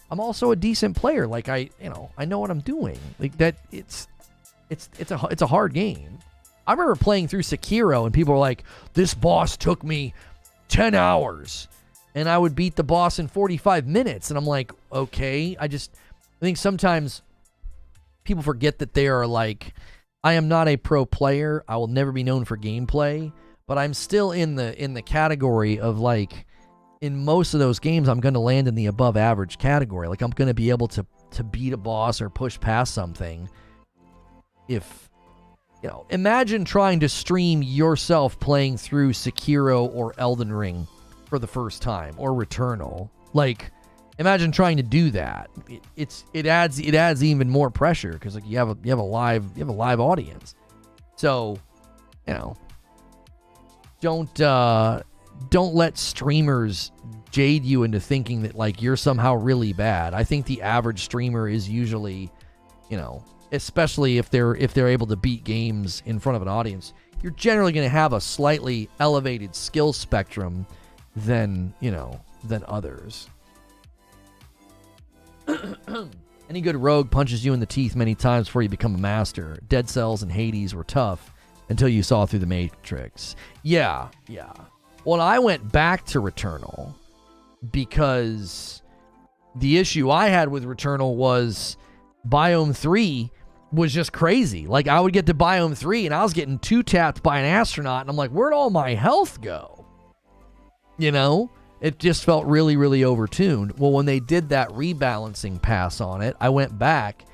also a decent player. Like, I know what I'm doing. Like, that, it's a hard game. I remember playing through Sekiro, and people were like, this boss took me 10 hours. And I would beat the boss in 45 minutes. And I'm like, okay. I think sometimes people forget that they are like, I am not a pro player. I will never be known for gameplay. But I'm still in the category of, like, in most of those games, I'm going to land in the above average category. Like, I'm going to be able to beat a boss or push past something. If, imagine trying to stream yourself playing through Sekiro or Elden Ring for the first time, or Returnal. Like, imagine trying to do that. It adds even more pressure because, like, you have a live audience. So, don't let streamers jade you into thinking that, like, you're somehow really bad. I think the average streamer is usually, especially if they're able to beat games in front of an audience, you're generally going to have a slightly elevated skill spectrum than others. Any good rogue punches you in the teeth many times before you become a master. Dead Cells and Hades were tough until you saw through the Matrix. Yeah. Well, I went back to Returnal because the issue I had with Returnal was Biome 3 was just crazy. Like, I would get to Biome 3 and I was getting two-tapped by an astronaut, and I'm like, where'd all my health go? It just felt really, really overtuned. Well, when they did that rebalancing pass on it, I went back,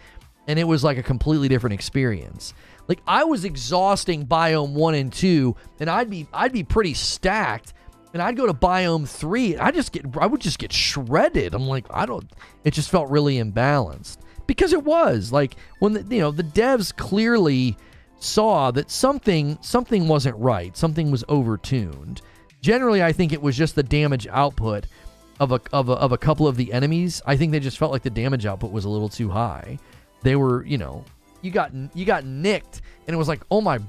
and it was like a completely different experience. Like, I was exhausting Biome 1 and 2, and I'd be pretty stacked, and I'd go to Biome 3, and I would just get shredded. I'm like, it just felt really imbalanced. Because it was. Like, when the devs clearly saw that something wasn't right, something was overtuned. Generally, I think it was just the damage output of a couple of the enemies. I think they just felt like the damage output was a little too high. They were, you got nicked, and it was like, oh my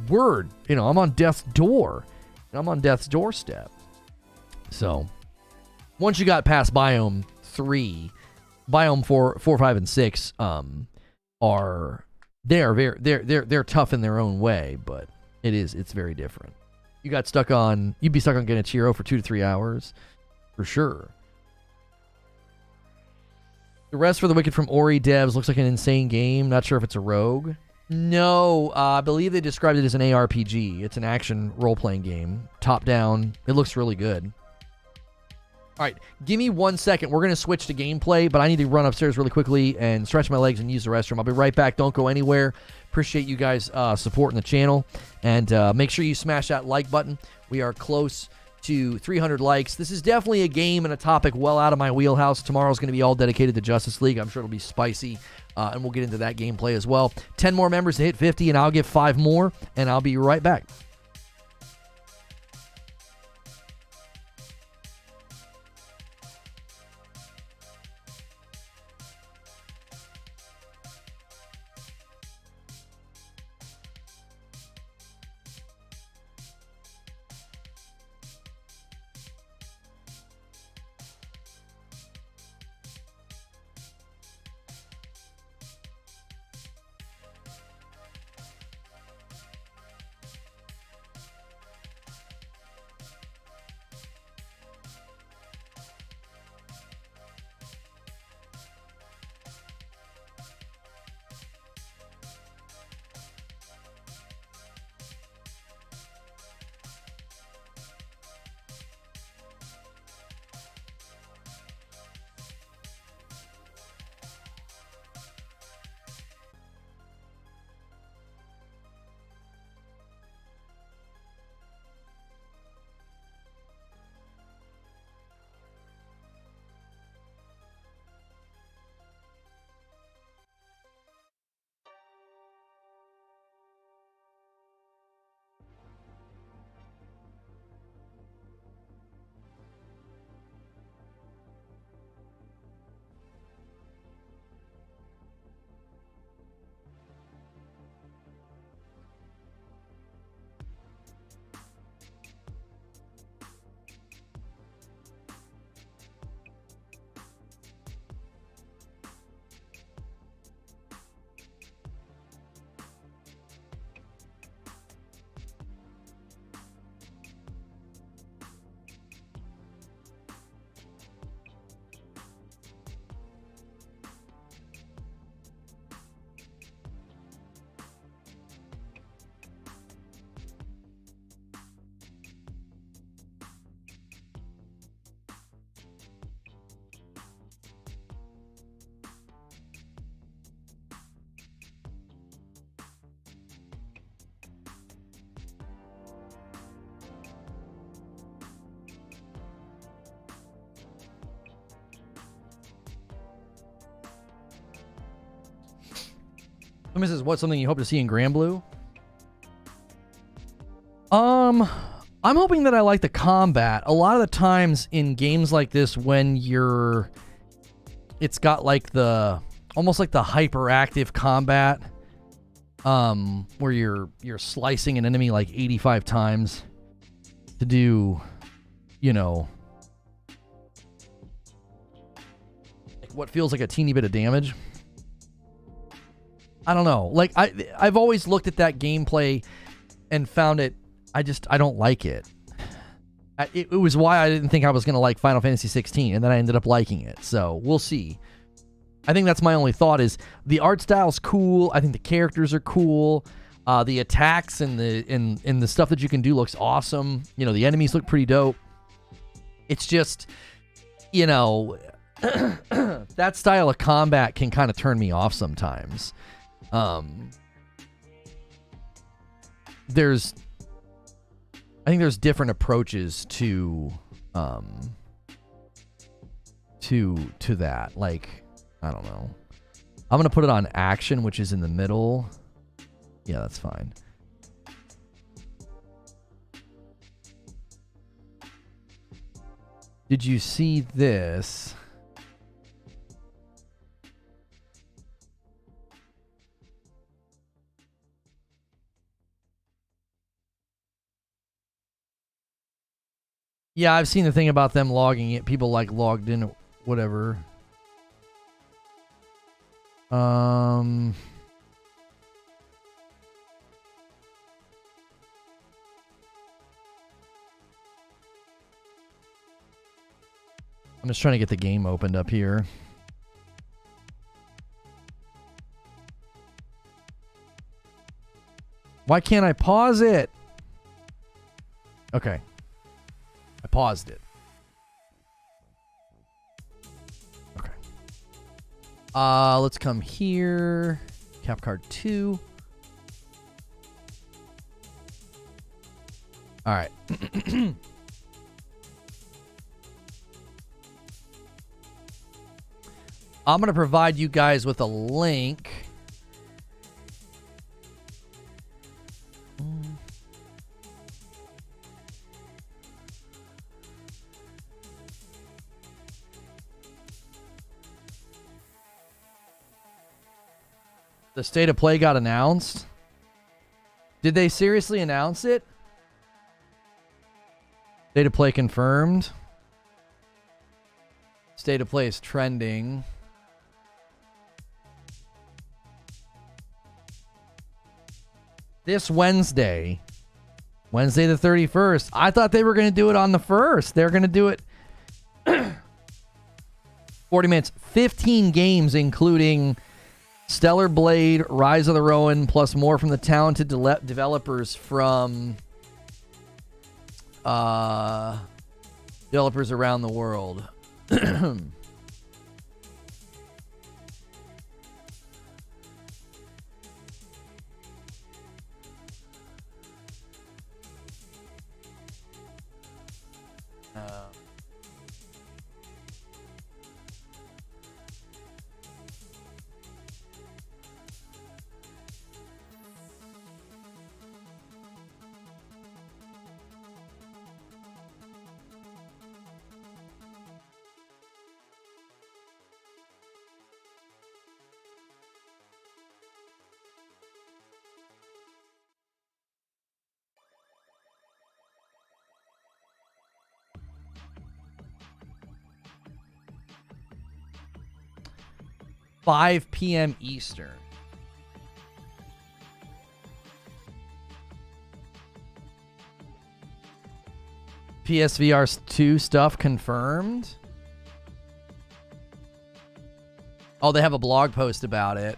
word, I'm on death's door. I'm on death's doorstep. So, once you got past Biome 3, Biome 4, 5, and 6 are they're tough in their own way, but it's very different. You'd be stuck on Genichiro for 2 to 3 hours, for sure. The Rest for the Wicked from Ori devs looks like an insane game. Not sure if it's a rogue. No, I believe they described it as an ARPG. It's an action role-playing game, top down. It looks really good. All right, give me 1 second. We're going to switch to gameplay, but I need to run upstairs really quickly and stretch my legs and use the restroom. I'll be right back. Don't go anywhere. Appreciate you guys supporting the channel. And make sure you smash that like button. We are close to 300 likes. This is definitely a game and a topic well out of my wheelhouse. Tomorrow's going to be all dedicated to Justice League. I'm sure it'll be spicy, and we'll get into that gameplay as well. 10 more members to hit 50, and I'll give 5 more, and I'll be right back. This is what something you hope to see in Granblue? I'm hoping that I like the combat. A lot of the times in games like this, when it's got like almost like the hyperactive combat, where you're slicing an enemy like 85 times to do, like what feels like a teeny bit of damage. I don't know. Like I've always looked at that gameplay and found it. I don't like it. It was why I didn't think I was going to like Final Fantasy 16, and then I ended up liking it. So we'll see. I think that's my only thought is the art style's cool. I think the characters are cool. The attacks and the stuff that you can do looks awesome. The enemies look pretty dope. It's just, that style of combat can kind of turn me off sometimes. I think there's different approaches to that. Like, I don't know. I'm gonna put it on action, which is in the middle. Yeah, that's fine. Did you see this? Yeah, I've seen the thing about them logging it. People like logged in, whatever. I'm just trying to get the game opened up here. Why can't I pause it? Okay. I paused it. Okay. Let's come here. Cap card 2. All right. I'm going to provide you guys with a link. The state of play got announced. Did they seriously announce it? State of play confirmed. State of play is trending. This Wednesday, Wednesday the 31st. I thought they were going to do it on the 1st. They're going to do it 40 minutes, 15 games, including Stellar Blade, Rise of the Rowan, plus more from the talented developers from developers around the world. $5 p.m. Eastern. PSVR 2 stuff confirmed. Oh, they have a blog post about it.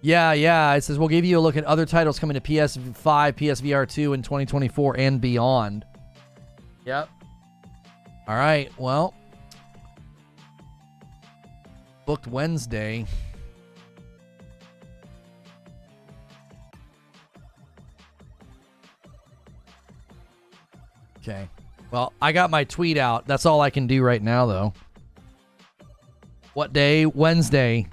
Yeah. It says we'll give you a look at other titles coming to PS5, PSVR 2 in 2024 and beyond. Yep. All right. Well, booked Wednesday. Okay. Well, I got my tweet out. That's all I can do right now, though. What day? Wednesday.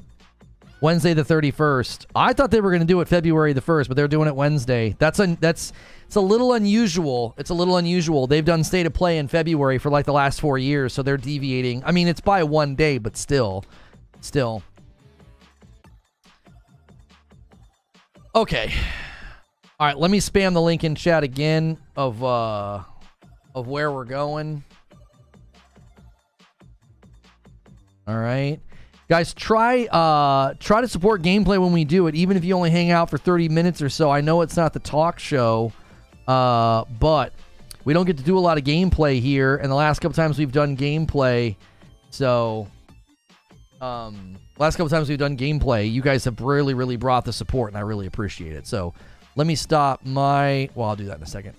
Wednesday the 31st. I thought they were going to do it February the 1st, but they're doing it Wednesday. It's a little unusual. It's a little unusual. They've done State of Play in February for like the last 4 years, so they're deviating. I mean, it's by 1 day, but still. Okay. All right, let me spam the link in chat again of where we're going. All right. Guys, try to support gameplay when we do it, even if you only hang out for 30 minutes or so. I know it's not the talk show, but we don't get to do a lot of gameplay here, and the last couple times we've done gameplay, you guys have really brought the support, and I really appreciate it. So let me stop I'll do that in a second.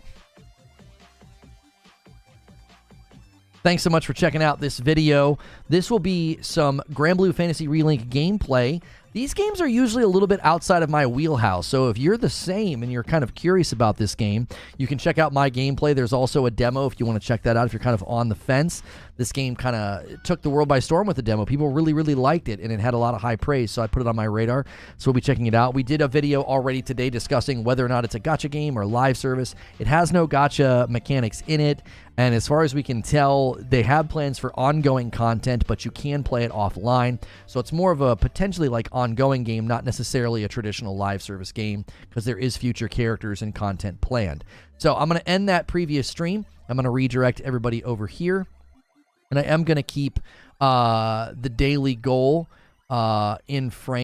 Thanks so much for checking out this video. This will be some Granblue Fantasy Relink gameplay. These games are usually a little bit outside of my wheelhouse, so if you're the same and you're kind of curious about this game, you can check out my gameplay. There's also a demo if you want to check that out, if you're kind of on the fence. This game kind of took the world by storm with the demo. People really liked it, and it had a lot of high praise, so I put it on my radar, so we'll be checking it out. We did a video already today discussing whether or not it's a gacha game or live service. It has no gacha mechanics in it, and as far as we can tell, they have plans for ongoing content, but you can play it offline, so it's more of a potentially like ongoing game, not necessarily a traditional live service game, because there is future characters and content planned. So I'm going to end that previous stream. I'm going to redirect everybody over here, and I am going to keep the daily goal in frame.